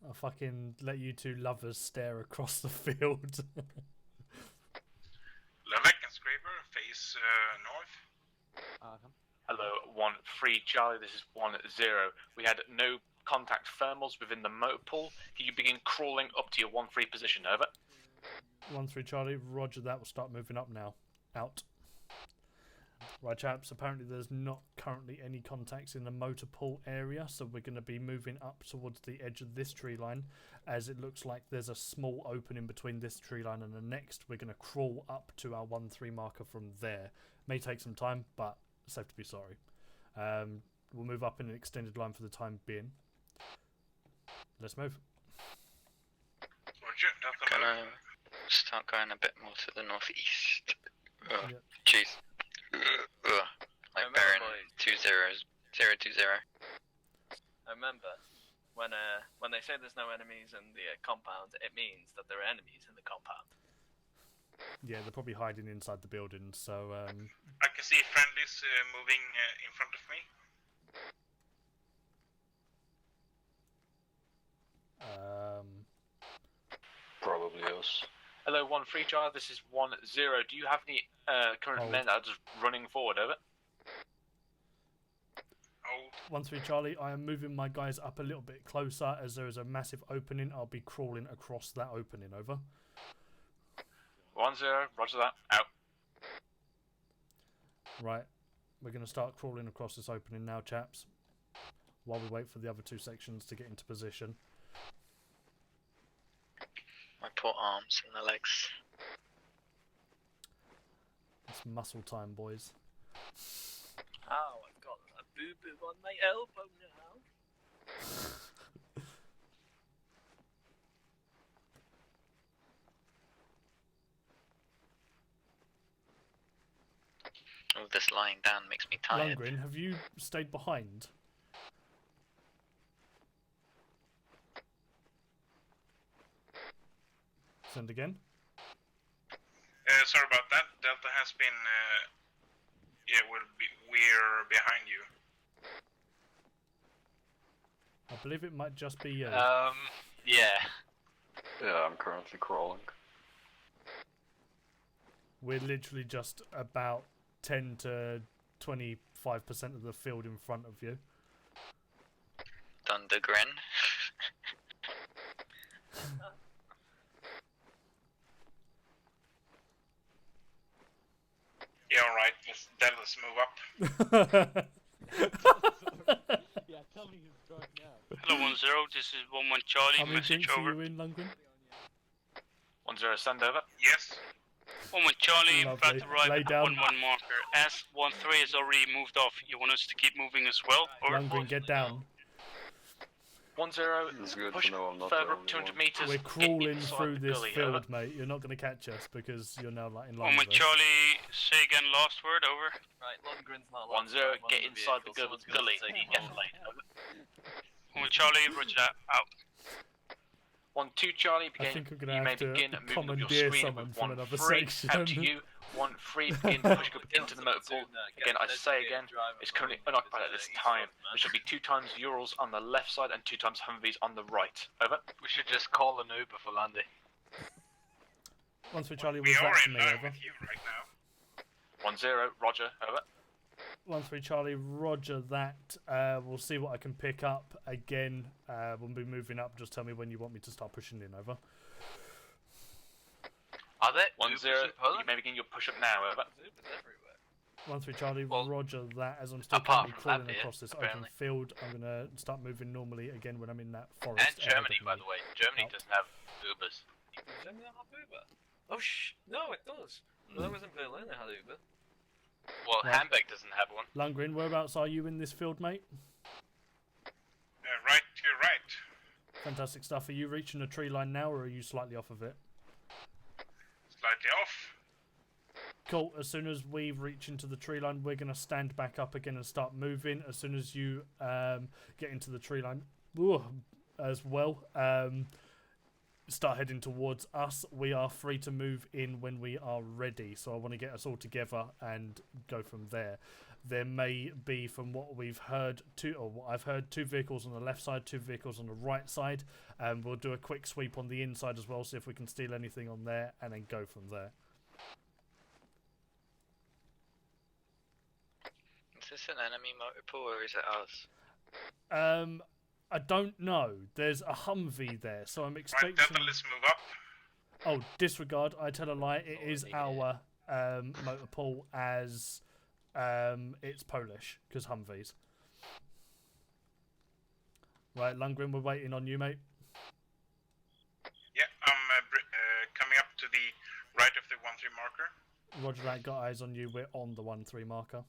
I'll fucking let you two lovers stare across the field. Levek and Scraper face north. Hello, 1-3 Charlie, this is 1-0. We had no contact thermals within the motor pool. Can you begin crawling up to your 1-3 position, over? 1-3 Charlie, roger that, we'll start moving up now. Out. Right chaps, apparently there's not currently any contacts in the motor pool area, so we're going to be moving up towards the edge of this tree line, as it looks like there's a small opening between this tree line and the next. We're going to crawl up to our 1-3 marker from there. May take some time, but safe to be sorry. We'll move up in an extended line for the time being. Let's move. Roger, Delta, Gonna start going a bit more to the northeast. Oh, Yep. jeez. Like bearing 2-0. Remember, when they say there's no enemies in the compound, it means that there are enemies in the compound. Yeah, they're probably hiding inside the building, so... I can see friendlies moving in front of me. Probably us. Hello, 1-3 Charlie, this is 1-0. Do you have any current men that are just running forward, over? 1-3 Charlie, I am moving my guys up a little bit closer as there is a massive opening. I'll be crawling across that opening, over. 1-0, roger that, out. Right, we're going to start crawling across this opening now, chaps, while we wait for the other two sections to get into position. My poor arms and the legs. It's muscle time, boys. Oh, I've got a boo-boo on my elbow now. All this lying down makes me tired. Lundgren, have you stayed behind? Send again. Sorry about that. Delta has been. Yeah, we're behind you. I believe it might just be you. Yeah. Yeah, I'm currently crawling. We're literally just about 10 to 25% of the field in front of you. Thunder Grin. Yeah, alright, let's move up. Yeah, tell me who's drunk now. Hello 1-0, this is 1-1 Charlie, How many message drinks are over. you in, Lundgren? 1-0, send over. Yes. 1-1 Charlie, about Lovely. to arrive Lay at down. 1-1 marker. S-13 has already moved off. You want us to keep moving as well? Or Lundgren, get down. 1-0, It's good push to know I'm not further the up only 200 one. meters. We're get crawling inside through the this gully, field, over. mate. You're not going to catch us because you're now like in line 1-1 with us. Charlie, say again last word, over. Right, Lundgren's not 1-0, get inside the gully. Definitely. 1-1 Charlie, roger that, out. 1-2 Charlie, I think I'm going to you may have to begin moving up your commandeer screen someone with from 1-3 another section. out to you. 1-3 begin pushing up into the motor pool. Again, I say again, it's currently unoccupied at this time. There should be 2 times Urals on the left side and 2 times Humvees on the right. Over. We should just call an Uber for Landy. Once we Charlie, We was are that to in me, line over. with you right now. 1-0, Roger, over. 1-3 Charlie, roger that. We'll see what I can pick up. Again, we'll be moving up. Just tell me when you want me to start pushing in, over. Are there 1-0, you may begin your push up now, over. 1-3 Charlie, roger that. As I'm still apart currently from crawling Latvia, across this apparently. open field, I'm going to start moving normally again when I'm in that forest. And Germany, ahead by of the me. way. Germany Out. doesn't have Ubers. Does Germany not have Uber? Oh, no, it does. Well, that was in Berlin, it had Uber. Well, Right. Hamburg doesn't have one. Lundgren, whereabouts are you in this field, mate? Right to your right. Fantastic stuff. Are you reaching the tree line now, or are you slightly off of it? Slightly off. Cool. As soon as we reach into the tree line, we're going to stand back up again and start moving. As soon as you get into the tree line as well, start heading towards us. We are free to move in when we are ready. So I want to get us all together and go from there. There may be, from what we've heard, what I've heard, 2 vehicles on the left side, 2 vehicles on the right side. We'll do a quick sweep on the inside as well, see if we can steal anything on there, and then go from there. Is this an enemy motor pool or is it us? I don't know. There's a Humvee there, so I'm Right, expecting... Delta, let's move up. Oh, disregard. I tell a lie. It is our motor pool as it's Polish, because Humvees. Right, Lundgren, we're waiting on you, mate. Yeah, I'm coming up to the right of the 1-3 marker. Roger that, got eyes on you. We're on the 1-3 marker.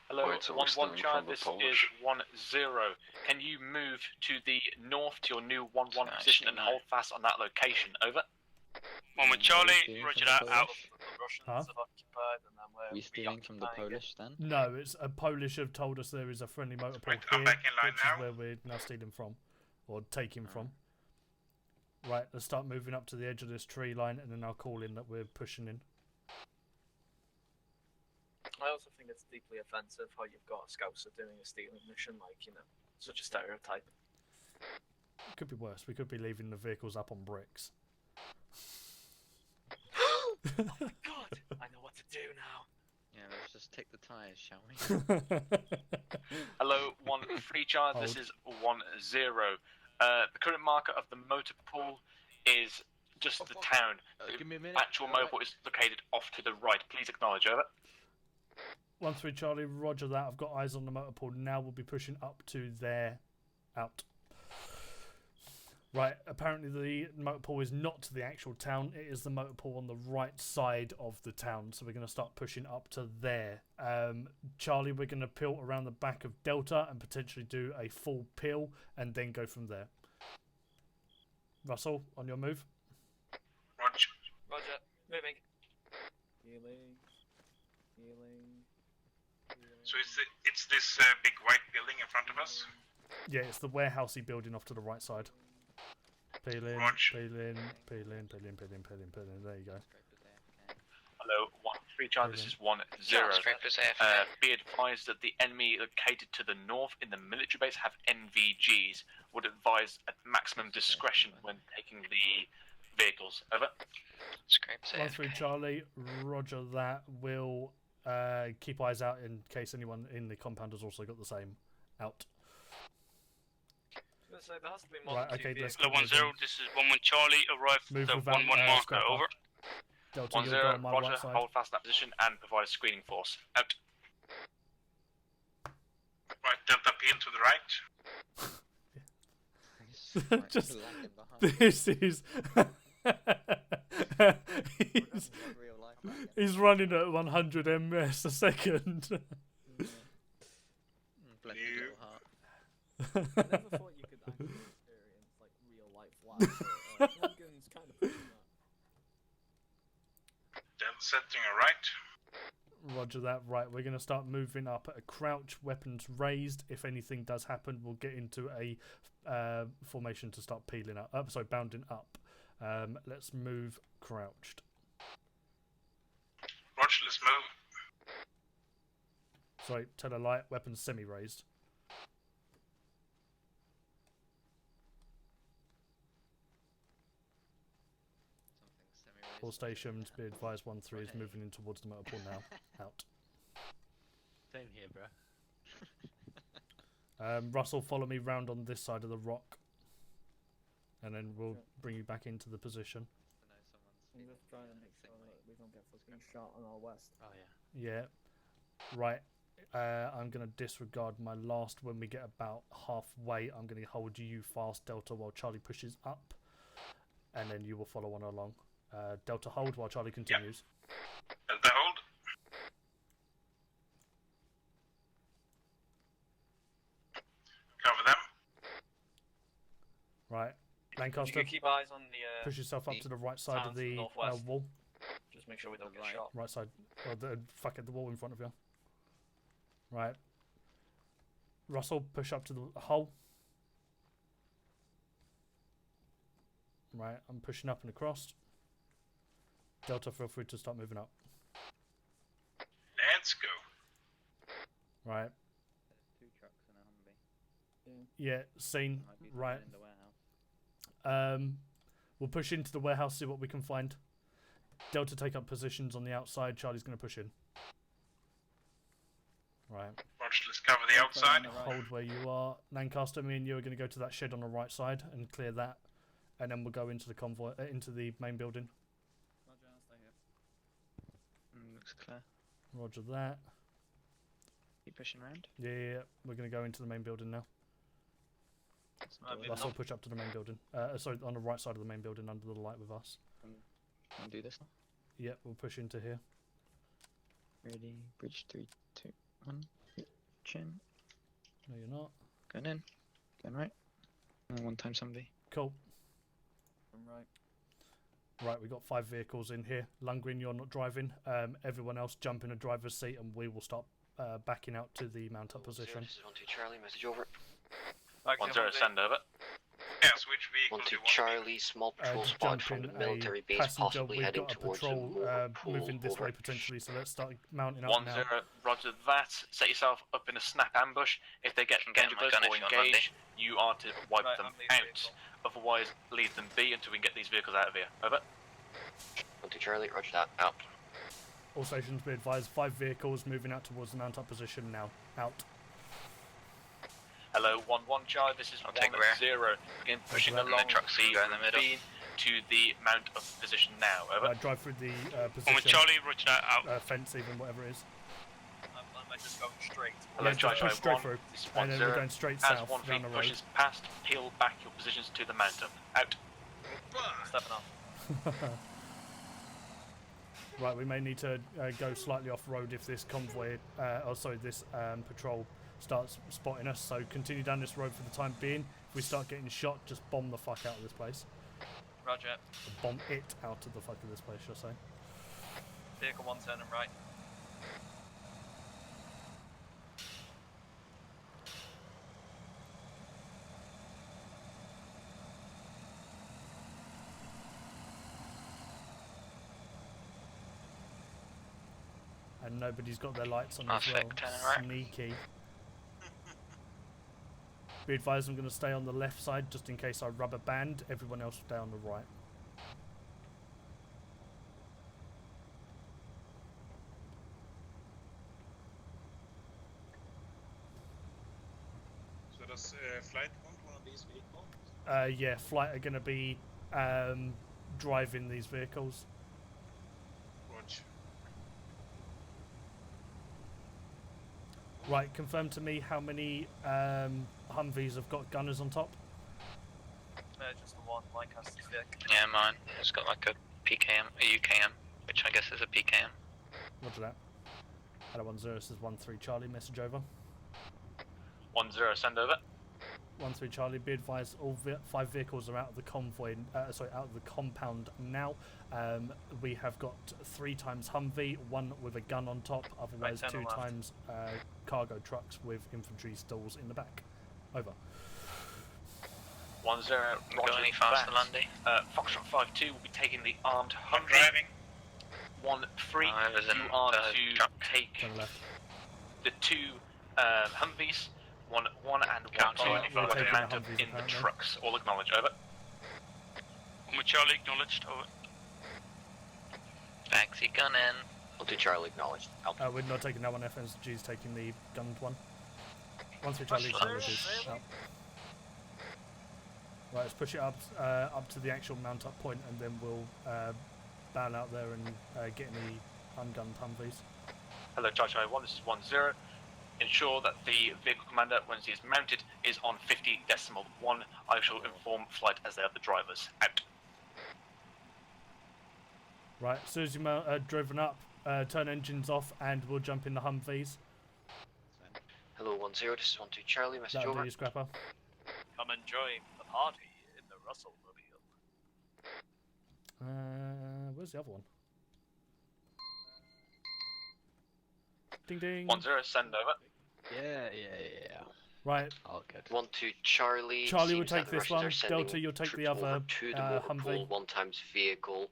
Hello, Wait, so we're 1-1 still in Charlie, front of this is Polish? 1-0. Can you move to the north to your new 1-1 position and no. hold fast on that location? Over. 1-1 Charlie, roger that, out. Huh? We stealing from the Polish then? No, it's a Polish have told us there is a friendly motor pool Right, I'm here, back in line which now. is where we're now stealing from, or taking from. Right, let's start moving up to the edge of this tree line, and then I'll call in that we're pushing in. I also think it's deeply offensive how you've got scouts doing a stealing mission, like, you know, such a stereotype. It could be worse. We could be leaving the vehicles up on bricks. Oh my god! I know what to do now. Yeah, let's just take the tyres, shall we? Hello, 1-3 Charlie, this is 1-0. The current marker of the motor pool is just the town. Give me a The minute. actual motor pool is located off to the right. Please acknowledge, over. 1-3 Charlie, roger that. I've got eyes on the motor pool. Now we'll be pushing up to there. Out. Right, apparently the motor pool is not to the actual town. It is the motor pool on the right side of the town. So we're going to start pushing up to there. Charlie, we're going to peel around the back of Delta and potentially do a full peel and then go from there. Russell, on your move. Roger. Roger, moving. Healing. So it's this big white building in front of us? Yeah, it's the warehousey building off to the right side. Peel in, Roger. peel in, peel in, peel in, peel in, peel in, peel in. There you go. Hello, 1-3 Charlie, this is 1-0. Scrapers AFK. Be advised that the enemy located to the north in the military base have NVGs. Would advise at maximum discretion when taking the vehicles. Over. Scrapers AFK. 1-3 Charlie, roger that. We'll keep eyes out in case anyone in the compound has also got the same out. Let's say there has to be more Right, than two okay, let's vehicles. go. 1-0, this is 1-1 Charlie, arrive Move the without, 1-1 marker, scrap over. up. Delta, 1-0, you'll go on my Roger, right side. hold fast in that position and provide a screening force. Out. Right, Delta peel to the right. Just, this is... he's running at 100 ms a second. Bless his little heart. I never thought you could actually experience like real life lag. So, handguns kind of pushing that. Delta setting a right. Roger that. Right, we're going to start moving up at a crouch, weapons raised. If anything does happen, we'll get into a formation to start peeling up. Sorry, bounding up. Let's move crouched. Roger, let's move. Sorry, tell a light, weapons semi-raised. All stations, be advised 1-3 is moving in towards the motor pool now. Out. Same here, bro. Russell, follow me round on this side of the rock. And then we'll bring you back into the position. I'm just trying to make sure that we don't get fucking shot on our west. Oh yeah. Yeah. Right. I'm going to disregard my last. When we get about halfway, I'm going to hold you fast, Delta, while Charlie pushes up. And then you will follow on along. Delta hold while Charlie continues. Yep. Delta hold. Cover them. Right. Lancaster, You can keep eyes on the push yourself up to the right side of towns to the northwest. wall. Just make sure we don't get shot. Right side. Well, fuck it, the wall in front of you. Right. Russell, push up to the hole. Right, I'm pushing up and across. Delta, feel free to start moving up. Let's go. Right. Two trucks and a Humvee. Yeah, scene. Might be Right. in the warehouse. We'll push into the warehouse, see what we can find. Delta, take up positions on the outside. Charlie's going to push in. Right. Roger, let's cover the outside. Hold where you are. Lancaster, me and you are going to go to that shed on the right side and clear that. And then we'll go into the convoy, into the main building. Roger, I'll stay here. Looks clear. Roger that. Keep pushing around. Yeah, we're going to go into the main building now. Russell, push up to the main building. Sorry, on the right side of the main building under the light with us. I'll do this now. Yep, we'll push into here. Ready, bridge 3, 2, 1. Chin. No, you're not. Going in. Going right. One time Humvee. Cool. I'm right. Right, we've got 5 vehicles in here. Lundgren, you're not driving. Everyone else jump in a driver's seat and we will start backing out to the mount up position. This is 1-2 Charlie, message over. 1-0, send over. Yes, which vehicle 1-2 do you want? Charlie, small patrol spot from the military base, passenger. possibly We've heading got a towards patrol the motor pool. moving this Over. way potentially, so let's start mounting up 1-0, now. Roger that. Set yourself up in a snap ambush. If they get get danger my close gun or if you're on engage, you are to wipe Right, them I'm leaving out. vehicle. Otherwise, leave them be until we can get these vehicles out of here. Over. 1-2 Charlie, roger that. Out. All stations be advised, 5 vehicles moving out towards the mount up position now. Out. Hello, 1-1 Charlie, this is 1-0. Again, pushing Roger that. along. Truck C, you're in the middle. To the mount of position now. Over. Drive through the 1-1 position. Charlie, roger that, out. Fence, even, whatever it is. I'm just going straight. Hello, Yeah, Charlie, just push straight 1. through. This is And then 1-0. we're going straight As south 1 down the feet road. pushes past, peel back your positions to the mount up. Out. Stepping off. Right, we may need to go slightly off-road if this convoy, this patrol starts spotting us, so continue down this road for the time being. If we start getting shot, just bomb the fuck out of this place. Roger. Bomb it out of the fuck of this place, shall I say. Vehicle 1 turning right. And nobody's got their lights on as well. Perfect, turn right. Sneaky. Be advised, I'm going to stay on the left side just in case I rubber band. Everyone else stay on the right. Does Flight want one of these vehicles? Yeah, Flight are going to be driving these vehicles. Roger. Right, confirm to me how many Humvees have got gunners on top. Just the one, Lancaster's deck. Yeah, mine. It's got like a PKM, a UKM, which I guess is a PKM. Roger that. Hello, 10, this is 13 Charlie, message over. 10, send over. 13 Charlie, be advised all 5 vehicles are out of the convoy, out of the compound now. We have got 3 times Humvee, 1 with a gun on top, otherwise Right, 2 left. times cargo trucks with infantry stalls in the back. Over. 10, roger. Go any faster, that. Landy? Foxtrot 5-2 will be taking the armed I'm Humvee. driving. 1-3, there's you an, are to truck. take Turn left. the 2 Humvees, 1 and 1 Can't 2, do we're any who are taking the mounted Humvees, in the apparently. trucks. All acknowledge, over. Charlie acknowledged. Over. Taxi gun in. 1-2 Charlie acknowledged. Out. We're not taking that one, FSG's taking the gunned one. 13 Charlie acknowledges. Out. Right, let's push it up to the actual mount up point, and then we'll bow out there and get in the ungunned Humvees. Hello, Charlie 1, this is 10. Ensure that the vehicle commander, once he is mounted, is on 50.1. I shall inform Flight as they are the drivers. Out. Right, as soon as you're driven up, turn engines off, and we'll jump in the Humvees. Hello, 10, this is 12 Charlie, message That'll do over. you, Scrapper. Come and join the party in the Russell Mobile. Where's the other one? Ding ding. 10, send over. Yeah. Right. All good. 12 Charlie. Charlie will seems that take the this Russians one. are sending Delta, you'll take the troops other over to the motor Humvee. pool, 1 times vehicle.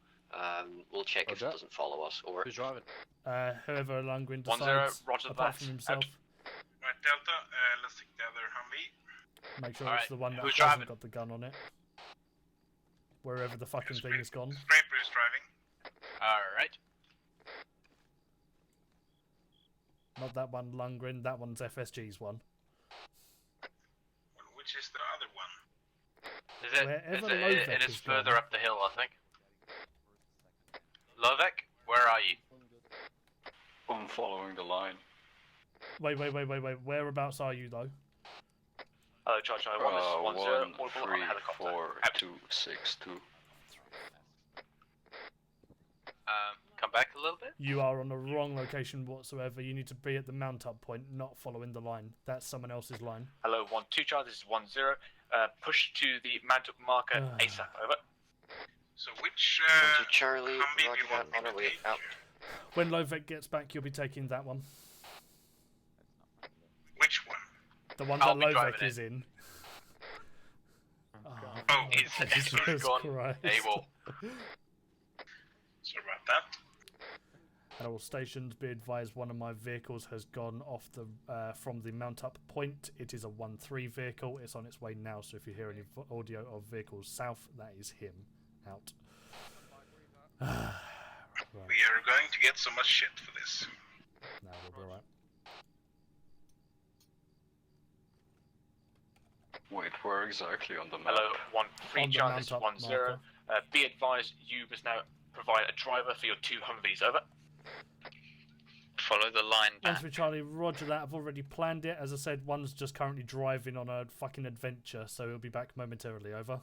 We'll check if it doesn't follow us. Over. Who's driving? Whoever Lundgren 10, decides, roger apart that. from himself. Right, Delta, let's take the other Humvee. Make sure Alright, it's the one that who's hasn't driving? got the gun on it. Wherever the fucking thing is gone. Scraper is driving. Alright. Not that one, Lundgren. That one's FSG's one. Well, which is the other one? Is it? Wherever It Lovek is is further gone. up the hill, I think. Lovek, where are you? I'm following the line. Wait. Whereabouts are you, though? Hello, Charlie 1, this is 10. 1, 3, 4, 2, 6, 2. Come back a little bit. You are on the wrong location whatsoever. You need to be at the mount-up point, not following the line. That's someone else's line. Hello, 12 Charlie, this is 10. Push to the mount-up marker ASAP, over. So which 12 Charlie, Humvee roger do you that, want me on to our way take? out. When Lovek gets back, you'll be taking that one. Which one? The one I'll that be Lovek driving is in. Oh, He's Jesus gone Christ. AWOL. Sorry about that. At all stations, be advised one of my vehicles has gone off the from the mount-up point. It is a 1-3 vehicle. It's on its way now, so if you hear any audio of vehicles south, that is him. Out. Right. We are going to get so much shit for this. No, we'll be alright. Wait, where exactly on the map? Hello, 13 On the Charlie, this is mount-up 10. marker. Be advised, you must now provide a driver for your 2 Humvees, over. Follow the line back. Once for Charlie, roger that. I've already planned it. As I said, one's just currently driving on a fucking adventure, so he'll be back momentarily. Over.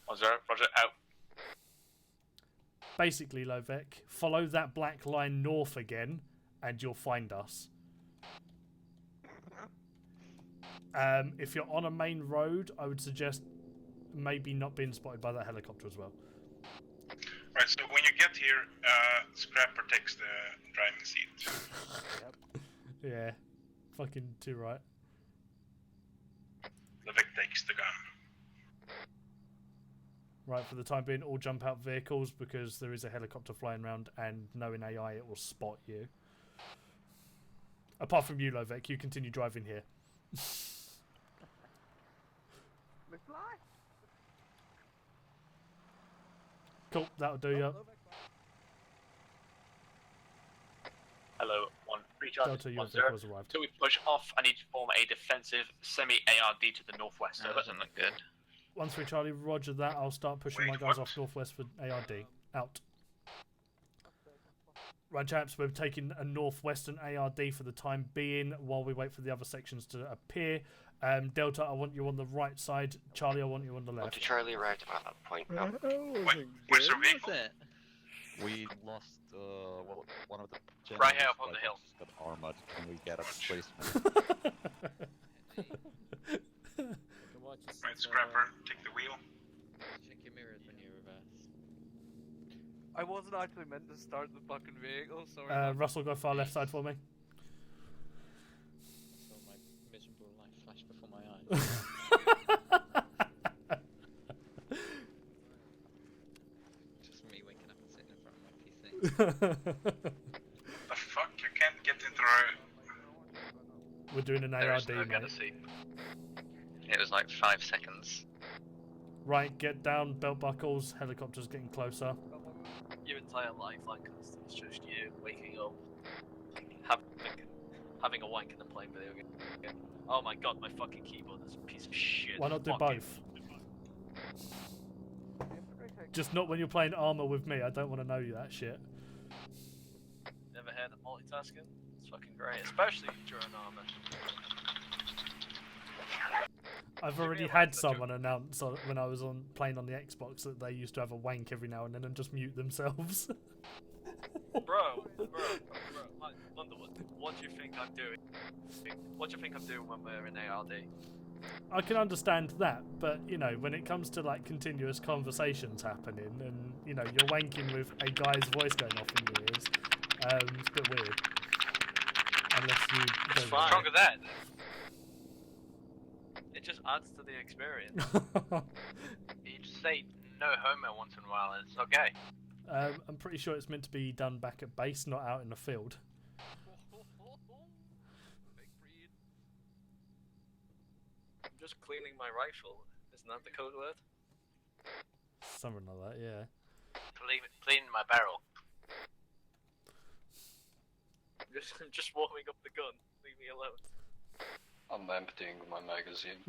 10, roger, out. Basically, Lovek, follow that black line north again, and you'll find us. If you're on a main road, I would suggest maybe not being spotted by that helicopter as well. Right, so when you get here, Scrapper takes the driving seat. Yeah, fucking too right. Levick takes the gun. Right, for the time being, all jump out vehicles because there is a helicopter flying around, and knowing AI, it will spot you. Apart from you, Lovek, you continue driving here. Cool, that'll do you. Hello, 13 Charlie, Delta, your 1-0. vehicle has arrived. Until we push off, I need to form a defensive semi-ARD to the northwest. That doesn't look good. 1-3 Charlie, roger that. I'll start pushing my guys off northwest for ARD. Out. Right, chaps, we're taking a northwestern ARD for the time being while we wait for the other sections to appear. Delta, I want you on the right side. Charlie, I want you on the left. Charlie arrived about that point. Where's your vehicle? We lost one of the Right here up on the hill. got armored. Can we get a replacement? Right, Scrapper, take the wheel. Check your mirrors when you reverse. I wasn't actually meant to start the fucking vehicle, sorry. Russell, go far left side for me. I saw my miserable life flash before my eyes. Just me waking up and sitting in front of my PC. The fuck? You can't get into our... We're doing an There is ARD, no mate. It was like 5 seconds. Right, get down, belt buckles, helicopter's getting closer. Your entire life, like, it's just you waking up, having a wank and then playing video game. Oh my god, my fucking keyboard is a piece of shit. Why not do Fuck both? Just not when you're playing Arma with me, I don't want to know you that shit. Never heard of multitasking? It's fucking great, especially during Arma. I've already had someone announce when I was playing on the Xbox that they used to have a wank every now and then and just mute themselves. Bro, like, Underwood, what do you think I'm doing? What do you think I'm doing when we're in ARD? I can understand that, but you know, when it comes to like continuous conversations happening and you know you're wanking with a guy's voice going off in your ears, it's a bit weird. Unless you. What's wrong with that? It just adds to the experience. You just say no homo once in a while and it's okay. I'm pretty sure it's meant to be done back at base, not out in the field. I'm just cleaning my rifle. Isn't that the code word? Something like that, yeah. Clean my barrel. I'm just warming up the gun. Leave me alone. I'm emptying my magazine.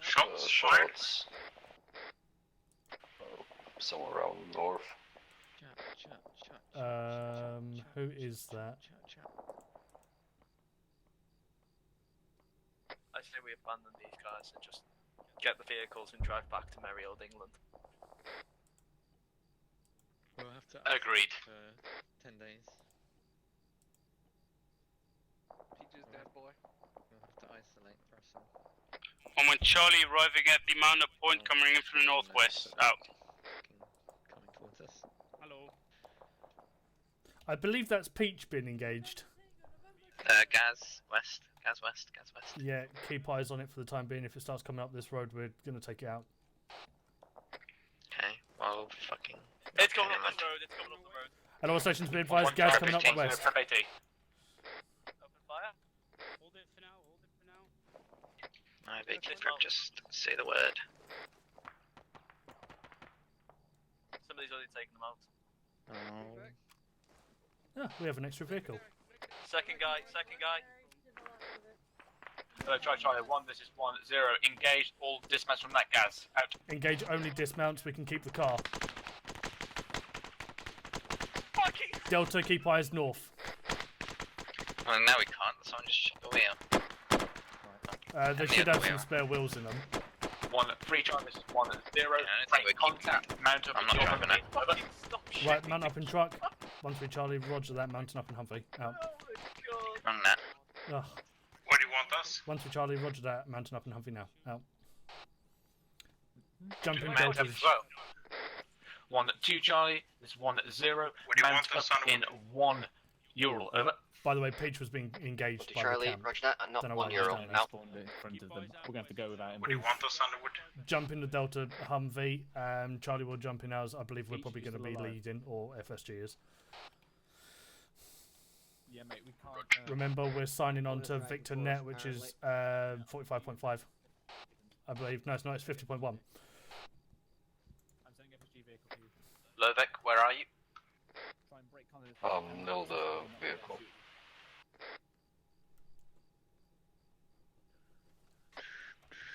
Shots fired. Oh, somewhere around north. Who is that? I say we abandon these guys and just get the vehicles and drive back to merry old England. We'll have to Agreed. for 10 days. PJ's dead, boy. We'll have to isolate Russell. And when Charlie arriving at the Mount Point coming in from the northwest. Out. Coming towards us. Hello. I believe that's Peach being engaged. Gaz west. Yeah, keep eyes on it for the time being. If it starts coming up this road, we're gonna take it out. Okay, well, fucking. It's coming up the road, it's coming up the road. And all stations be advised, Gaz coming up the west. Open fire. Hold it for now, My big prep, just say the word. Somebody's already taken them out. Ah, we have an extra vehicle. Second guy. Charlie 1, this is 1-0. Engage all dismounts from that gas. Out. Engage only dismounts, we can keep the car. Delta, keep eyes north. Well, now we can't, someone just shut the wheel. They should have some spare wheels in them. 1-3 Charlie, this is 1-0. Break contact, mount up. I'm not driving it. Right, mount up in truck. 1-3 Charlie, roger that, mounting up in Humvee. Out. Run that. Ugh. Where do you want us? 1-3 Charlie, roger that, mounting up in Humvee now. Out. Jumping Mount up Deltas. as well. 1-2 Charlie, this is 1-0. Mount up in 1 Ural. Over. By the way, Peach was being engaged by Charlie, the camp. roger that. Not Don't know 1 why euro. he's Now. Spawned in front of them. We're going to have to go without him. Where do you want us, Underwood? Jump in the Delta Humvee. Charlie will jump in as I believe we're probably going to be leading, or FSG is. Yeah, mate, we can't. Remember, we're signing on to Victor Net, which is 45.5. I believe. No, it's not. It's 50.1. Lovek, where are you? Nil the vehicle.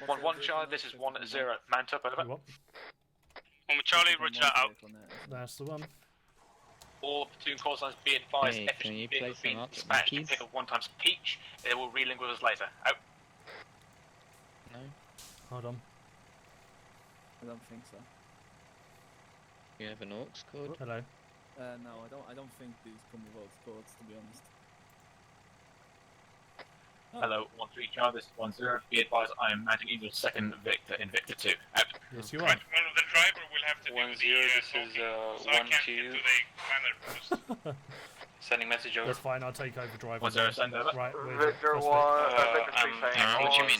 One Charlie, this is 1-0. Mount up, over. 1 Charlie, Roger, out. That's the one. All platoon call signs be advised. Hey, can you FSG place being them up, dispatched to Yankees? pick up 1 times Peach. They will relink with us later. Out. No? Hold on. I don't think so. You have an aux cord? Hello. No, I don't think these come with aux cords, to be honest. Hello, 1-3 Charlie, this is 1-0. Be advised, I am mounting Eagle 2nd Victor in Victor 2. Out. Yes, you are. Well, the driver will have to 1-0, do the this is so I can't get to the commander post. Sending message over. That's fine. I'll take over driver. 1-0, send over. Right. with Victor prospect. what do you mean?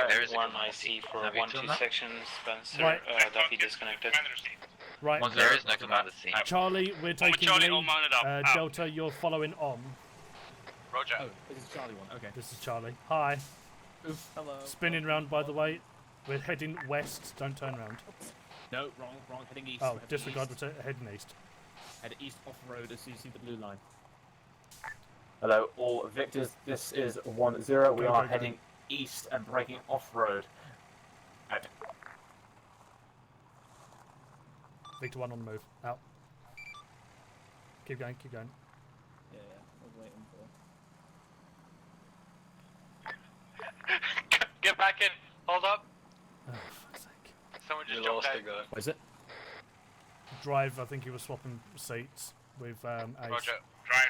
There is a one IC for 1-2 section. Spencer, Right. Duffy disconnected. Right. There is no commander seat. Charlie, we're taking Charlie, lead. all mounted up. Out. Delta, you're following on. Roger. Oh, this is Charlie 1. Okay. This is Charlie. Hi. Hello. Spinning round, by the way. We're heading west. Don't turn round. No, wrong. Heading east. Oh, heading disregard. east. We're heading east. Head east off road as you see the blue line. Hello, all victors. This is 1-0. We Go, are go, go. heading east and breaking off road. Out. Victor 1 on the move. Out. Keep going. Keep going. Yeah, I was waiting for. Get back in. Hold up. Oh, fuck's sake. Someone just jumped out. What is it? Drive. I think he was swapping seats with Ace. Roger. Drive.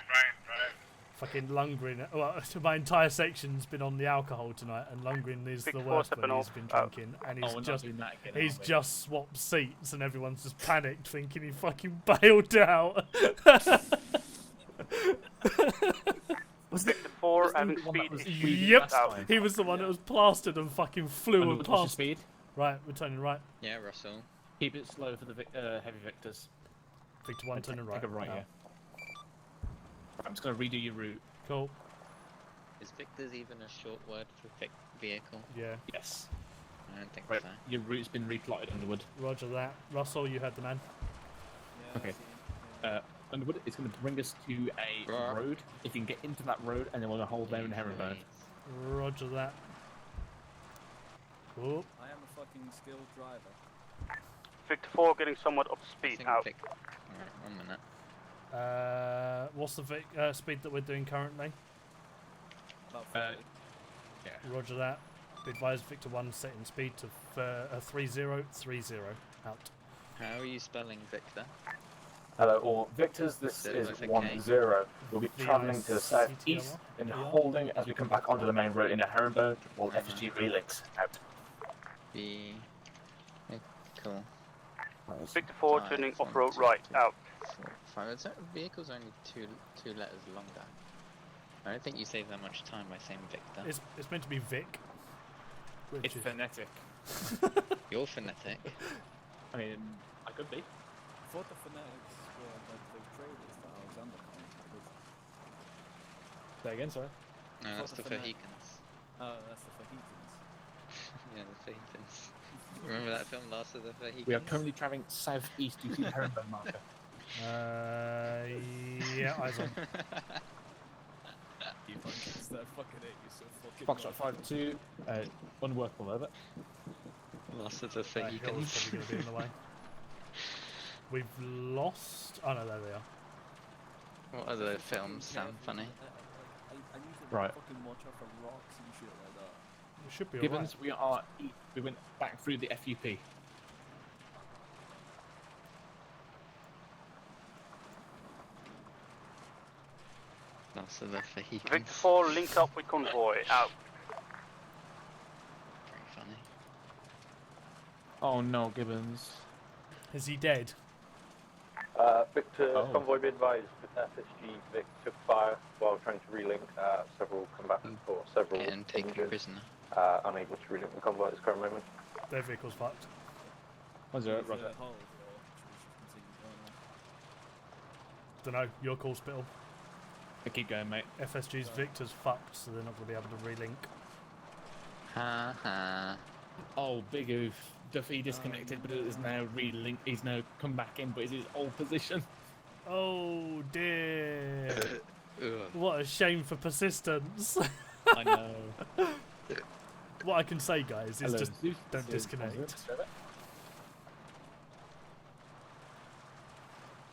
Fucking Lundgren. Well, my entire section's been on the alcohol tonight, and Lundgren is the Victor worst 4, when stepping he's off. been drinking, and he's we're not just doing that again, he's are we? just swapped seats, and everyone's just panicked, thinking he fucking bailed out. Was Victor 4, was having the one that speed was issues. speeding Yep, last time? he was the one that was plastered and fucking flew and What's your past. speed? Right, we're turning right. Yeah, Russell. Keep it slow for the heavy victors. Victor 1 turning right. Take a right, Out. yeah. I'm just gonna redo your route. Cool. Is Victor's even a short word for vehicle? Yeah. Yes. I don't think Right, so. your route's been replotted, Underwood. Roger that. Russell, you had the man. Yeah, Okay. Underwood, it's going to bring us to a Right. road. If you can get into that road, and then we're going to hold there in Herrenberg. Roger that. Cool. I am a fucking skilled driver. Victor 4 getting somewhat up to speed. Out. Alright, 1 minute. What's the speed that we're doing currently? About Uh, 50. Yeah. Roger that. Be advised, Victor 1 setting speed to 3030. Out. How are you spelling Victor? Hello, all victors. This Is is it okay? 1-0. We'll be travelling to the VICTR. southeast and holding as we come back onto the main road in Herrenberg, while FSG relinks. Out. B. Cool. Victor 4 Five, turning 1, off-road 2, right. 3, Out. 4, 5. Is that vehicle's only two letters longer? I don't think you save that much time by saying Victor. It's meant to be Vic. Which It's is phonetic. You're phonetic. I mean, I could be. I thought the phonetics were like the traders that Alexander contacted. Say again, sorry. No, I that's thought the the phonetic- Fahikans. Oh, that's the Fahitans. Yeah, the Fahikans. Remember that film, Last of the Fahikans? We are currently travelling southeast. You see the Herrenberg marker. Yeah, eyes on. You fucking that fucking hate you so fucking Foxtrot 5-2. Unworkable, over. Lost of the Hill's probably going Fahikans. to be in the way. We've lost. Oh no, there we are. What other films sound funny? I need to Right. fucking watch out for rocks and shit like that. We should be Gibbons, alright. we went back through the FUP. Lost of the Fahikans. Victor 4 link up with convoy. Out. Very funny. Oh no, Gibbons. Is he dead? Victor, Oh. convoy be advised, FSG Vic took fire while trying to relink several combatants or several And take a injured, prisoner. unable to relink the convoy at this current moment. Their vehicle's fucked. Was there, Roger? Hold, or should we just continue going on? Dunno, your call, Spittle. Keep going, mate. FSG's Victor's fucked, so they're not going to be able to relink. Ha ha. Oh, big oof. Duffy disconnected, but it is now relinked. He's now come back in, but it's his old position. Oh dear. What a shame for persistence. I know. What I can say, guys, is Hello, just Zeus. don't This is disconnect.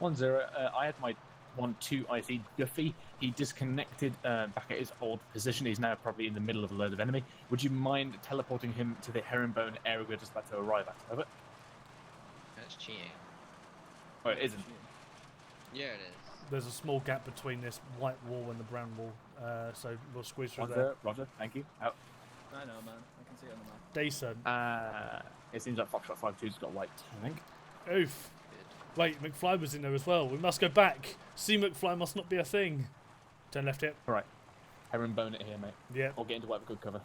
1-0. I had my 1-2 IC Duffy. He disconnected back at his old position. He's now probably in the middle of a load of enemy. Would you mind teleporting him to the herringbone area we're just about to arrive at? Over. That's cheating. Oh, it isn't. Yeah, it is. There's a small gap between this white wall and the brown wall, so we'll squeeze through 1-0. there. Roger, thank you. Out. I know, man. I can see it on the map. Decent. It seems like Foxtrot 5-2's got wiped, I think. Oof. Wait, McFly was in there as well. We must go back. See, McFly must not be a thing. Turn left here. Alright. Herringbone it here, mate. Yeah. Or get into whatever good cover.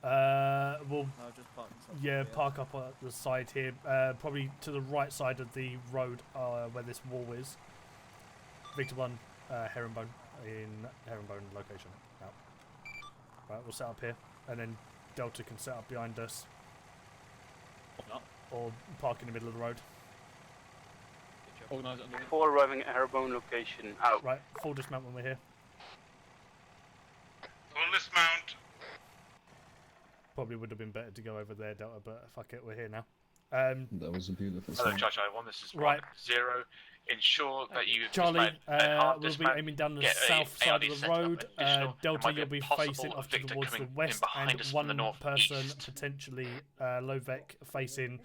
We'll I'll just park myself yeah, here. park up at the side here, probably to the right side of the road where this wall is. Victor 1, Herringbone in Herringbone location. Out. Right, we'll set up here, and then Delta can set up behind us. Or not. Or park in the middle of the road. Organise it on the Before arriving at Airborne location, out. Right, full dismount when we're here. Full dismount. Probably would have been better to go over there, Delta, but fuck it, we're here now. That was a beautiful Hello, sound. Charlie 1. This is Right. 1-0. Ensure that you Charlie, we'll be dismount, aiming down the get a south side ARD of the set up road. additional. There Delta, might you'll be possible facing off Victor towards the coming in west, behind and us from the one person northeast. potentially Lovek facing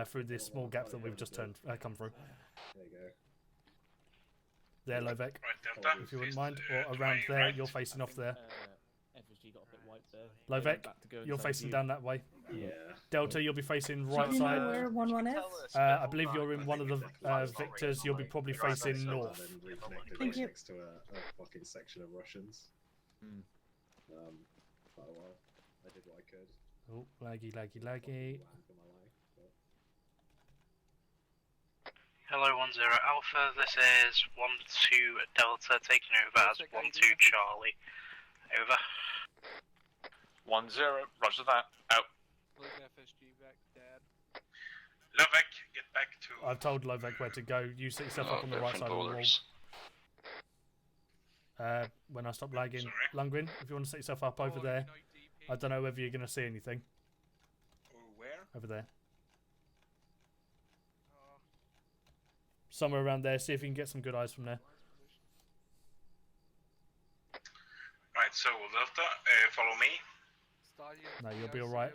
through this small gap that we've just come through. There you go. There, Lovek, Right, Delta. if you wouldn't mind, or around there, you're facing off there. FSG got a bit wiped there. Lovek, Back to go you're inside facing view. down that way. Yeah. Delta, you'll be facing Do right you know side. where 1-1 is? I believe you're in one of the Victors. You'll be probably facing north. And then reconnected Thank right you. next to a fucking section of Russians. Quite a while. I did what I could. Oh, laggy, laggy, laggy. For my life, but... Hello, 1-0 Alpha. This is 1-2 Delta taking over as 1-2 Charlie. Over. 1-0. Roger that. Out. FSG back, Dad. Lovek, get back to. I've told Lovek where to go. You set yourself up on the right side of the wall. When I stop lagging, Lundgren, if you want to set yourself up over there. I don't know whether you're going to see anything. Where? Over there. Somewhere around there. See if you can get some good eyes from there. Right, so Delta, follow me. No, you'll be alright.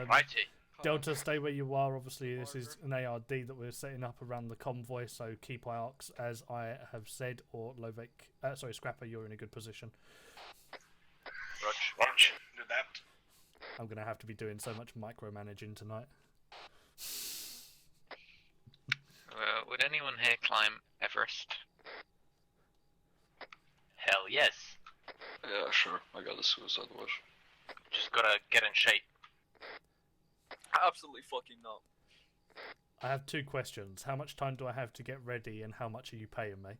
Righty. Delta, stay where you are. Obviously, this is an ARD that we're setting up around the convoy, so keep eye arcs, as I have said, or Lovek. Sorry, Scrapper, you're in a good position. Roger. Do that. I'm going to have to be doing so much micromanaging tonight. Would anyone here climb Everest? Hell yes. Yeah, sure. I got a suicide watch. Just gotta get in shape. Absolutely fucking not. I have two questions. How much time do I have to get ready, and how much are you paying me?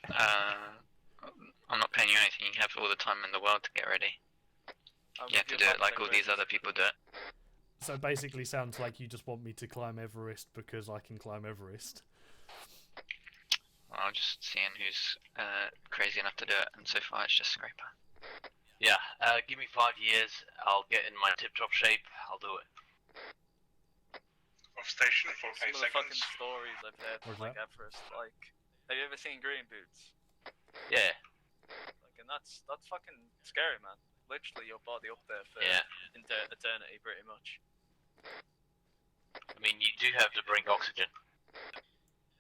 I'm not paying you anything. You have all the time in the world to get ready. You have to do it like all these other people do it. So it basically sounds like you just want me to climb Everest because I can climb Everest. Well, I'm just seeing who's crazy enough to do it, and so far it's just Scraper. Yeah, give me 5 years. I'll get in my tip-top shape. I'll do it. Off station for Some 5 of the fucking seconds. stories I've heard from What's like Everest, like, have you ever seen Green Boots? Yeah. Like, and that's fucking scary, man. Literally, your body up there for eternity, pretty much. I mean, you do have to bring oxygen.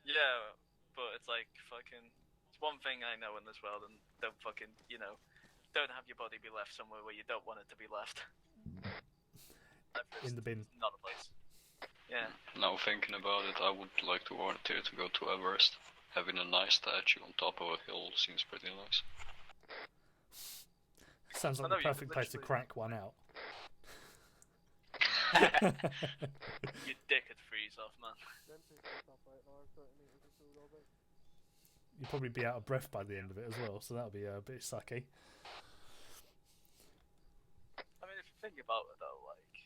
Yeah, but it's like fucking. It's one thing I know in this world, and don't fucking, don't have your body be left somewhere where you don't want it to be left. In the bin. Not a place. Yeah. Now thinking about it, I would like to volunteer to go to Everest. Having a nice statue on top of a hill seems pretty nice. Sounds like the perfect place to crack one out. Your dick would freeze off, man. You'll probably be out of breath by the end of it as well, so that'll be a bit sucky. I mean, if you think about it though, like,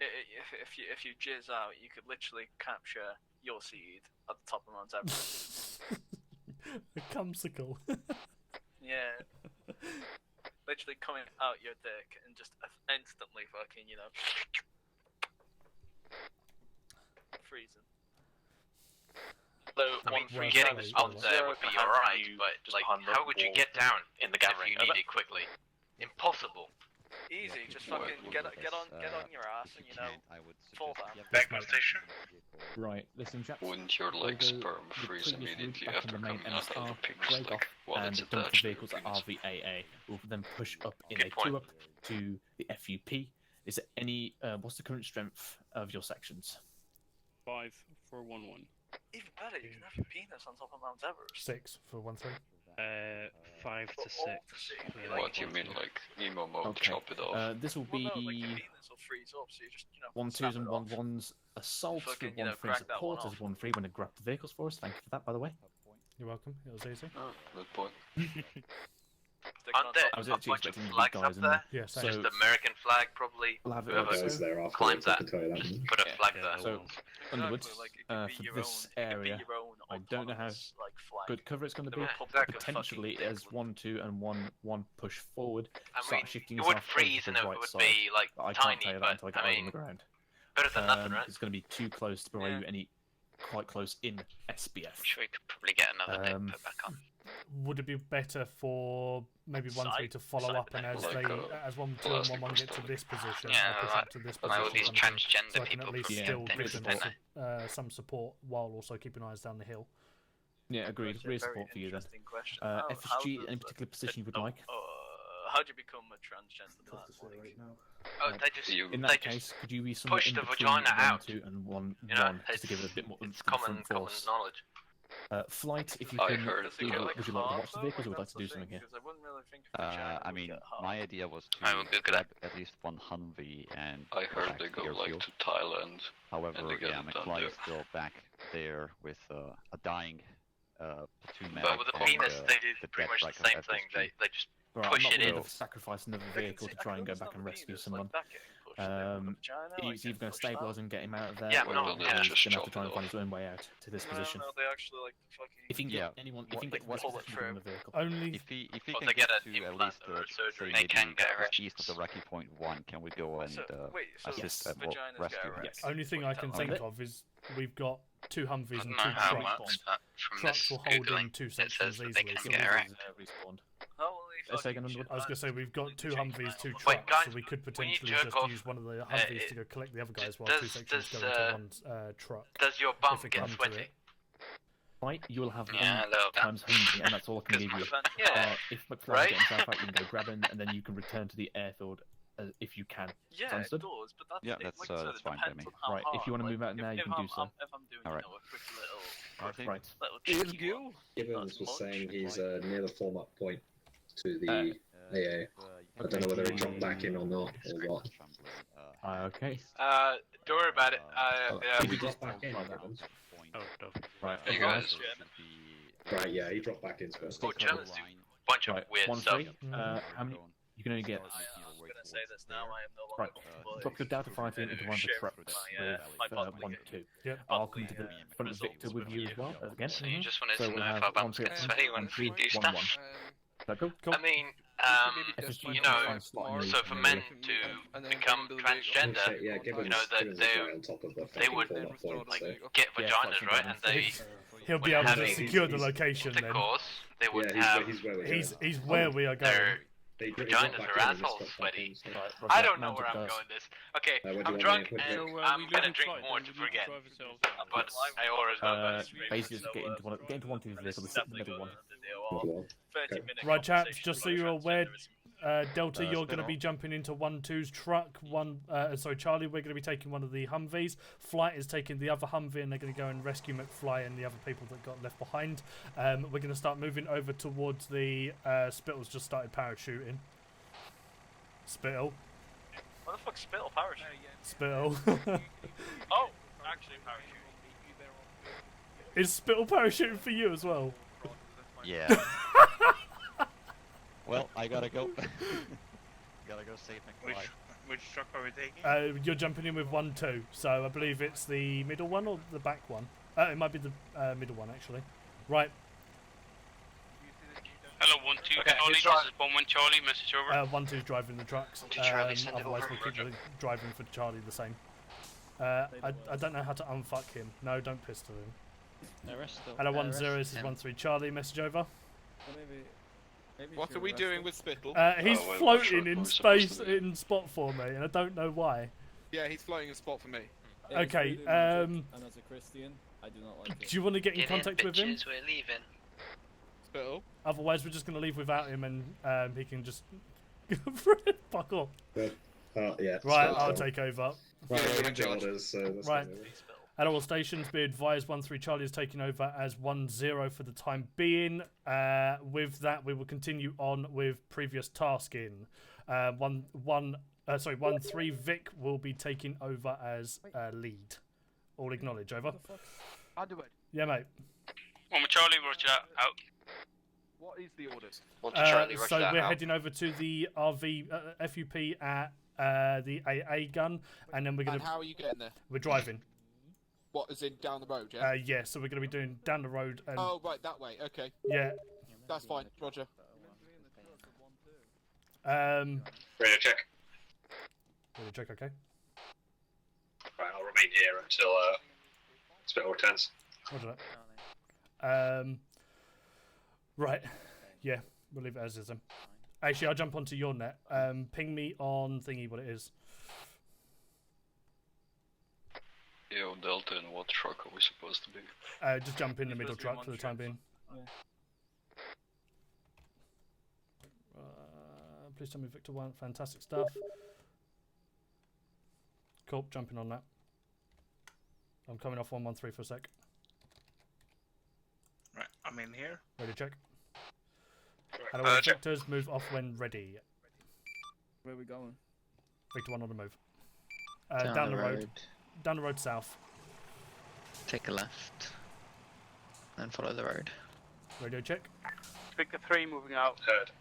if you jizz out, you could literally capture your seed at the top of Mount Everest. A cumsicle. Yeah. Literally coming out your dick and just instantly fucking, freezing. So, getting up there would be alright, but like, how would you get down in the if gathering? you need it quickly? Impossible. Easy, just fucking get on your ass and fall down. Backup station. Right, listen, chaps. Wouldn't your We'll legs go sperm the freeze previous route immediately back after to the main coming out of MSR, the pig's break leg off, while it's and dump the attached to the vehicles at penis? RVAA. We'll then push up in Good a point. 2-up to the FUP. Is there any, what's the current strength of your sections? 5 for 1-1. Even better, you can have your penis on top of Mount Everest. 6 for 1-3. 5 to 6. What do you mean, like emo mode? Okay. Chop it off. This will Well, be no, like your penis will freeze up, so you just, 1-2s and snap it off. 1-1s assault with Fucking, 1-3 crack that one support as off. 1-3 when I grab the vehicles for us. Thank you for that, by the way. You're welcome. It was easy. Oh, good point. Aren't there I was a actually bunch of expecting big flags guys up in there? there. Yeah, So- Just American flag, probably. We'll have it Whoever guys there afterwards, climbs I that, can tell you that. just put a flag there. So, Underwood, like, it could be for your this own, area, it could be your own I don't know how autonomous, like, flag. good cover it's going to The be. Republic of Potentially, fucking as 1-2 and 1-1 push forward, I start mean, shifting it would yourself freeze over and to it the right would side. be, like, But I tiny, can't tell you that until I but, get I eyes on mean, the ground. better than nothing, right? It's going to be too close to provide you any quite close in SBF. I'm sure we could probably get another bit put back on. Would it be better for maybe 1-3 to follow up and as Like they a as 1-2 and plastic 1-1 get to this position, Yeah, I push like- up to this like position, all these kind of thing, transgender so I can people at least from still things, give don't them some support while also keeping eyes down the hill. Yeah, agreed. That's a Real very support for you then. interesting question. FSG, does any the- particular position you would like? How do you become a transgender? Oh, they just In they that just case, could you be somewhere push in the between vagina out. 1-2 and 1-1 You know, just to give it a bit more it's oomph to the common front force? knowledge. Flight, if you I can, heard would it. would you like to watch the vehicles or would you like to do something here? I mean, my idea was to I will Google grab at least one Humvee and I heard back they to go the like airfield. to Thailand. However, and they get yeah, it done McFly there. is still back there with a dying platoon medic. But with the and, penis, they do the pretty death much the track same of thing. FSG. They just Right, I'm push not it willing in. to sacrifice another vehicle to try and go back and rescue someone. Vagina, He's either going to stabilise and get him out of there, Yeah, or no, he's yeah. going Just to have chop to try it and find off. his own way out to this position. No, they actually like fucking. If he can get Yeah. anyone, if he can get What- one bullet position through. in the vehicle. Only If he Well, can they get get to an at implant least or surgery, say they can maybe get just erections. east of the Rocky Point 1, can we go and wait, so assist yes, well, vaginas rescue get him? erected. only thing I can think of is we've got 2 Humvees I and don't 2 know how it trucks. works, but from Trucks this will hold in Googling, 2 it says sections that they easily. can So get we- erect. Respawned. Holy Let's take fucking another shit, I was going to say we've got 2 Humvees, 2 trucks, Wait, guys, so we could when you potentially jerk just off, use one of the Humvees to go collect the other guys while 2 does- sections does, go into one truck. Does your if bum it get comes to sweaty? it. Right, you will have Yeah, a 1 little bit. times Humvee, and that's all I can give you. Yeah. If McFly Right? gets himself out, you can go grab him, and then you can return to the airfield if you can. Yeah, it Understood? does, but that's Yeah, it, that's, like I said, that's it fine by depends me. on how Right, if you hard, want to move out now, you if can do so. If I'm doing, Alright. a quick little, Right. little cheeky one, Gibbons was much. saying he's near the form up point to the AA. I don't know whether he dropped back in or not, or what. Okay. Don't worry about it. Did he We drop back in, Gibbons? Right, There you go. Right, yeah, he dropped back in first. Oh, Germans do a bunch of Right, weird 1-3. stuff. How many? You can only get. I was going to say this now, I am no Right, longer drop your Delta 5 into one of the share trucks my with bodily 1-2. Yep. I'll come to the front of Victor with you as well, again. So you just wanted So to we'll know if have our bums 1-3 get sweaty when we do 1-1. stuff? So go. I mean, FSG you can know, find slot in the- so for men to become transgender, Yeah, Gibbons, you know, that Gibbons is right on top of the they fucking would form up point, so. get Yeah, vaginas, fucking right? And they He'll be when able to having secure the location then. intercourse, they would Yeah, have he's where we're going. He's where we are going. their He dropped vaginas back or in and just assholes got back sweaty. in, so. I don't know where I'm going this. Okay, where do you I'm want drunk me to and put it? I'm gonna drink more to forget. But I always go Basically, just get into one of the vehicles, sit in the middle one. Middle one. 30-minute Right, chaps, conversation just so about you're aware, Delta, you're spin going to be off. jumping into 1-2's truck. Charlie, we're going to be taking one of the Humvees. Flight is taking the other Humvee, and they're going to go and rescue McFly and the other people that got left behind. We're going to start moving over towards the Spittle's just started parachuting. Spittle. What the fuck, Spittle parachute? Spittle. Oh, actually parachuting. Is Spittle parachuting for you as well? Yeah. Well, I gotta go. Gotta go save McFly. Which truck are we taking? You're jumping in with 1-2, so I believe it's the middle one or the back one. It might be the middle one actually. Right. Hello, 1-2 Charlie. This is 1-1 Charlie. Message over. 1-2's driving the trucks. 1-2 Charlie, send it Otherwise, over. we'll keep driving for Charlie the same. I don't know how to unfuck him. No, don't pistol him. Hello, 1-0. This is 1-3 Charlie. Message over. What are we doing with Spittle? He's floating in space in spot for me, and I don't know why. Yeah, he's floating a spot for me. Okay. And as a Christian, I do not like it. Do you want to get in contact with him? We're leaving. Spittle. Otherwise, we're just going to leave without him, and he can just fuck off. Yeah. Right, I'll take over. Right, orders, so that's right. At all stations, be advised 1-3 Charlie is taking over as 1-0 for the time being. With that, we will continue on with previous tasking. 1-3 Vic will be taking over as lead. All acknowledge, over. I'll do it. Yeah, mate. 1 Charlie, roger that, out. What is the orders? So we're heading over to the RV FUP at the AA gun, and then we're going to... And how are you getting there? We're driving. What, is in down the road, yeah? Yeah, so we're going to be doing down the road. And... Oh, right, that way, okay. Yeah. That's fine, roger. Radio check. Radio check, okay. Right, I'll remain here until Spittle returns. Roger that. Right, yeah, we'll leave it as is then. Actually, I'll jump onto your net. Ping me on thingy what it is. Yeah, on Delta, and what truck are we supposed to be? Just jump in the middle truck for the time being. Please tell me Victor 1. Fantastic stuff. Cool, jumping on that. I'm coming off 113 for a sec. Right, I'm in here. Ready, check. And all Victors, move off when ready. Where are we going? Victor 1 on the move. Down the road. Down the road south. Take a left. And follow the road. Radio check. Victor 3 moving out. Heard.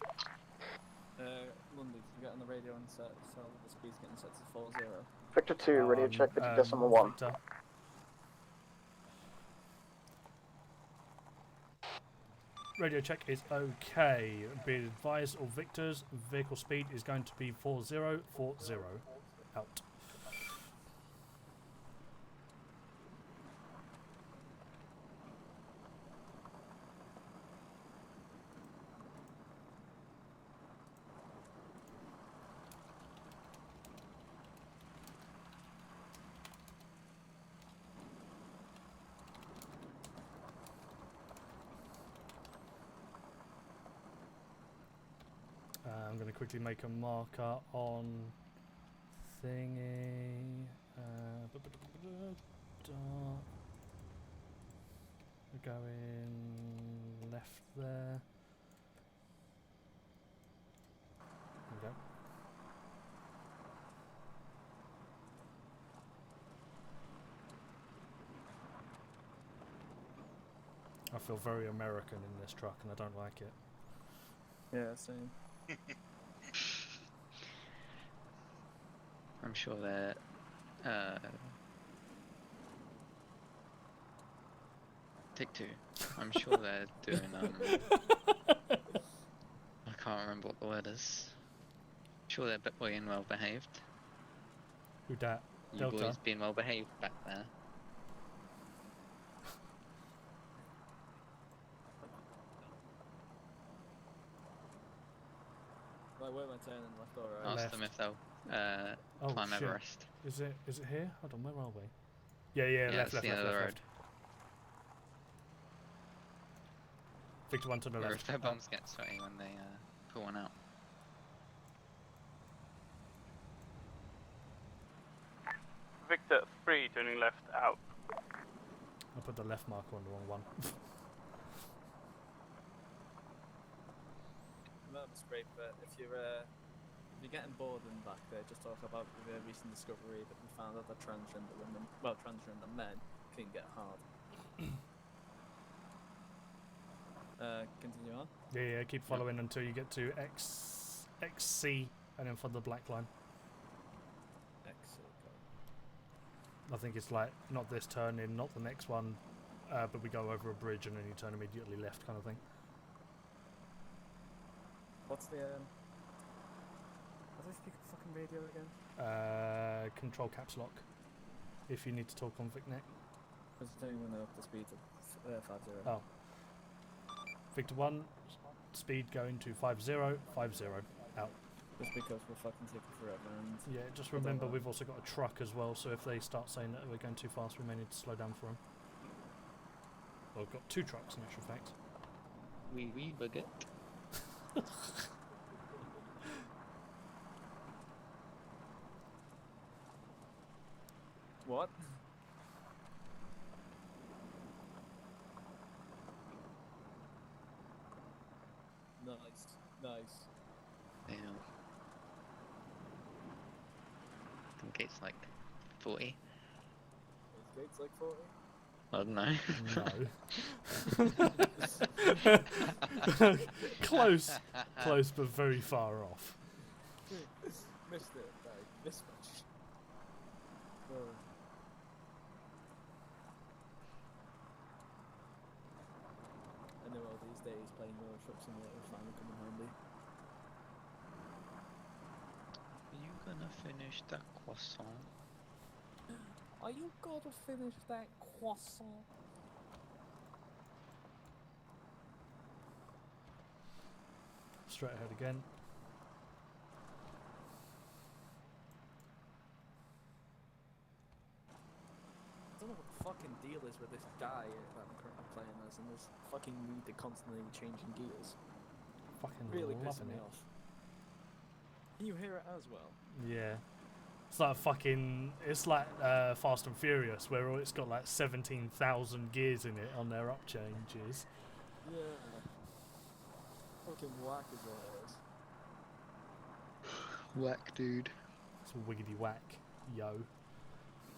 Lundy, you get on the radio and set so the speed's getting set to 40. Victor 2, radio check 50.1. Victor. Radio check is okay. Be advised, all Victors, vehicle speed is going to be 4040. Out. I'm going to quickly make a marker on thingy. We're going left there. There we go. I feel very American in this truck and I don't like it. Yeah, same. I'm sure they're take 2. I'm sure they're doing I can't remember what the word is. I'm sure they're being well behaved. Who dat? You Delta? boys being well behaved back there. Right, where am I turning, left or right? Ask them if they'll climb shit. Everest. Is it here? Hold on, where are we? Yeah, left, it's the end of the road. left. Victor 1 to the Or left. if their bombs get sweaty when they pull one out. Victor 3 turning left out. I put the left marker on the wrong one. Remember, Spray, but if you're getting bored and back there, just talk about the recent discovery that we found out that transgender women, well, transgender men can get hard. Continue on. Yeah, keep following until you get to XC and then for the black line. Exit. I think it's like not this turn in, not the next one, but we go over a bridge and then you turn immediately left, kind of thing. What's the how do I speak a fucking radio again? Control caps lock. If you need to talk on VicNet. Because it's only when they're up to speed of 50. Oh. Victor 1, speed going to 50, 50, out. Just because we're fucking taking forever and... Yeah, just remember we've also got a truck as well, so if they start saying that we're going too fast, we may need to slow down for them. Well, we've got 2 trucks in actual fact. Oui, baguette. What? Nice. Yeah. I think it's like 40. Is Gates like 40? I No. don't know. Close, but very far off. Missed it by this much. I know all these days playing Euro Truck Simulator is finally coming handy. Are you gonna finish that croissant? Are you gonna finish that croissant? Straight ahead again. I don't know what the fucking deal is with this guy that I'm currently playing as, and this fucking need to constantly changing gears. Fucking Really loving pissing me it. off. Can you hear it as well? Yeah. It's like fucking. It's like Fast and Furious, where it's got like 17,000 gears in it on their up changes. Yeah. Fucking whack is what it is. Whack, dude. It's wiggity whack, yo.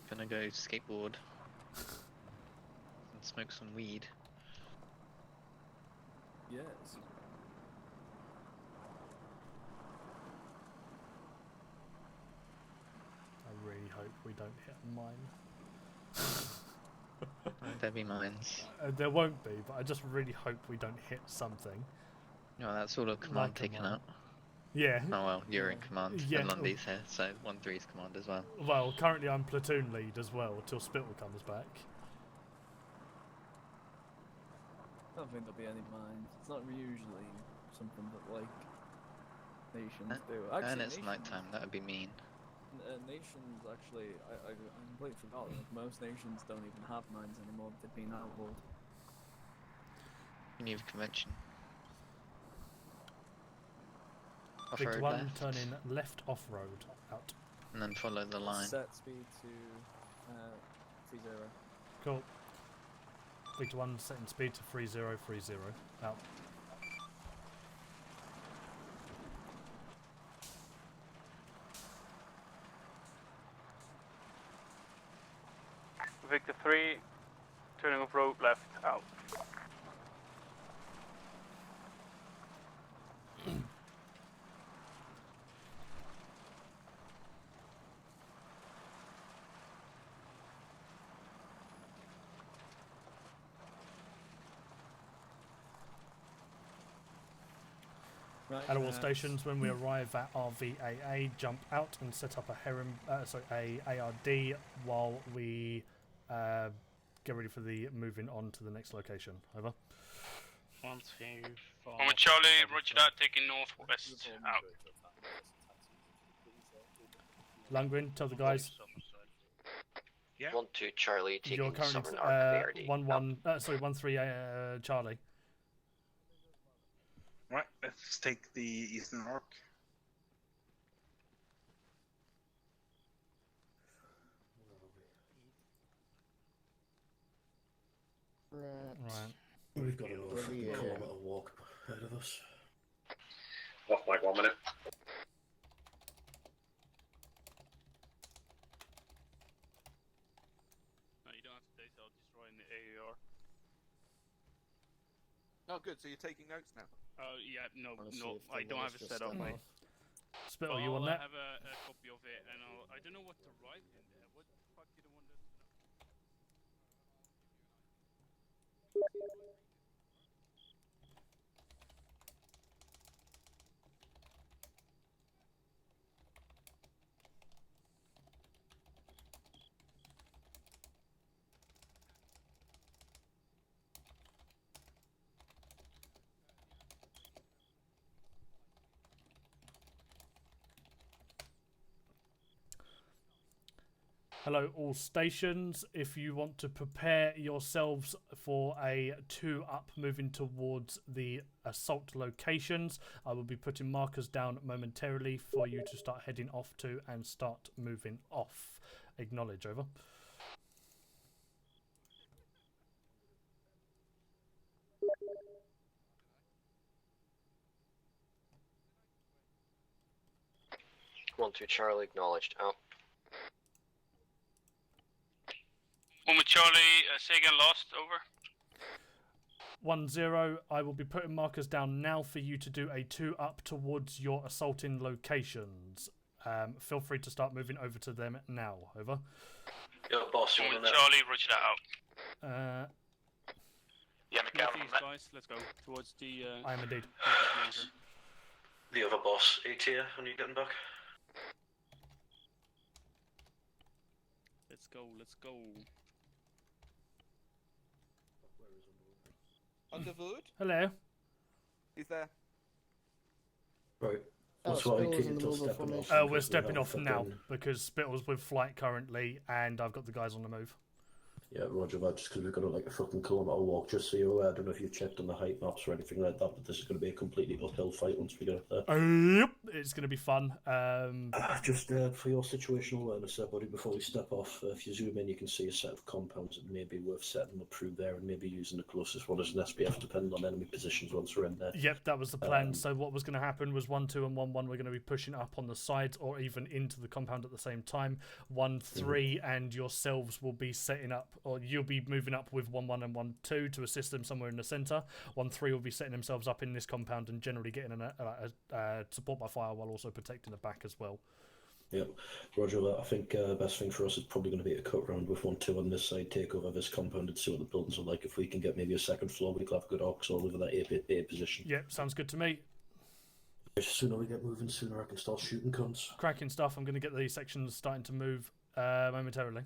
Gonna go skateboard and smoke some weed. Yes. I really hope we don't hit mine. There be mines. There won't be, but I just really hope we don't hit something. No, that's all of command Like a taken mine. out. Yeah. Oh well, you're in command. Yeah. And Lundy's here, so 1-3's command as well. Well, currently I'm platoon lead as well, till Spittle comes back. I don't think there'll be any mines. It's not usually something that, like, nations do. Actually, And it's nations, nighttime, that would be mean. Nations, actually, I completely forgot, like, most nations don't even have mines anymore. They've been outlawed. Geneva Convention. Victor Off-road 1, left, turn in left off-road, out. and then follow the line. Set speed to 30. Cool. Victor 1, setting speed to 3030, out. Victor 3, turning off road left, out. Right, At all stations, when we arrive at RVAA, jump out and set up a ARD while we get ready for the moving on to the next location. Over. 1, 2, 5. I'm with Charlie, roger that, taking northwest, out. Lundgren, tell the guys. Yeah. 1-2 Charlie taking You're currently Southern Arc ARD. 1-3 Charlie. Right, let's take the Eastern Arc. Right. We've got another kilometre walk ahead of us. Off mic 1 minute. No, you don't have to data, I'll just write in the AAR. Oh, good. So you're taking notes now. Oh, yeah, no, Honestly, no, if the I don't have walls it just set up, step mate. off. Spittle, Well, you on I that? have a copy of it, and I don't know what to write in there. What the fuck do you want us to know? Hello, all stations. If you want to prepare yourselves for a 2-up moving towards the assault locations, I will be putting markers down momentarily for you to start heading off to and start moving off. Acknowledge, over. One, two, Charlie, acknowledged, out. 1 with Charlie, say again, lost, over. 1-0, I will be putting markers down now for you to do a 2-up towards your assaulting locations. Feel free to start moving over to them now, over. Yo, boss, you 1 want with to Charlie, roger that out. Yeah, Miguel, Northeast, guys, let's go towards the. I am indeed. the other boss, ET here, when you getting back? Let's go, let's go. Underwood? Hello. He's there. Right. Oh, That's why Spittle's keep in the until mobile stepping off. formation. We're because stepping have off now fucking- because Spittle's with flight currently and I've got the guys on the move. Yeah, roger that, just because we've got like a fucking kilometre walk, just so you're aware. I don't know if you've checked on the height maps or anything like that, but this is going to be a completely uphill fight once we get up there. Yep, it's going to be fun. Just for your situational awareness there, buddy, before we step off, if you zoom in, you can see a set of compounds that may be worth setting up through there and maybe using the closest one as an SPF, depending on enemy positions once we're in there. Yep, that was the plan. So what was going to happen was 1-2 and 1-1 we're going to be pushing up on the sides or even into the compound at the same time. 1-3 and yourselves will be setting up, or you'll be moving up with 1-1 and 1-2 to assist them somewhere in the centre. 1-3 will be setting themselves up in this compound and generally getting a support by fire while also protecting the back as well. Yep, roger that. I think best thing for us is probably going to be a cut round with 1-2 on this side, take over this compound and see what the buildings are like. If we can get maybe a second floor, we could have good arcs all over that A position. Yep, sounds good to me. The sooner we get moving, sooner I can start shooting cunts. Cracking stuff. I'm going to get these sections starting to move momentarily.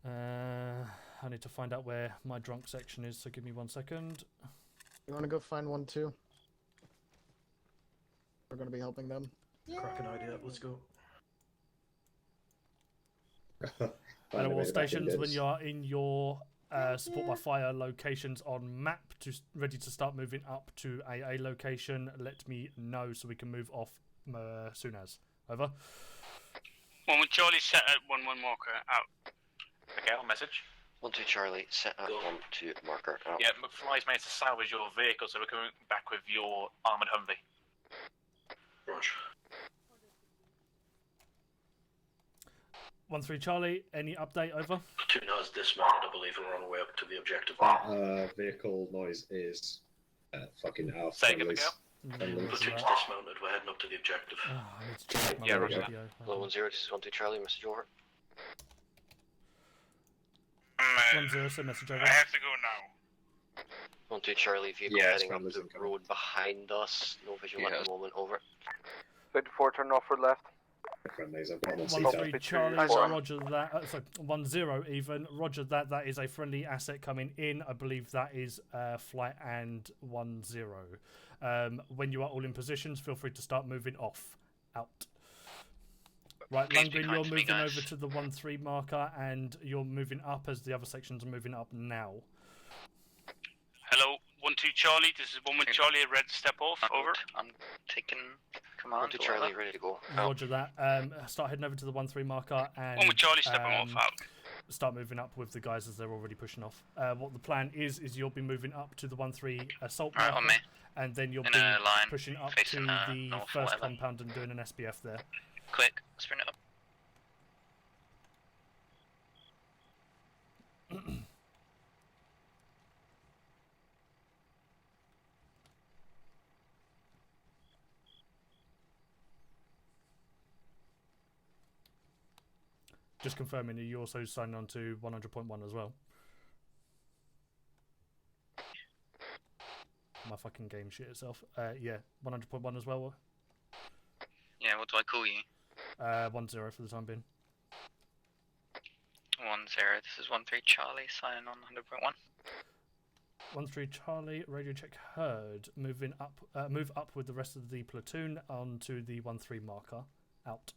I need to find out where my drunk section is, so give me 1 second. You want to go find 1-2? We're going to be helping them. Cracking idea, let's go. And all stations, when you are in your support by fire locations on map, ready to start moving up to AA location, let me know so we can move off soon as. Over. 1 with Charlie, set at 1-1 marker, out. Miguel, message. 1-2 Charlie, set at 1-2 marker, out. Yeah, McFly's made to salvage your vehicle, so we're coming back with your armoured Humvee. Roger. 1-3 Charlie, any update, over? Platoon has dismounted, I believe, and we're on our way up to the objective. Vehicle noise is fucking out. Say again, Miguel. Platoon's dismounted, we're heading up to the objective. Oh, I need to check my Yeah, roger. radio. Hello, 1-0, this is 1-2 Charlie, message over. 1-0, so message over. I have to go now. 1-2 Charlie, vehicle heading up the road behind us. No visual at the moment, over. 54, turn off for left. Friendlies, I've got 1-3 Charlie, roger that. Sorry, 1-0 even. Roger that. That is a friendly asset coming in. I believe that is flight and 1-0. When you are all in positions, feel free to start moving off. Out. Right, Please be Lundgren, kind you're to me, moving guys. over to the 1-3 marker, and you're moving up as the other sections are moving up now. Hello, 1-2 Charlie, this is 1 with Charlie, red step off, over. I'm taking command. 1-2 Charlie, ready to go. Roger that. Start heading over to the 1-3 marker and 1 with Charlie, stepping off, out. Start moving up with the guys as they're already pushing off. What the plan is you'll be moving up to the 1-3 assault Right, marker, on me. and then you'll In be a line, pushing up facing, to the north or first whatever. compound and doing an SBF there. Quick, sprint it up. Just confirming that you also signed on to 100.1 as well. My fucking game shit itself. Yeah, 100.1 as well. Yeah, what do I call you? 1-0 for the time being. 1-0, this is 1-3 Charlie, signing on 100.1. 1-3 Charlie, radio check heard. Moving up, move up with the rest of the platoon onto the 1-3 marker. Out.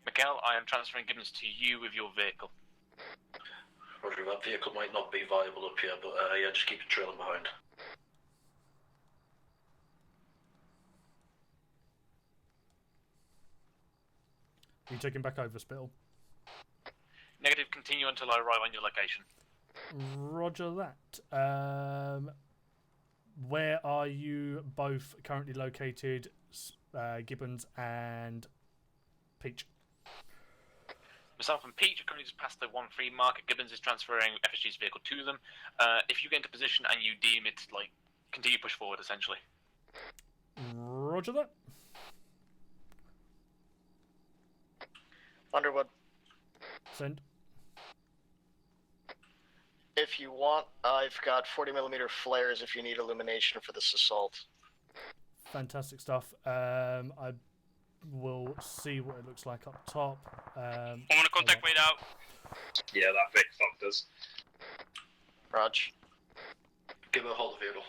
Miguel, I am transferring Gibbons to you with your vehicle. Roger, that vehicle might not be viable up here, but yeah, just keep it trailing behind. Are you taking back over, Spittle? Negative, continue until I arrive on your location. Roger that. Where are you both currently located, Gibbons and Peach? Myself and Peach are currently just past the 1-3 marker. Gibbons is transferring FSG's vehicle to them. If you get into position and you deem it, like, continue push forward, essentially. Roger that. Underwood. Send. If you want, I've got 40mm flares if you need illumination for this assault. Fantastic stuff. I will see what it looks like up top. I'm gonna contact right out. Yeah, that big fuck does. Raj. Give her a hold of the vehicle.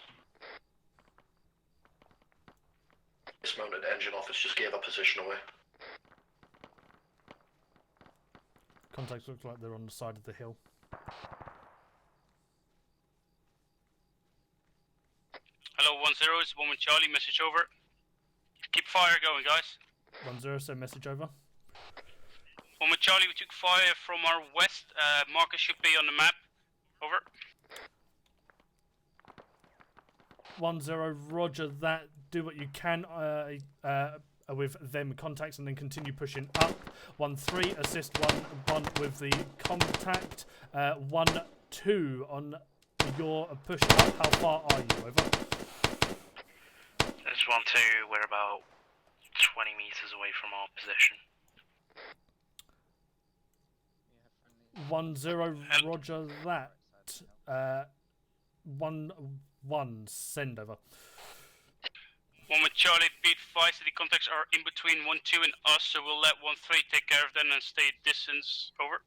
Dismounted engine office just gave her position away. Contacts look like they're on the side of the hill. Hello, 1-0, it's 1 with Charlie, message over. Keep fire going, guys. 1-0, send message over. 1 with Charlie, we took fire from our west. Marker should be on the map. Over. 1-0, roger that. Do what you can with them contacts and then continue pushing up. 1-3, assist 1-1 with the contact. 1-2 on your push up. How far are you? Over. This 1-2, we're about 20 meters away from our position. 1-0, roger that. 1-1, send over. 1 with Charlie, be advised that the contacts are in between 1-2 and us, so we'll let 1-3 take care of them and stay at distance. Over.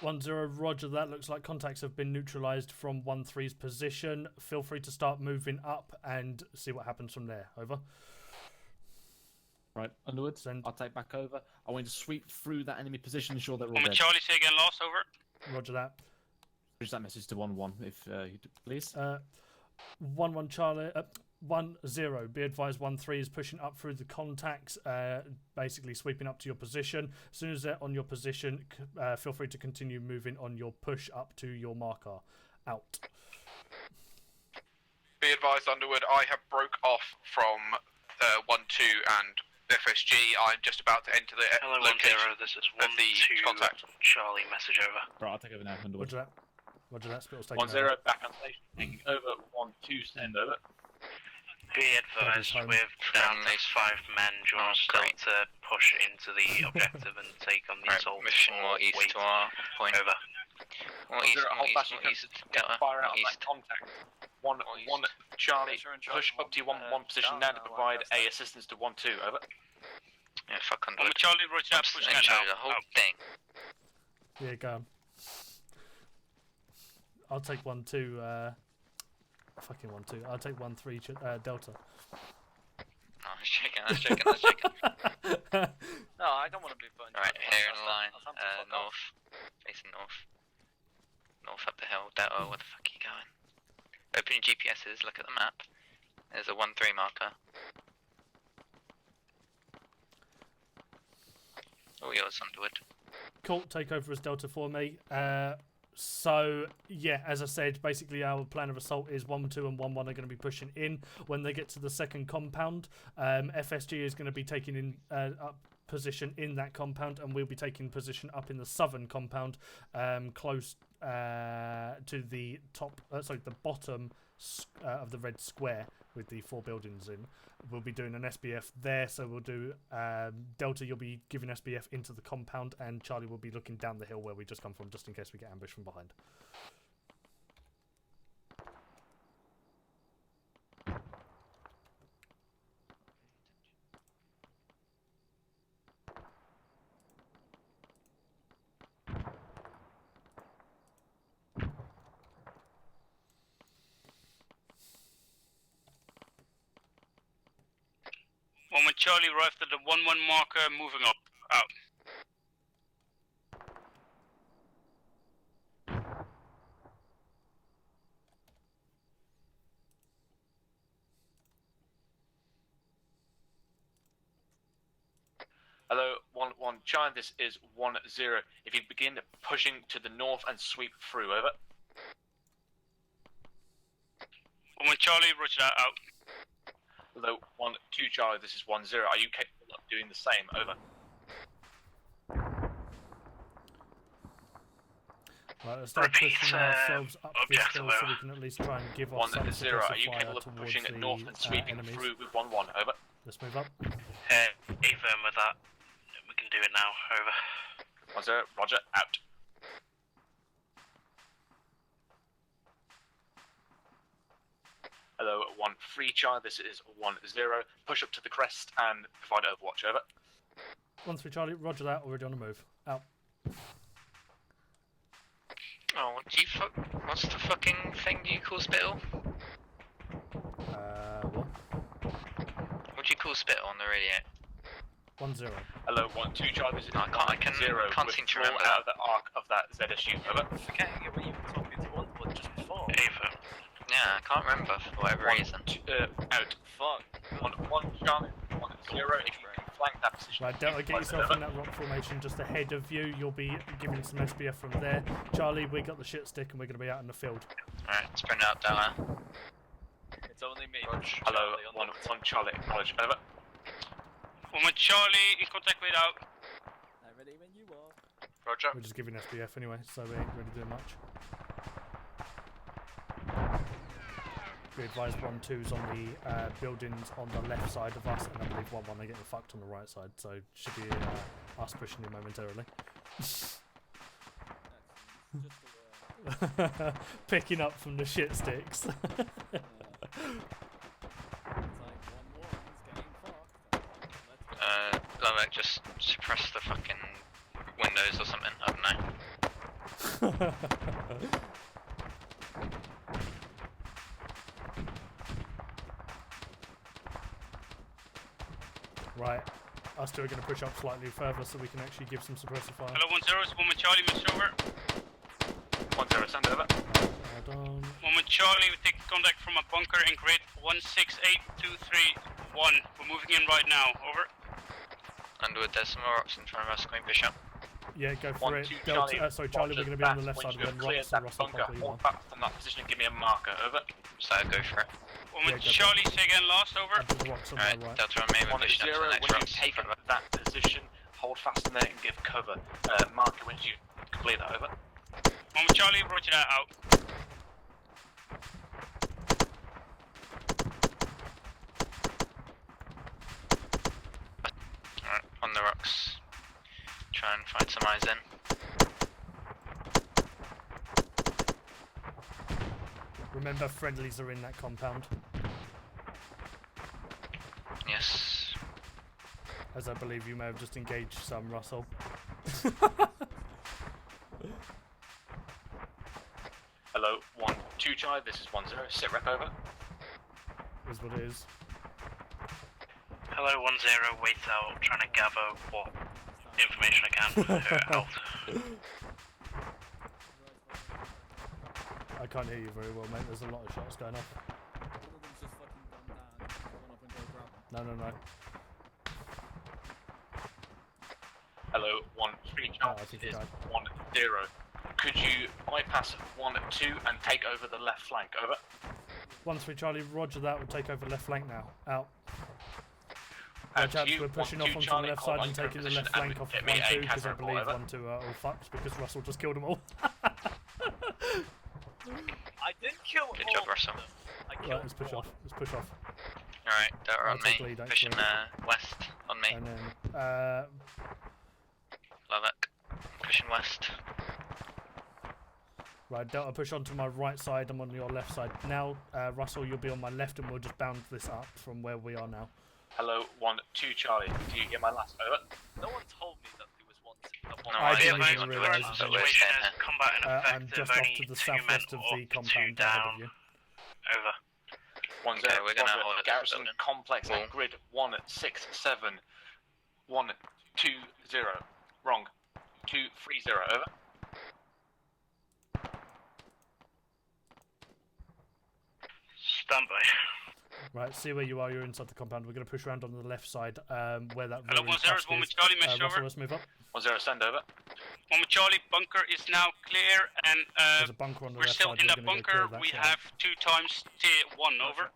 1-0, roger that. Looks like contacts have been neutralized from 1-3's position. Feel free to start moving up and see what happens from there. Over. Right, Underwood, I'll take back over. I want to sweep through that enemy position, ensure they're all 1 with dead. Charlie, say again, lost. Over. Roger that. Bridge that message to 1-1, if you please. 1-1 Charlie. 1-0. Be advised, 1-3 is pushing up through the contacts, basically sweeping up to your position. As soon as they're on your position, feel free to continue moving on your push up to your marker. Out. Be advised, Underwood, I have broke off from 1-2 and FSG. I'm just about to enter the Hello, location 1-0, this is of the 1-2 contact. Charlie, message over. Right, I'll take over now, Underwood. Roger that. Roger that. Spittle's taking 1-0, over. back on station. Taking over. 1-2, send over. Be advised, with down to 5 men, do you want us to push into the objective and take on the assault? Mission more east to our point. Over. More east, more east. Fire out east. on that contact. 1 Charlie, push up to your 1 position now to provide a assistance to 1-2. Over. Yeah, fuck on. 1 with Charlie, roger that, push now. the whole thing. Yeah, go on. I'll take 1-2. Fucking 1-2. I'll take 1-3 Delta. No, I was joking. No, I don't want to be put in. Alright, here in the line, north, facing north. North up the hill, Delta, where the fuck are you going? Open your GPSs, look at the map. There's a 1-3 marker. All yours, Underwood. Cool, take over as Delta for me. So yeah, as I said, basically our plan of assault is 1-2 and 1-1 are going to be pushing in. When they get to the second compound, FSG is going to be taking in up position in that compound, and we'll be taking position up in the southern compound, close to the top, the bottom of the red square with the 4 buildings in. We'll be doing an SBF there, so we'll do Delta, you'll be giving SBF into the compound, and Charlie will be looking down the hill where we just come from, just in case we get ambushed from behind. Moment Charlie arrived at the 1-1 marker, moving up. Out. Hello, 1-1 Charlie, this is 1-0. If you begin pushing to the north and sweep through, over. 1-1 Charlie, roger that, out. Hello, 1-2 Charlie, this is 1-0. Are you capable of doing the same, over? Right, let's start pushing ourselves up this hill so we can at least try and give off some 1-0, suppressive are you fire capable of towards pushing the north and sweeping enemies. through with 1-1, over? Let's move up. Affirm with that. We can do it now, over. 1-0, roger, out. Hello, 1-3 Charlie, this is 1-0. Push up to the crest and provide overwatch, over. 1-3 Charlie, roger that, already on the move. Out. Oh, what's the fucking thing do you call spittle? What? What do you call spittle on the radio? 1-0. Hello, 1-2 Charlie, this is I can't seem to remember out of the arc of that ZSU, over. Forgetting what you were talking to 1-1 just before. Affirm. Yeah, I can't remember for whatever reason. Out. Fuck. 1-1 Charlie, 1-0. If you can flank that position. Right, Delta, get yourself in that rock formation just ahead of you. You'll be giving some SBF from there. Charlie, we got the shit stick and we're going to be out in the field. Alright, sprint out, Delta. It's only me. Hello, 1-1 Charlie, acknowledge, over. 1-1 Charlie, in contact with out. I'm ready when you are. Roger. We're just giving SBF anyway, so we ain't really doing much. We advised 1-2's on the buildings on the left side of us, and I believe 1-1 are getting fucked on the right side, so should be us pushing in momentarily. Picking up from the shit sticks. Lomek, just suppress the fucking windows or something, I don't know. Right, us two are going to push up slightly further so we can actually give some suppressive fire. Hello, 1-0, it's 1-1 Charlie, message over. 1-0, send over. Hold on. 1-1 Charlie, we take contact from a bunker in grid 168231. We're moving in right now, over. Underwood, there's some more rocks in front of us, can we push up? Yeah, go for it. Delta, sorry, Charlie, we're going to be on the left side of them rocks, so Russell probably hold back from that position and give me a marker, over. So go for it. 1-1 Charlie, say again, last, over. Alright, Delta on me, we're pushing up to the next when rocks. you take that position, hold fast in there and give cover. Marker when you complete that, over. 1-1 Charlie, roger that, out. Alright, on the rocks. Try and find some eyes in. Remember, friendlies are in that compound. Yes. As I believe you may have just engaged some, Russell. Hello, 1-2 Charlie, this is 1-0, sit rep over. Is what it is. Hello, 1-0, wait out, trying to gather what information I can out. I can't hear you very well, mate. There's a lot of shots going off. No. Hello, 1-3 Charlie, this is 1-0. could you bypass 1-2 and take over the left flank? Over. 1-3 Charlie, roger that. We'll take over left flank now. Out. We're pushing off onto the left side and taking the left flank off of 1-2 because I believe 1-2 are all fucked because Russell just killed them all. I didn't kill Good job, Russell. Right, let's push off. Let's push off. Alright, Delta on me. Lead, Pushing west on me. And then, Lovac. Pushing west. right, Delta, push onto my right side. I'm on your left side now. Russell, you'll be on my left, and we'll just bound this up from where we are now. Hello, 1-2 Charlie. Do you get my last? Over. No one told me that there was one. No, I didn't advise even the realise. situation has combat in effect. I'm just off to the southwest of the compound ahead of you. Over. 1-0. Okay, we're gonna hold it Garrison building. complex at grid 167 120. Wrong. 230. Over. Stand by. Right, see where you are. You're inside the compound. We're going to push around on the left side, where that Hello, ruined 1-0 tusk is 1 with is. Charlie, message Russell, over. let's move up. 1-0, send over. 1 with Charlie, bunker is now clear, and There's a bunker on the we're left still side. in We're that gonna go clear bunker. that We side. have 2 times tier 1, over.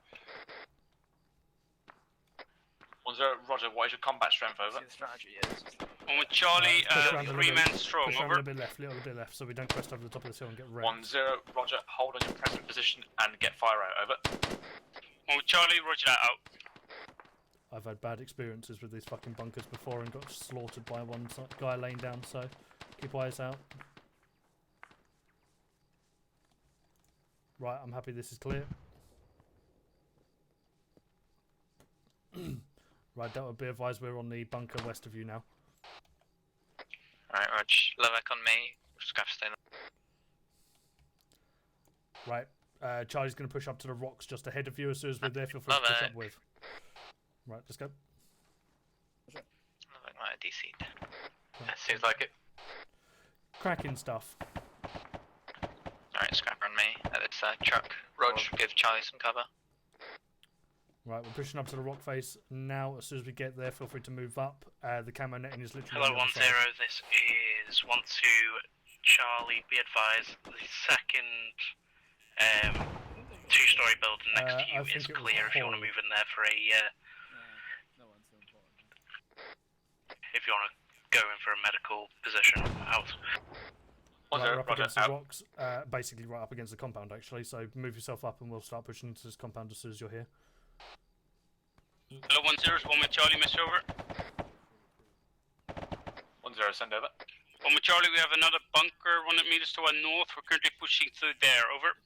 1-0, Roger. What is your combat strength? Over. The strategy is. 1 with Charlie, Push around a little 3 men bit. strong, Push around a over. little bit left, so we don't crest over the top of this hill and get wrecked. 1-0, Roger. Hold on your present position and get fire out. Over. 1 with Charlie, roger that, out. I've had bad experiences with these fucking bunkers before and got slaughtered by one guy laying down, so keep eyes out. Right, I'm happy this is clear. Right, that would be advised we're on the bunker west of you now. Alright, Rog. Lovac on me. Scraff stay. Right, Charlie's going to push up to the rocks just ahead of you as soon as we're there. Feel free to push up with. Right, let's go. Lovac might have DC'd. Seems like it. Cracking stuff. Alright, Scrapper on me. At its truck. Rog, give Charlie some cover. Right, we're pushing up to the rock face now. As soon as we get there, feel free to move up. The camo netting is literally Hello, on the 1-0. other side. This is 1-2 Charlie. Be advised, the second 2-story building next to you is clear if you want to move in there for a. If you want to go in for a medical position, out. Right, we're up against the rocks, basically right up against the compound actually, so move yourself up and we'll start pushing into this compound as soon as you're here. Hello, 1-0 is 1 with Charlie, message over. 1-0, send over. 1 with Charlie, we have another bunker 100 meters to our north. We're currently pushing through there, over.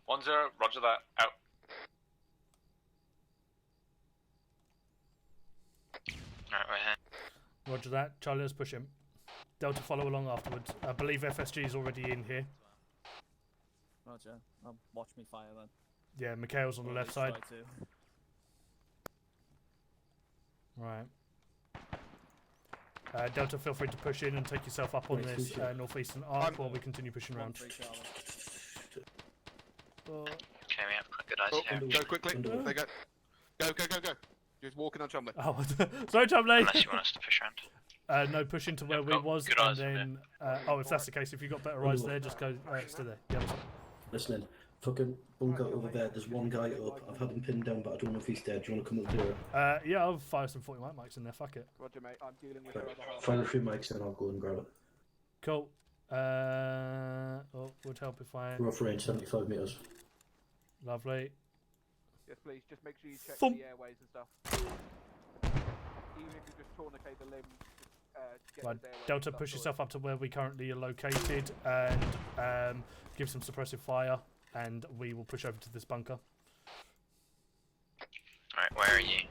1-0, Roger that. Out. Alright, we're here. Roger that. Charlie, let's push him. Delta, follow along afterwards. I believe FSG is already in here. Roger. Watch me fire then. Yeah, Mikhail's on the left side. Right. Delta, feel free to push in and take yourself up on this northeastern arc while we continue pushing around. Okay, we have quite good eyes here. Go quickly. There you go. Go. Just walking on Chumley. Oh, sorry, Chumley. Unless you want us to push around. No, push into where we was, and then... oh, if that's the case, if you've got better eyes there, just go stay there. Yeah, Listening. Fucking bunker over there. There's one guy up. I've had him pinned down, but I don't know if he's dead. Do you want to come and do it? Yeah, I'll fire some 40 mics in there. Fuck it. Roger, mate. I'm dealing with Fire a few mics and I'll go and grab it. Cool. Would help if I... We're off range, 75 metres. Lovely. Yes, please. Just make sure you check Thump. the airways and stuff. Even if you just tourniquet the limb. Get Right, those airways Delta, and push stuff yourself up to where we currently are located and give some suppressive fire, and we will push over to this bunker. Alright, where are you?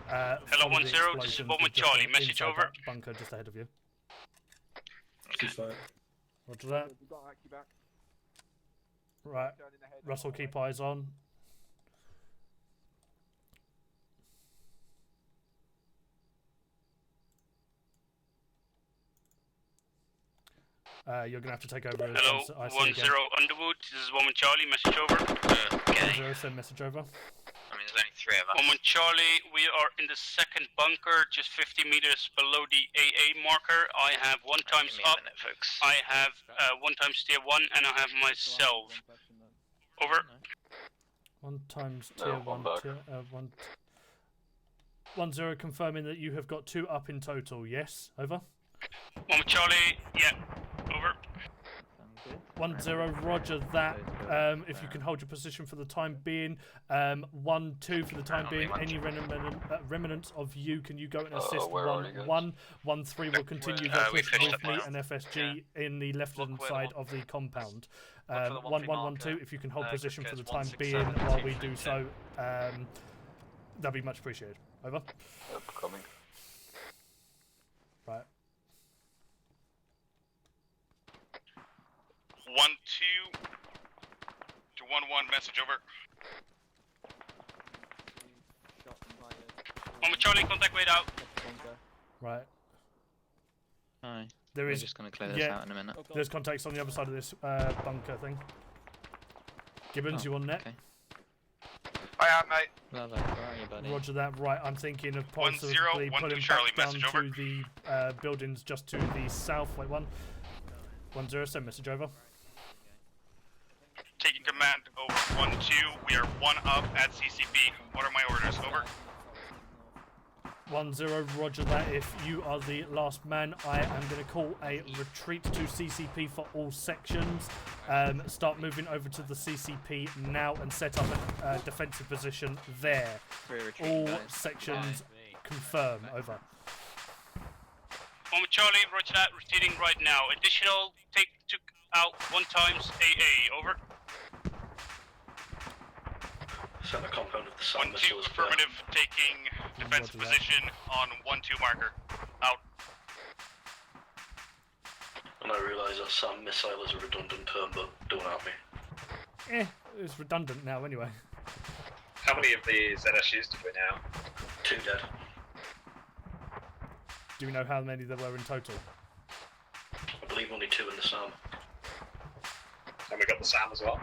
Hello, 1-0, this is 1 with Charlie, message inside over. that bunker just ahead of you. Ceasefire. Roger that. You've got Aki back. Right, Russell, keep eyes on. You're gonna have to take over. Hello, I see 1-0 again. Underwood, this is 1 with Charlie, message over. 1-0, send message over. I mean, only 3 of us. 1-1 Charlie, we are in the second bunker, just 50 meters below the AA marker. I have 1 times up. Folks. I have 1 times tier 1, and I have myself. Over. 1 times tier 1. 1-0 confirming that you have got 2 up in total. Yes. Over. 1 Charlie. Yeah. Over. 1-0, roger that. If you can hold your position for the time being. 1-2 for the time being. Any remnants of you, can you go and assist 1-1? 1-3 will continue with me and FSG in the left-hand side of the compound. 1-1-1-2, if you can hold position for the time being while we do so, that'd be much appreciated. Over. Yep, coming. Right. 1-2 to 1-1 message over. 1 Charlie, contact weight out. Right. Hi. There We're is. just going to clear this out in a minute. There's contacts on the other side of this bunker thing. Gibbons, you on net? Okay. I am, mate. Well, where are you, buddy? Roger that. Right, I'm thinking of 1-0, possibly 1-2 pulling Charlie, back down message to over. the buildings just to the south. Wait, 1-0, send message over. Taking command over 1-2. We are 1 up at CCP. What are my orders? Over. 1-0, roger that. If you are the last man, I am going to call a retreat to CCP for all sections. Start moving over to the CCP now and set up a defensive position there. All sections confirm. Over. 1 Charlie, roger that. Retreating right now. Additional, took out 1 times AA. Over. Center compound of the sun. 1-2 affirmative, taking defensive position on 1-2 marker. Out. And I realise that SAM missile is a redundant term, but don't at me. It's redundant now anyway. How many of the ZSUs did we now? 2 dead. Do we know how many there were in total? I believe only 2 in the SAM. And we got the SAM as well?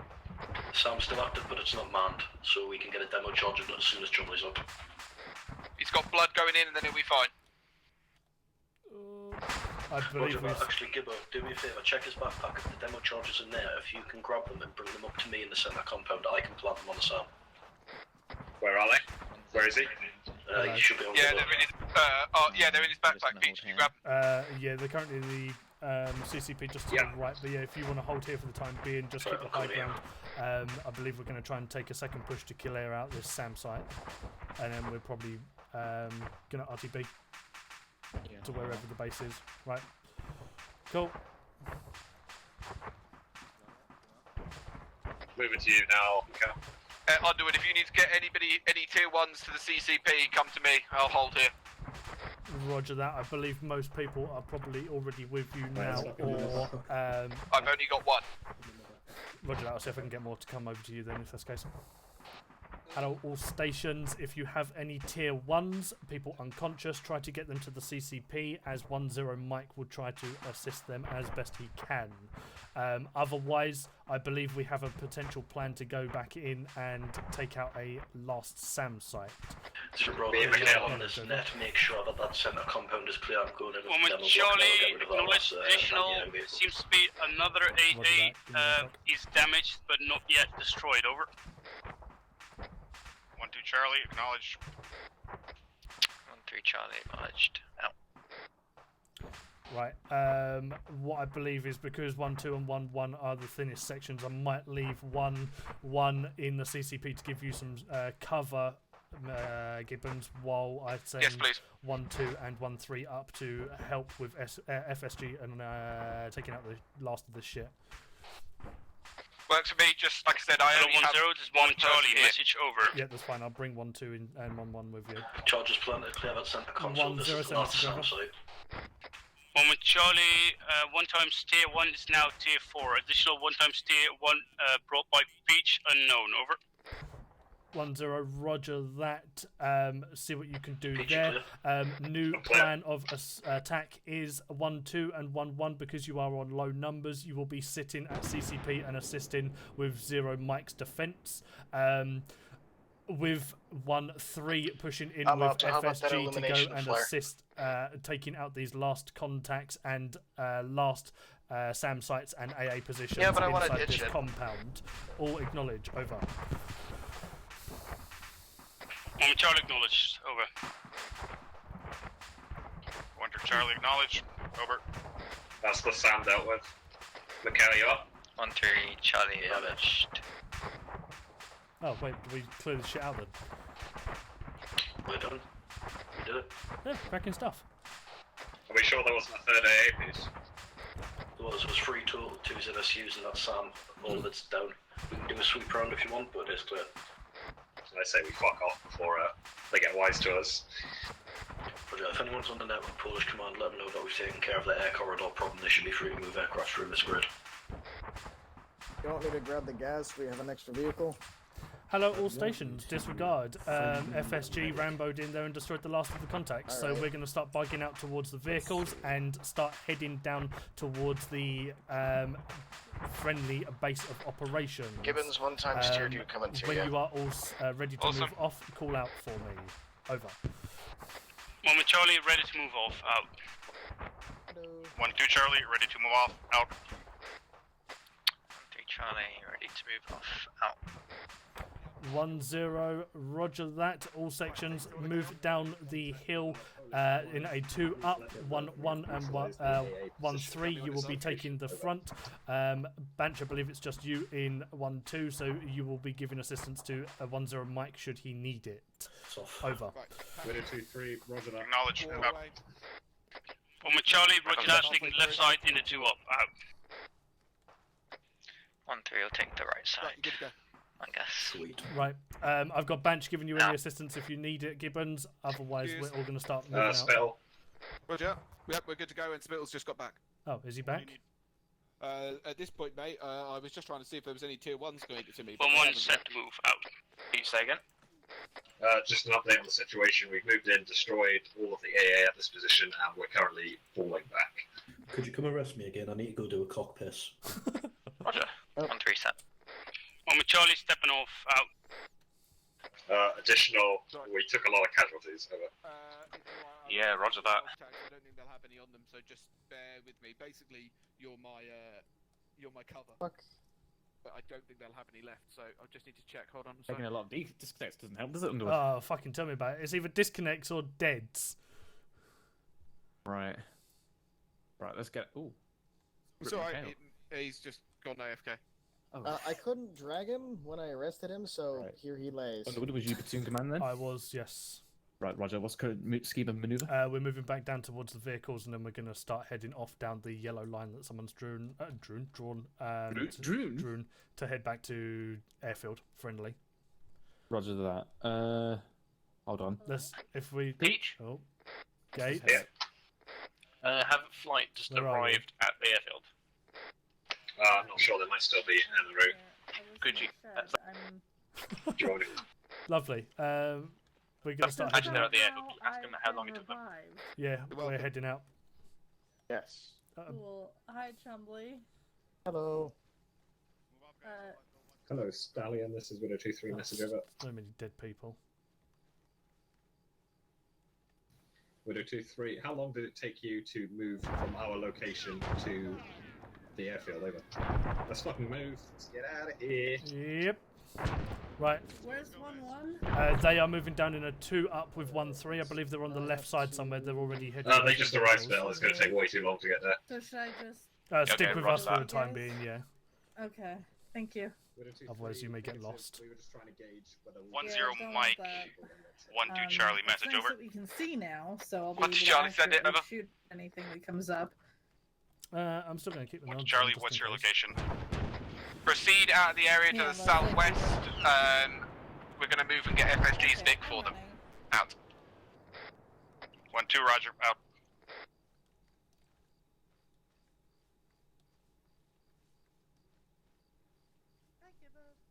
The SAM's still active, but it's not manned, so we can get a demo charge as soon as Charlie's up. He's got blood going in and then he'll be fine. I believe Roger, actually, Gibbo, do me a favour, check his backpack. If the demo charges in there, if you can grab them and bring them up to me in the centre compound, I can plant them on the SAM. Where are they? Where is he? You should be on Yeah, the they're in his, they're in his backpack. Pete, can you grab them? Yeah, they're currently in the CCP just to the right, but yeah, if you want to hold here for the time being, just keep the high ground. I believe we're going to try and take a second push to clear out this SAM site, and then we're probably going to RTB to wherever the base is. Right. Cool. Moving to you now, Cal. Underwood, if you need to get any tier 1s to the CCP, come to me. I'll hold here. Roger that. I believe most people are probably already with you now, or I've only got 1. Roger that. I'll see if I can get more to come over to you then, if that's the case. Hello, all stations. If you have any tier 1s, people unconscious, try to get them to the CCP, as 1-0 Mike will try to assist them as best he can. Otherwise, I believe we have a potential plan to go back in and take out a last SAM site. So, Rob, if you're on this net, make sure that that centre compound is clear. I'm going in with the 1 demo block, Charlie, and I'll get rid of all acknowledge this, additional. vehicle. Seems to be another AA is damaged but not yet destroyed. Over. 1-2 Charlie, acknowledge. 1-3 Charlie, acknowledged. Out. Right. What I believe is because 1-2 and 1-1 are the thinnest sections, I might leave 1-1 in the CCP to give you some cover, Gibbons, while I send 1-2 and 1-3 up to help with FSG and taking out the last of this shit. Works for me, just like I said, I only have 1-0, this is 1 Charlie, here. message over. Yeah, that's fine. I'll bring 1-2 in and 1-1 with you. Charges planted, clear that centre console. This is the last SAM site. 1 Charlie, 1 times tier 1 is now tier 4. Additional 1 times tier 1 brought by Beach unknown. Over. 1-0, roger that. See what you can do there. New plan of attack is 1-2 and 1-1 because you are on low numbers. You will be sitting at CCP and assisting with 0 Mike's defense. with 1-3 pushing in I'm with out. How about that FSG to go illumination and flare? assist taking out these last contacts and last SAM sites and AA positions Yeah, but I wanna inside ditch this it. compound. All acknowledge. Over. Charlie acknowledged. Over. 1-2 Charlie acknowledged. Over. That's the Sam dealt with. Mikhail, you up? 1-3 Charlie acknowledged. Oh wait, did we clear this shit out then? We're done. We did it. Yeah, cracking stuff. Are we sure there wasn't a third AA piece? There was 3 total, 2 ZSUs and that SAM. All of it's down. We can do a sweep round if you want, but it's clear. So I say we fuck off before they get wise to us. But if anyone's on the net with Polish command, let them know that we've taken care of the air corridor problem. They should be free to move aircraft through this grid. You want me to grab the gas? We have an extra vehicle. Hello, all stations. Disregard. FSG ramboed in there and destroyed the last of the contacts. So we're going to start bugging out towards the vehicles and start heading down towards the friendly base of operations. Gibbons, 1 times tier 2 coming to when you. you are all ready to move off, call out for me. Over. Moment Charlie, ready to move off. Out. 1-2 Charlie, ready to move off. Out. 3 Charlie, ready to move off. Out. 1-0, roger that. All sections move down the hill in a 2 up, 1-1 and 1-3. You will be taking the front. Banch, I believe it's just you in 1-2, so you will be giving assistance to 1-0 Mike should he need it. Over. Winner 2-3, roger that. Acknowledged. Out. Moment Charlie, roger that. Taking the left side in the 2 up. Out. 1-3 will take the right side. I guess. Sweet. Right. I've got Banch giving you any assistance if you need it, Gibbons. Otherwise, we're all going to start moving out. Spittle. Roger. Yep, we're good to go, and Spittle's just got back. Oh, is he back? At this point, mate, I was just trying to see if there was any tier 1s going to me. 1-1 set to move. Out. Can you say again? Just an update on the situation. We've moved in, destroyed all of the AA at this position, and we're currently falling back. Could you come arrest me again? I need to go do a cock piss. Roger. 1-3 set. Moment Charlie, stepping off. Out. Additional, we took a lot of casualties. Over. Yeah, roger that. I don't think they'll have any on them, so just bear with me. Basically, you're my cover. Fuck. But I don't think they'll have any left, so I'll just need to check. Hold on. Taking a lot of disconnects doesn't help, does it? Underwood? Oh, fucking tell me about it. It's either disconnects or deads. Right. Right, let's get... Ooh. It's alright, he's just gone AFK. I couldn't drag him when I arrested him, so here he lays. Underwood, was you platoon command then? I was, yes. Right, roger. What's the scheme of manoeuvre? We're moving back down towards the vehicles, and then we're going to start heading off down the yellow line that someone's drawn to head back to airfield friendly. Roger that. Hold on. If we Peach. Oh, Gate. Yeah. Have a flight just arrived at the airfield. I'm not sure, they might still be en route. Could you? Do you want me Lovely. We're going to start. Actually, they're at the airfield. Ask them how long it took them. Yeah, we're heading out. Yes. Cool. Hi, Chumbly. Hello. Hello, Stallion. This is Winner 2-3 message over. So many dead people. Winner 2-3. How long did it take you to move from our location to the airfield? Over. Let's fucking move. Let's get out of here. Yep. Right. Where's 1-1? They are moving down in a 2 up with 1-3. I believe they're on the left side somewhere. They're already heading. They just arrived, Spell. It's going to take way too long to get there. So should I just... Stick with us for the time being, yeah. Okay, thank you. Otherwise, you may get lost. We were just trying to gauge whether 1-0 Mike. 1-2 Charlie. Message it's nice over. that we can see now, so I'll be 1-2 able to Charlie, send it accurately over. shoot anything that comes up. I'm still going to keep the 1-2 Charlie, what's your location? Proceed out of the area to Yeah, the but southwest. We're going to move and get FSG stick for them. Out. 1-2 Roger. Out.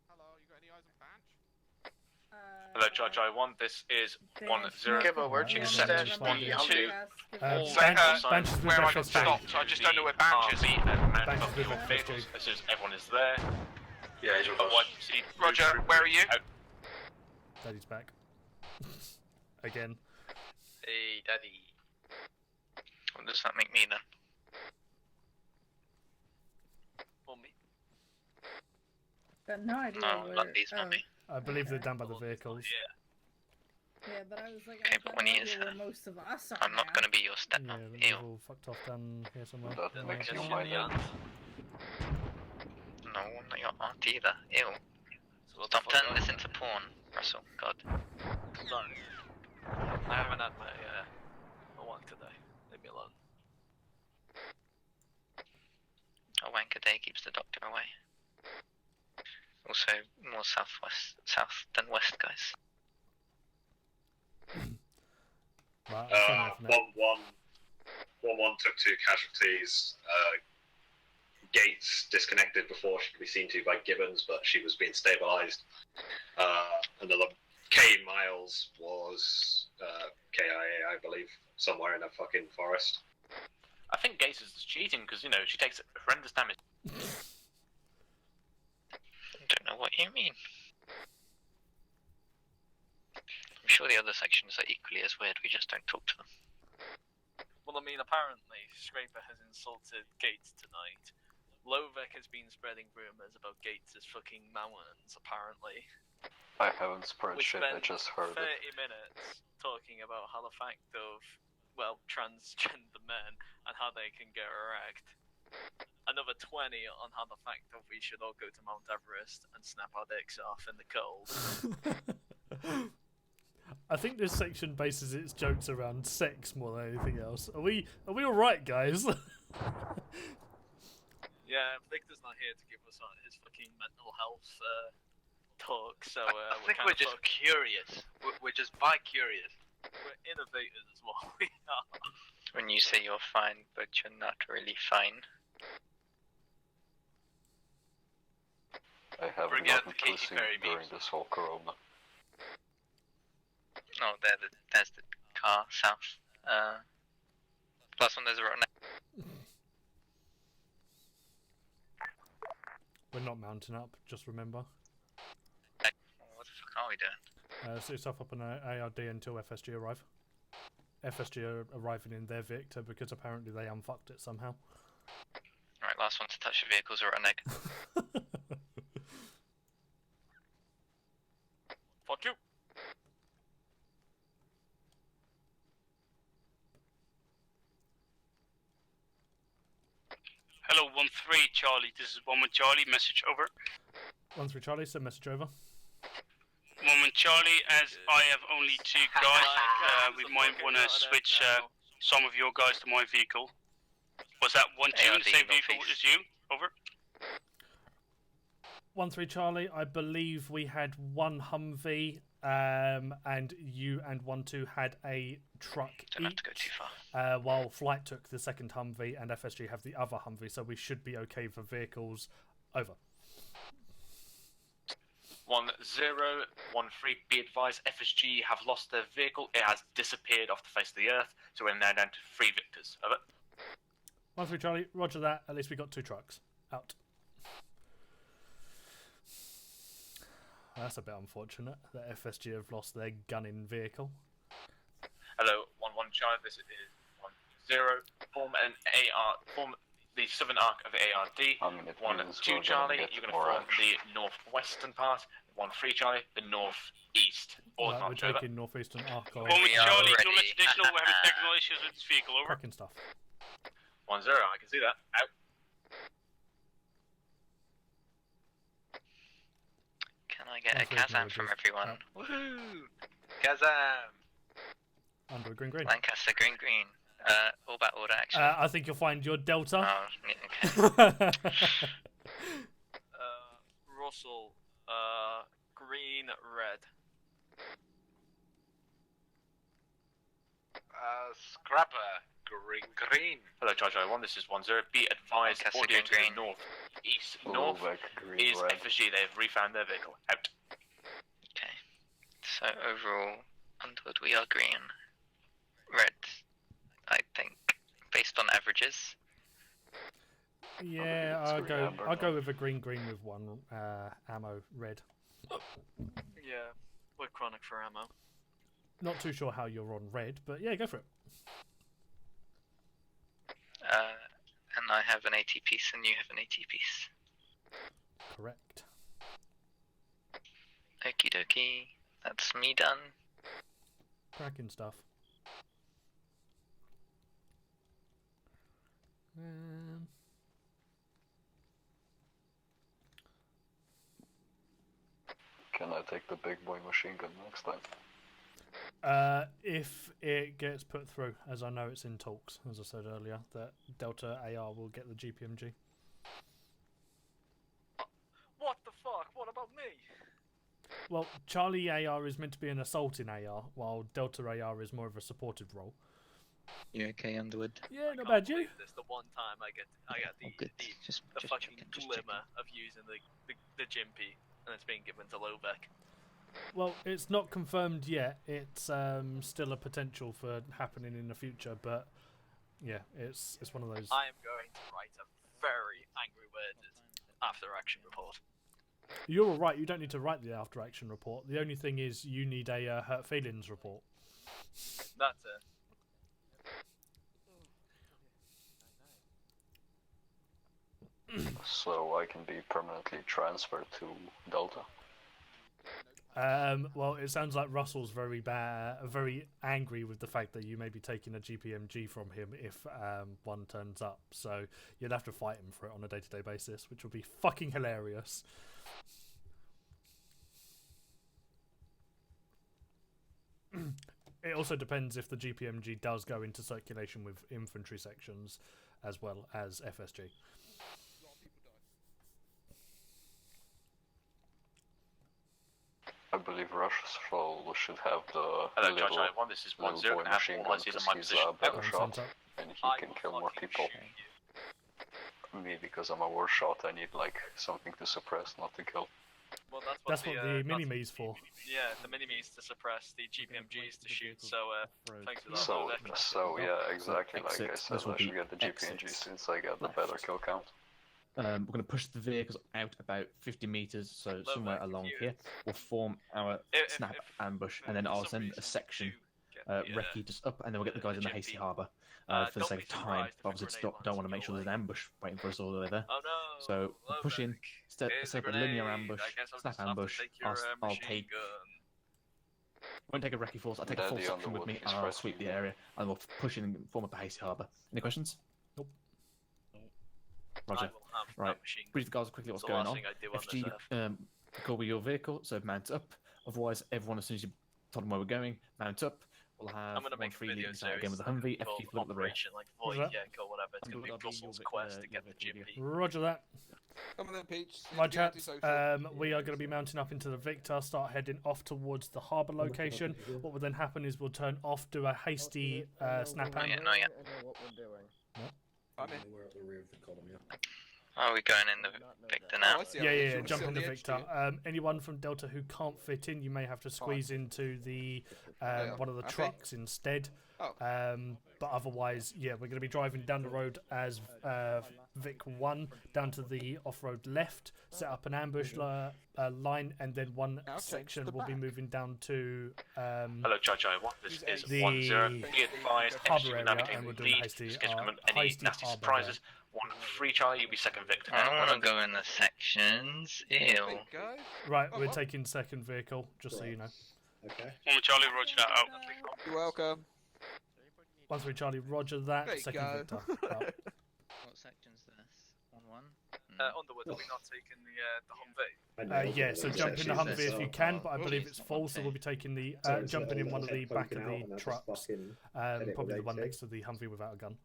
Hello, you got any eyes on Banch? Hello, Charlie 1. This is 1-0. Gibbo, where'd you stash the Humvee? Where I got stopped. I just don't know where Banch is. Banch is with Vehicles, as soon as everyone is there. Yeah, he's with us. Roger, where are you? Daddy's back. Again. Hey, Daddy. What does that make me then? Mummy. Got no idea No, where. Lundy's mummy. I believe they're down by the vehicles. Yeah, but I was like, Okay, I've got but when no he idea is where her, most of us are I'm not now. going to be your stepmom. Yeah, Ew. they've all fucked off down here somewhere. That makes you You're my the aunt. No, I'm not your aunt either. Ew. So what the Stop fuck turning are this you? into porn, Russell. God. Sorry. I haven't had my wank today. Leave me alone. A wank a day keeps the doctor away. Also, more south than west, guys. Right, one took 2 casualties. Gates disconnected before she could be seen to by Gibbons, but she was being stabilised. Another K Miles was KIA, I believe, somewhere in a fucking forest. I think Gates is cheating because, you know, she takes horrendous damage. I don't know what you mean. I'm sure the other sections are equally as weird, we just don't talk to them. Well, I mean, apparently, Scraper has insulted Gates tonight. Lovek has been spreading rumours about Gates' fucking mountains, apparently. I haven't spread We shit, I spent just heard 30 it. minutes talking about how the fact of, well, transgender men and how they can get erect. Another 20 on how the fact that we should all go to Mount Everest and snap our dicks off in the cold. I think this section bases its jokes around sex more than anything else. Are we all right, guys? Yeah, Victor's not here to give us his fucking mental health talk, so I think we're just curious. We're just bi-curious. We're innovators is what we are. When you say you're fine, but you're not really fine. I haven't Forget gotten the Katy pussy Perry during memes. this whole corona. Oh, there's the car south. Last one, there's a road next. We're not mounting up, just remember. What the fuck are we doing? So it's up an ARD until FSG arrive. FSG are arriving in their Victor because apparently they unfucked it somehow. Right, last one to touch the vehicles are an egg. Fuck you! Hello, 1-3 Charlie. This is 1-1 Charlie. Message over. 1-3 Charlie, send message over. 1-1 Charlie, as I have only 2 guys, we might want to switch some of your guys to my vehicle. Was that 1-2 in the same vehicle as you? Over. 1-3 Charlie, I believe we had one Humvee, and you and 1-2 had a truck Don't have to go too far. while Flight took the second Humvee and FSG have the other Humvee, so we should be okay for vehicles. Over. 1-0, 1-3, be advised, FSG have lost their vehicle. It has disappeared off the face of the earth, so we're now down to 3 victors. Over. 1-3 Charlie, roger that. At least we got 2 trucks. Out. That's a bit unfortunate that FSG have lost their gunning vehicle. Hello, 1-1 Charlie, this is 1-0. Form the southern arc of ARD. 1-2 Charlie, you're going to form the northwestern part. 1-3 Charlie, the northeast. All Right, we're over. taking northeastern arc. 1-1 Charlie, acknowledge additional. We're having technical issues with this vehicle. Over. Cracking stuff. 1-0, I can see that. Out. Can I get a Kazam from everyone? Woohoo! Kazam! Under a green. Lancaster, green. All about order, actually. I think you'll find your Delta. Oh, okay. Russell, green, red. Scrapper, green. Hello, Charlie 1, this is 1-0. Be advised, Lancaster, audio to the green. northeast. Blue, North red, green, is red. FSG, they've refound their vehicle. Out. Okay. So overall, Underwood, we are green. Red, I think, based on averages. Yeah, I'll go with a green with 1 ammo red. Yeah. We're chronic for ammo. Not too sure how you're on red, but yeah, go for it. And I have an 80 piece and you have an 80 piece. Correct. Okie dokie. That's me done. Cracking stuff. Can I take the big boy machine gun next time? If it gets put through, as I know it's in talks, as I said earlier, that Delta AR will get the GPMG. What the fuck? What about me? Well, Charlie AR is meant to be an assaulting AR, while Delta AR is more of a supportive role. You okay, Underwood? Yeah, not bad, you? This the one time I get the Just fucking checking, glimmer of using the Jimpy, and it's being given to Lovek. Well, it's not confirmed yet. It's still a potential for happening in the future, but yeah, it's one of those. I am going to write a very angry worded after action report. You're all right. You don't need to write the after action report. The only thing is you need a hurt feelings report. That's it. So I can be permanently transferred to Delta. Well, it sounds like Russell's very angry with the fact that you may be taking a GPMG from him if one turns up. So you'd have to fight him for it on a day-to-day basis, which will be fucking hilarious. It also depends if the GPMG does go into circulation with infantry sections as well as FSG. I believe Russell should have the Hello, little, Judge, I want this is 1-0, little boy and I have machine all gun I see is because in my he's position. a better Yep. shot and he can kill more people. Me, because I'm a worse shot, I need like something to suppress, not to kill. Well, That's what the mini-me's for. Yeah, the mini-me's to suppress, the GPMG's to shoot, so thanks for that. So yeah, exactly like I Exit. said, This will I should be get the GPMG exit. since I get the better kill count. We're going to push the vehicles out about 50 meters, so somewhere along here. We'll form our snap ambush, and then I'll send a section recce just up, and then we'll get the guys in the hasty harbour for the sake of time. But obviously, don't want to make sure there's an ambush waiting for us all the way there. Oh no! So we'll push in, set up a linear ambush, snap ambush. I'll take. Won't take a recce force. I'll take a full section with me, and I'll sweep the area, and we'll push in and form up a hasty harbour. Any questions? Nope. Roger. Right. Brief the guys quickly what's going on. FG, go with your vehicle, so mount up. Otherwise, everyone, as soon as you tell them where we're going, mount up. We'll have I'm gonna make a video series again with the Humvee. FG flip up the rear. Operation like Void, yeah, or whatever. It's gonna be Russell's quest to get the Jimpy. Roger that. Come on then, Peach. Right, chaps. We are going to be mounting up into the Victor, start heading off towards the harbour location. What will then happen is we'll turn off, do a hasty snap ambush. Not yet. I'm in. We're at the rear of the column, yeah. Are we going in the Victor now? Yeah, jump in the Victor. Anyone from Delta who can't fit in, you may have to squeeze into the one of the trucks instead. But otherwise, yeah, we're going to be driving down the road as Vic 1 down to the off-road left, set up an ambush line, and then one section will be moving down to Hello, Judge, I want this is the 1-0. Be advised, harbour area, navigating and we're the doing lead. hasty, Any nasty surprises? 1-3, Charlie, you'll be second Victor. I don't want to go in the sections. Ew. Right, we're taking second vehicle, just so you know. Okay. 1 Charlie, roger that out. You're welcome. 1-3 Charlie, roger that. There you Second go. Victor. What section's this? 1-1? Underwood, are we not taking the Humvee? Yeah, so jump in the Humvee if you can, but I believe it's full, so we'll be taking the jumping in one of the back of the trucks, probably the one next to the Humvee without a gun.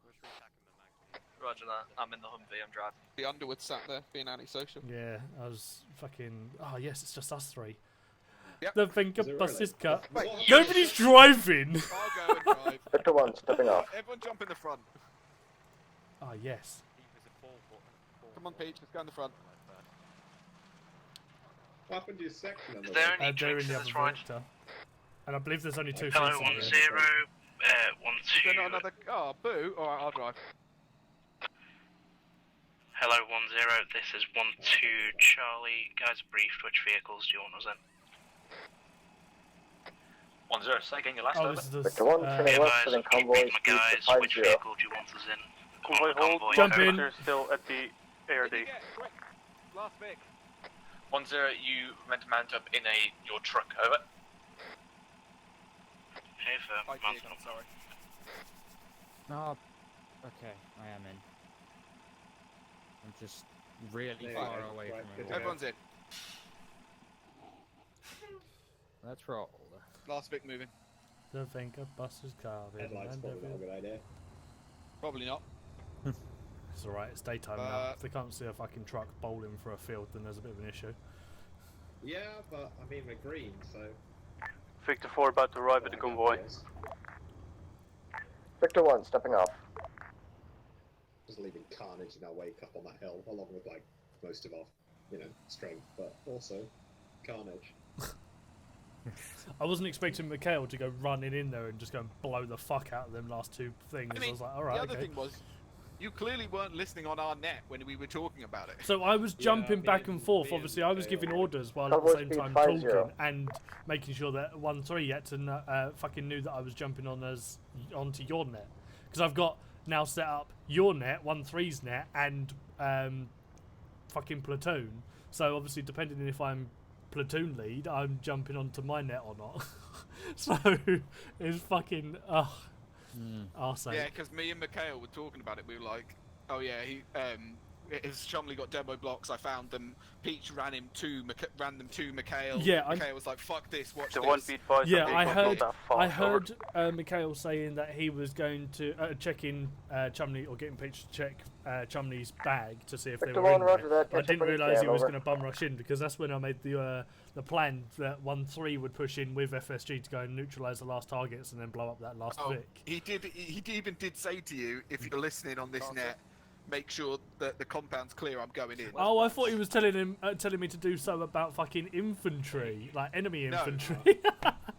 Roger that. I'm in the Humvee. I'm driving. The Underwood sat there being antisocial. Yeah, I was fucking. Oh yes, it's just us three. Yep. The finger bus really? is cut. Wait, Nobody's driving. I'll go and drive. Victor 1, stepping off. Everyone jump in the front. Ah yes. Come on, Peach, let's go in the front. What happened to your section? Is there any They're in drinks the in other this ride? Victor. And I believe there's only two Hello, seats. 1-0, 1-2. Is there not another? Oh, boo. Alright, I'll drive. Hello, 1-0, this is 1-2 Charlie. Guys briefed, which vehicles do you want us in? 1-0. Say again your last Oh, over. this is the Victor 1, turning left for the convoy, speed to 50. Which vehicle do you want us in? Convoy hold. Jump in. They're still at the ARD. Last Vic. 1-0. You meant to mount up in your truck. Over. Hey, for I'm sorry. No. Okay, I am in. I'm just really There you far go. away Right, from good it. to Everyone's in. Let's roll. Last Vic moving. The finger busters carving. Headlights probably not a good idea. Probably not. It's alright, it's daytime now. If they can't see a fucking truck bowling for a field, then there's a bit of an issue. Yeah, but I mean we're green, so. Victor 4 about to arrive at the convoy. Victor 1, stepping off. Just leaving carnage in our wake up on that hill, along with like most of our, strength, but also carnage. I wasn't expecting Mikhail to go running in there and just go and blow the fuck out of them last two things. I was like, alright, the other okay. thing was, you clearly weren't listening on our net when we were talking about it. So I was jumping back and forth. Obviously, I was giving orders while at the Convoy same speed time 50. talking and making sure that 1-3 yet to fucking knew that I was jumping onto your net, because I've got now set up your net, 1-3's net, and fucking platoon. So obviously, depending on if I'm platoon lead, I'm jumping onto my net or not. So it's fucking arsehole. Yeah, because me and Mikhail were talking about it. We were like, oh yeah, his Chumley got demo blocks. I found them. Peach ran them to Mikhail. Yeah, Mikhail was like, fuck this, watch The this. one beat five. Yeah, I heard Mikhail saying that he was going to check in Chumley, or getting Peach to check Chumley's bag to see if they Victor were in 1, roger there. that. I Catch didn't up when you realise he can, was over. going to bum rush in, because that's when I made the plan that 1-3 would push in with FSG to go and neutralise the last targets and then blow up that last Vic. He even did say to you, if you're listening on this net, make sure that the compound's clear. I'm going in. Oh, I thought he was telling me to do so about fucking infantry, like enemy No. infantry.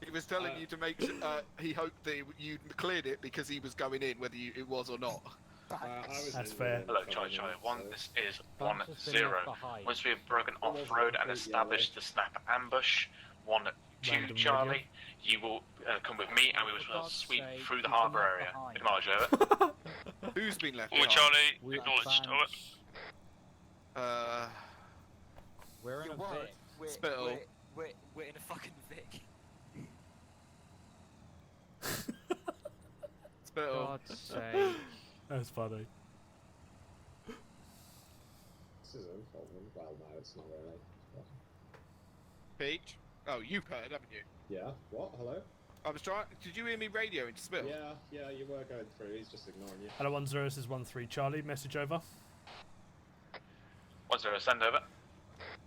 He was telling you to make sure. He hoped that you'd cleared it because he was going in, whether it was or not. That's fair. Hello, Charlie 1. This is 1-0. Once we have broken off-road and established the snap ambush, 1-2 Random Charlie, radio. you will come with me and we will sweep through the harbour area. Acknowledge, over. Who's been left Convoy behind? Charlie, acknowledged. Over. We're in a Vic. Spittle. We're in a fucking Vic. Spittle. God's sake. That's funny. This is unfolding. Well, no, it's not really. Peach. Oh, you've heard, haven't you? Yeah. What? Hello? I was trying. Did you hear me radio into Spittle? Yeah, you were going through. He's just ignoring you. Hello, 1-0, this is 1-3 Charlie. Message over. 1-0, send over.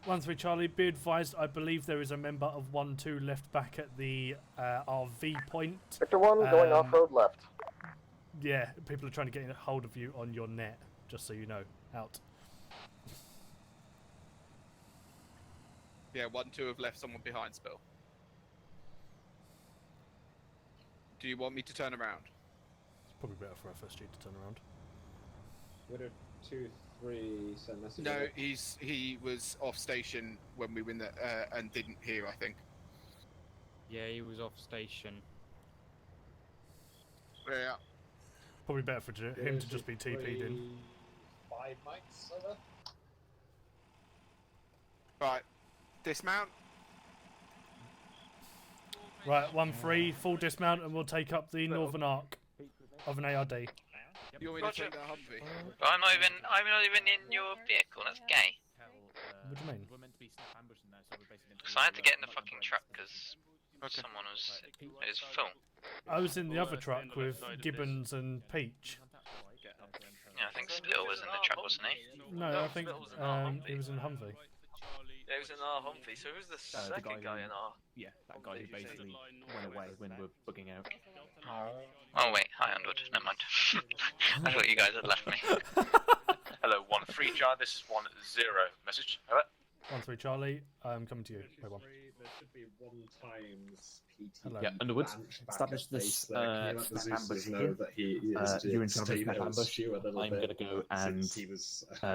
1-3 Charlie, be advised, I believe there is a member of 1-2 left back at the RV point. Victor 1, going off-road left. Yeah, people are trying to get a hold of you on your net, just so you know. Out. Yeah, 1-2 have left someone behind. Spill. Do you want me to turn around? It's probably better for FSG to turn around. Would a 2-3 send message? No, over? he was off station when we were in the and didn't hear. I think. Yeah, he was off station. Yeah. Probably better for him to just be TP'd in. 5 mics over. Right. Dismount. Right, 1-3, full dismount, and we'll take up the northern arc of an ARD. You want me to take that Humvee? I'm not even in your vehicle. That's gay. What do you mean? We're meant to be snap ambushing there, so we're basically. Because I had to get in the fucking truck because someone was full. I was in the other truck with Gibbons and Peach. Yeah, I think Spittle was in the truck, wasn't he? No, I think he was in Humvee. Yeah, he was in our Humvee. So who's the second guy in our? Yeah, that guy who basically went away when we were bugging out. Oh wait, hi Onward. Never mind. I thought you guys had left me. Hello, 1-3 Charlie. This is 1-0. Message. Over. 1-3 Charlie, I'm coming to you. Wait, 1. There should be 1 times PT. Hello. Yeah, Underwood, establish this snap ambush here. You in charge of snap ambush. I'm going to go and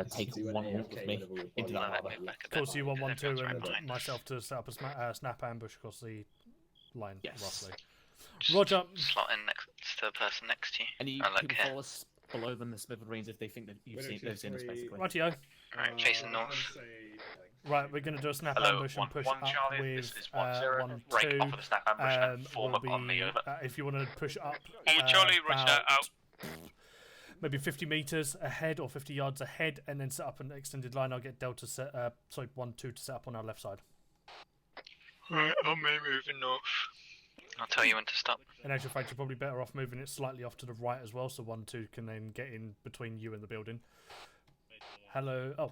take 1-1 with me into that harbour. Of course, you want 1-2 and myself to set up a snap ambush across the line, Yes. roughly. Roger. Slot in next to the person next to you. Any I like people it. follow us below them the swivel range if they think that they've seen us, basically. Rightio. Alright, facing north. Right, we're going to do a snap Hello, ambush and push 1-1 up Charlie, with this is 1-0. 1-2. Break off of the snap ambush and form will up on me, be, over. if you want to push up, Charlie, roger that, out. maybe 50 meters ahead or 50 yards ahead, and then set up an extended line. I'll get Delta set, 1-2 to set up on our left side. Right, I'm moving north. I'll tell you when to stop. In actual fact, you're probably better off moving it slightly off to the right as well, so 1-2 can then get in between you and the building. Hello. Oh.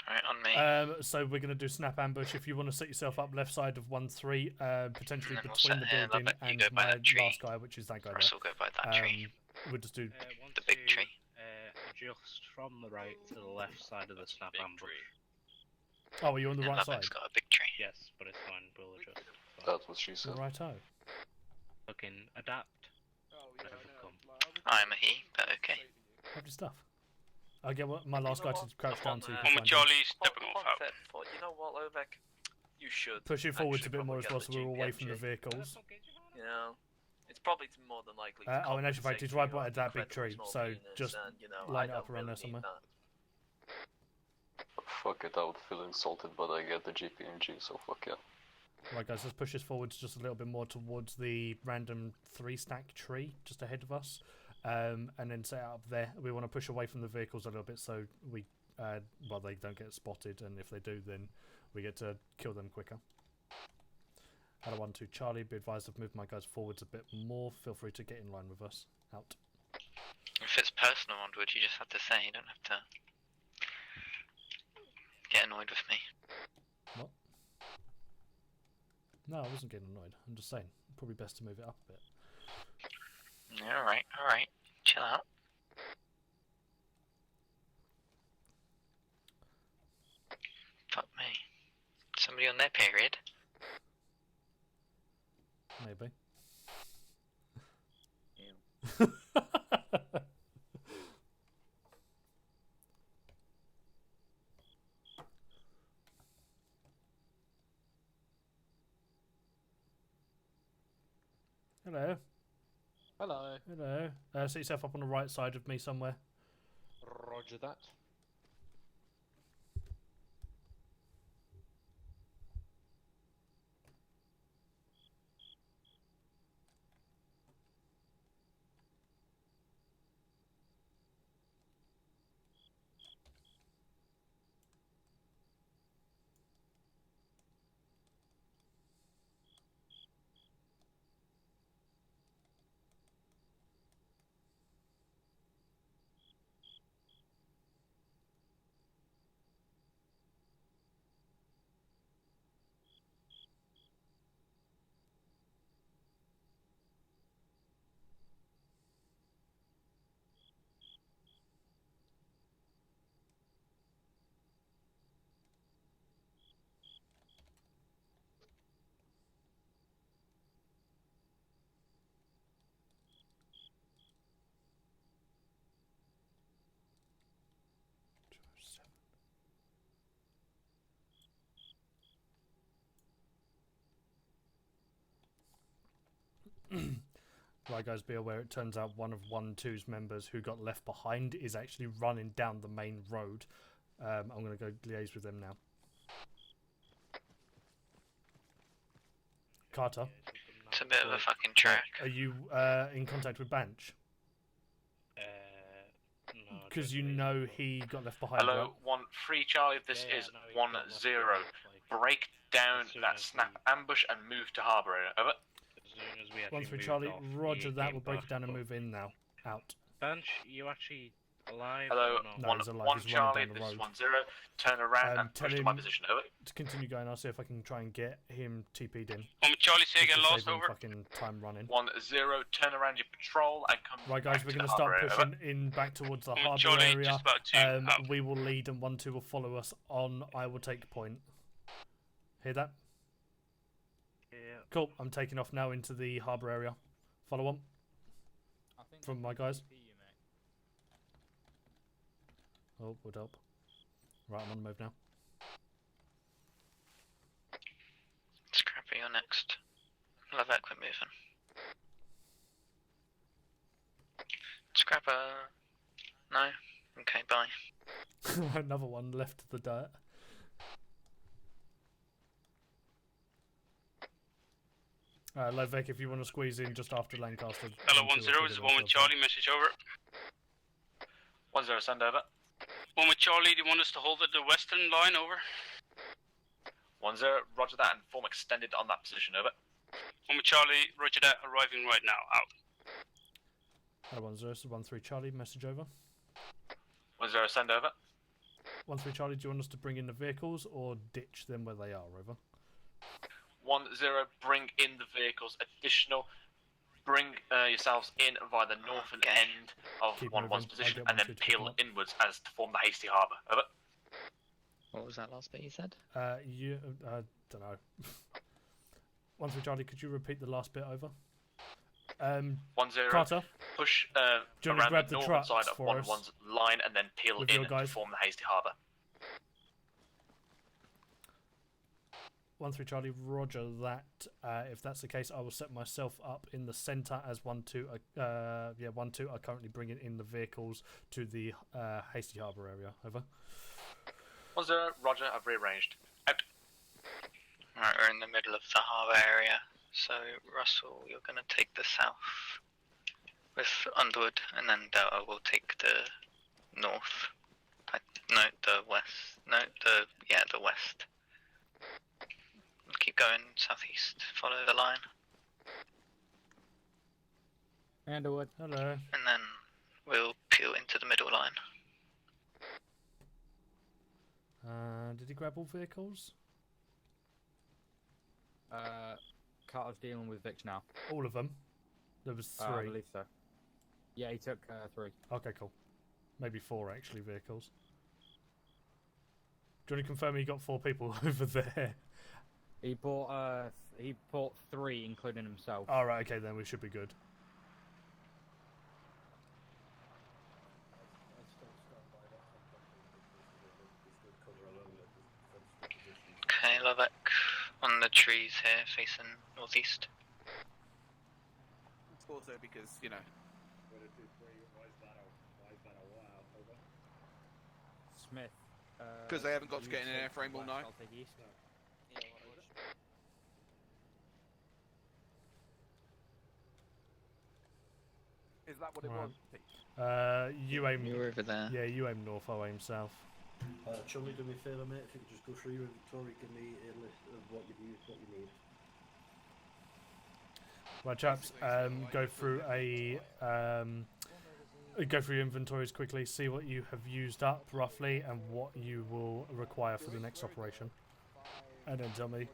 Alright, on me. So we're going to do snap ambush. If you want to set yourself up left side of 1-3, potentially And then we'll between the set here, building I'll let you and go by my that tree. last guy, which is that guy Russell, go by that tree. We'll just do... The big tree. Just from the right to the left side of the snap ambush. Oh, are you on the right side? Lubbock's got a big tree. Yes, but it's fine. We'll adjust. That's what she said. Righto. Fucking adapt. I'm a he, but okay. Lovely stuff. I get what my last guy to crouch down to. I'm with Charlie, stepping off out. You know what, Lovek? You should. Push it forwards a actually bit more as probably well, so get we're the away from the GPMG. vehicles. You know, it's probably more than likely. To Oh, in actual fact, compensate he's for right your by that big incredible tree, small so penis, just and, you know, line I it up don't around there really need somewhere. that. Fuck it, I would feel insulted, but I get the GPMG, so fuck yeah. Right, guys, let's push this forwards just a little bit more towards the random 3-stack tree just ahead of us, and then set up there. We want to push away from the vehicles a little bit so we, well, they don't get spotted, and if they do, then we get to kill them quicker. Had a 1-2 Charlie. Be advised I've moved my guys forwards a bit more. Feel free to get in line with us. Out. If it's personal, Onward, you just have to say. You don't have to get annoyed with me. What? No, I wasn't getting annoyed. I'm just saying, probably best to move it up a bit. Yeah, alright, alright. Chill out. Fuck me. Somebody on their period? Maybe. Hello. Hello. Hello. Set yourself up on the right side of me somewhere. Roger that. Right, guys, be aware it turns out one of 1-2's members who got left behind is actually running down the main road. I'm going to go liaise with them now. Carter? It's a bit of a fucking track. Are you in contact with Banch? No. Because you know he got left behind. Hello, Right? 1-3 Charlie, this is 1-0. Break down that snap ambush and move to harbour area. Over. As soon as we actually 1-3 Charlie, moved off, roger he that. came We'll break back it down and up. move in now. Out. Bench, you actually alive? Hello, or not? No, 1 he's alive. 1 He's running Charlie, down the this is road. 1-0. Turn around and Tell push to my him position. Over. to continue going. I'll see if I can try and get him TP'd in. Charlie, say Just again, to last save him over. fucking time running. 1-0. Turn around your patrol and come. Right, guys, back we're to going the to start harbour area. pushing in back towards the Well, harbour Charlie, area. just about to, We will lead and 1-2 will follow us on. I will take point. Hear that? Yeah. Cool. I'm taking off now into the harbour area. Follow on from my guys. Oh, would help. Right, I'm on the move now. Scrappy, you're next. Love it, quit moving. Scrapper. No? Okay, bye. Another one left to the dirt. Lovek, if you want to squeeze in just after Lancaster. Hello, 1-0, this is 1 with Charlie, message over. 1-0, send over. 1 with Charlie, do you want us to hold at the western line, over? 1-0, roger that, and form extended on that position, over. 1 with Charlie, roger that, arriving right now, out. Hello, 1-0, this is 1-3 Charlie, message over. 1-0, send over. 1-3 Charlie, do you want us to bring in the vehicles or ditch them where they are, over? 1-0, bring in the vehicles. Additional, bring yourselves in via the northern end of 1-1's position and then peel inwards as to form the hasty harbour. Over. What was that last bit you said? You, don't know. 1-3 Charlie, could you repeat the last bit over? 1-0, Carter, push do you want to around grab the the northern trucks side of for us 1-1's line and then peel with in your guys? to form the hasty harbour. 1-3 Charlie, roger that. If that's the case, I will set myself up in the centre as 1-2. 1-2 are currently bringing in the vehicles to the Hasty Harbour area. Over. 1-0, roger, I've rearranged. Out. Right, we're in the middle of the harbour area. So, Russell, you're going to take the south with Underwood, and then Delta will take the north. The west. The west. Keep going southeast, follow the line. Underwood. Hello. And then we'll peel into the middle line. Did he grab all vehicles? Carter's dealing with Vix now. All of them? There was 3. I believe so. Yeah, he took 3. Okay, cool. Maybe 4 actually vehicles. Do you want to confirm he got 4 people over there? He bought 3, including himself. Alright, okay, then we should be good. Okay, Lovac on the trees here, facing northeast. It's also because, you know. Smith. Because they haven't got to get in an airframe all night. I'll take east. Is that what it Right. was, Pete? You aim. You're over there. Yeah, you aim north, I'll aim south. Chumley, do me a favour, mate. If you could just go through your inventory, give me a list of what you need. Right, chaps. Go through your inventories quickly. See what you have used up roughly, and what you will require for the next operation. And then tell me.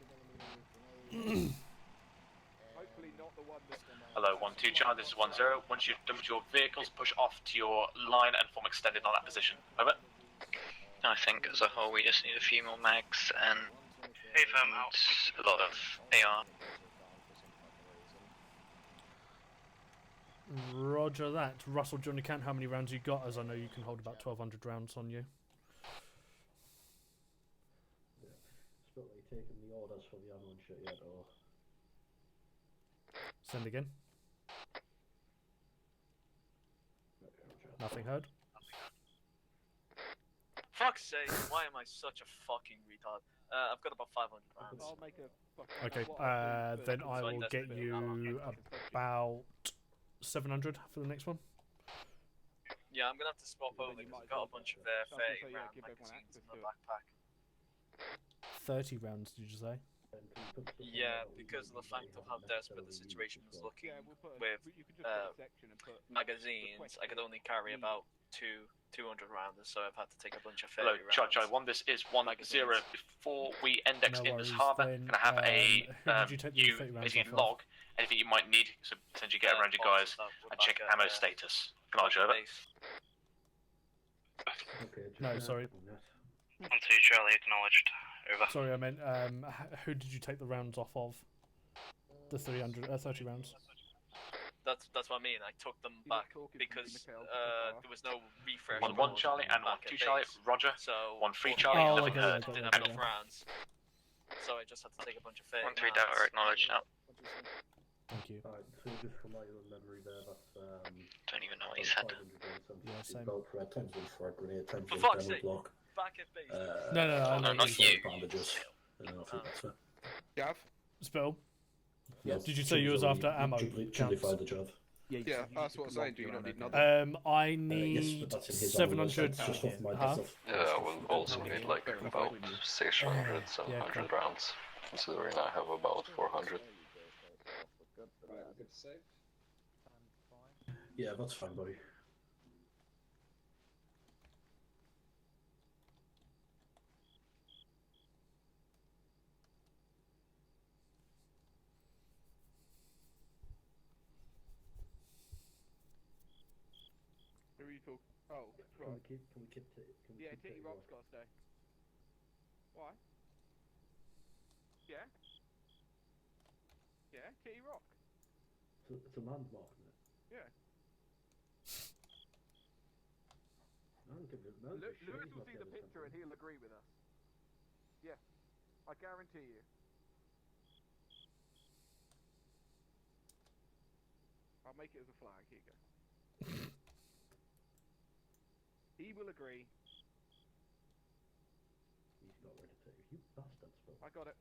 Hello, 1-2 Charlie, this is 1-0. Once you've dumped your vehicles, push off to your line and form extended on that position. Over. I think as a whole we just need a few more mags and out. a lot of AR. Roger that. Russell, do you want to count how many rounds you got, as I know you can hold about 1,200 rounds on you. Still, are you taking the orders for the ammo and shit yet, or? Send again. Nothing heard. Fuck's sake, why am I such a fucking retard? I've got about 500 rounds. I'll make a Okay, then I will get you about 700 for the next one. Yeah, I'm gonna have to swap over because I've got a bunch of 30 round magazines in my backpack. 30 rounds, did you say? Yeah, because of the fact of how desperate the situation was looking with magazines, I could only carry about 200 rounders, so I've had to take a bunch of 30 Hello, rounds. Charlie, 1, this is 1-0. Before we index No in this worries, harbour, then, going to have a who did you take the 30 rounds basically off of? log anything you might need, so essentially get around you guys and check ammo status. Acknowledge over. No, sorry. 1-2 Charlie, acknowledged. Over. Sorry, I meant, who did you take the rounds off of? The 30 rounds? That's what I mean. I took them back because there was no refresh. 1-1 Charlie and 1-2 Charlie. Roger. So 1-3 Charlie. Oh, Nothing okay, heard. okay, didn't have enough rounds, so I just had to take a bunch of 30 1-3 Delta, acknowledged now. Thank you. Alright, so just from my own memory there, that's Don't even know what he said. Yeah, same. Belt threat, times one for a grenade, times For one fuck's demo sake. block. Back at base. No, not you. Bandages. And I think that's it. Gav? Spell. Yes. Did you say you was after ammo? Chimney fired the job. Yeah, that's what I'm saying. Do you not need another? I Yes, need but that's in his 700. Just off my Huh? stuff. Yeah, I will also need like about 600, 700 rounds, considering I have about 400. Yeah, that's fine, buddy. Who are you talking? Oh, Can right. we keep Yeah, Titty Rock's got to stay. Why? Yeah? Yeah, Titty Rock. It's a landmark, isn't it? Yeah. Lewis will see the picture and he'll agree with us. Yeah, I guarantee you. I'll make it as a flag. Here you go. He will agree. He's not ready to. You bastards, bro. I got it.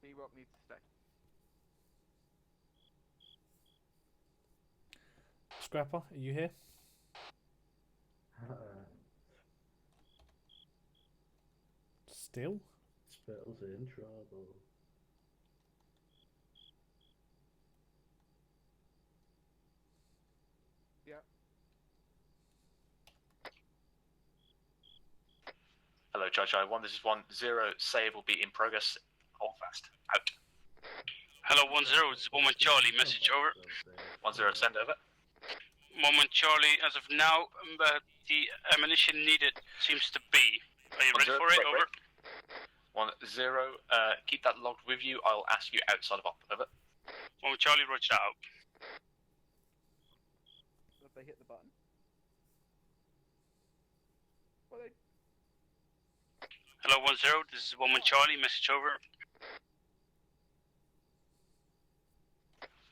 D-Rock needs to stay. Scrapper, are you here? Still? Spell's in trouble. Yeah. Hello, Judge I1. This is 1-0. Save will be in progress. Hold fast. Out. Hello, 1-0. This is Woman Charlie. Message over. 1-0. Send over. Woman Charlie, as of now, the ammunition needed seems to be. Are you ready for it? Over. 1-0. Keep that logged with you. I'll ask you outside of op. Over. Woman Charlie, roger that out. If they hit the button. Well, they... Hello, 1-0. This is Woman Charlie. Message over.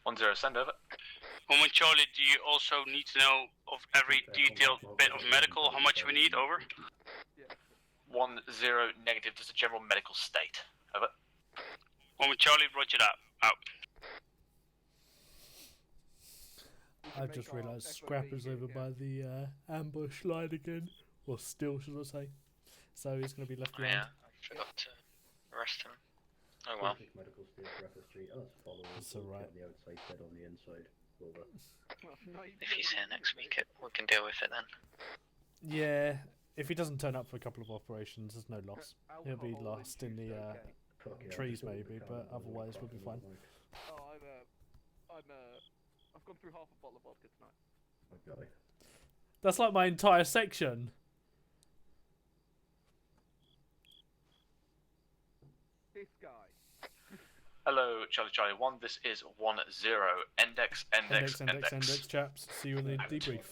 1-0. Send over. Woman Charlie, do you also need to know of every detailed bit of medical? How much we need? Over. 1-0 negative. Just a general medical state. Over. Woman Charlie, roger that out. I've just realised Scrapper's over by the ambush line again. Or still, should I say. So he's going to be left behind. Yeah, I forgot to arrest him. Oh well. Medical state for FS3. Let's follow him. It's alright. The outside, dead on the inside. Over. If he's here next week, we can deal with it then. Yeah, if he doesn't turn up for a couple of operations, there's no loss. He'll be lost in the trees maybe, but otherwise we'll be fine. Oh, I've gone through half a bottle of vodka tonight. Okay. That's like my entire section. This guy. Hello, Charlie 1. This is 1-0. Index, Index, chaps. See you in the debrief.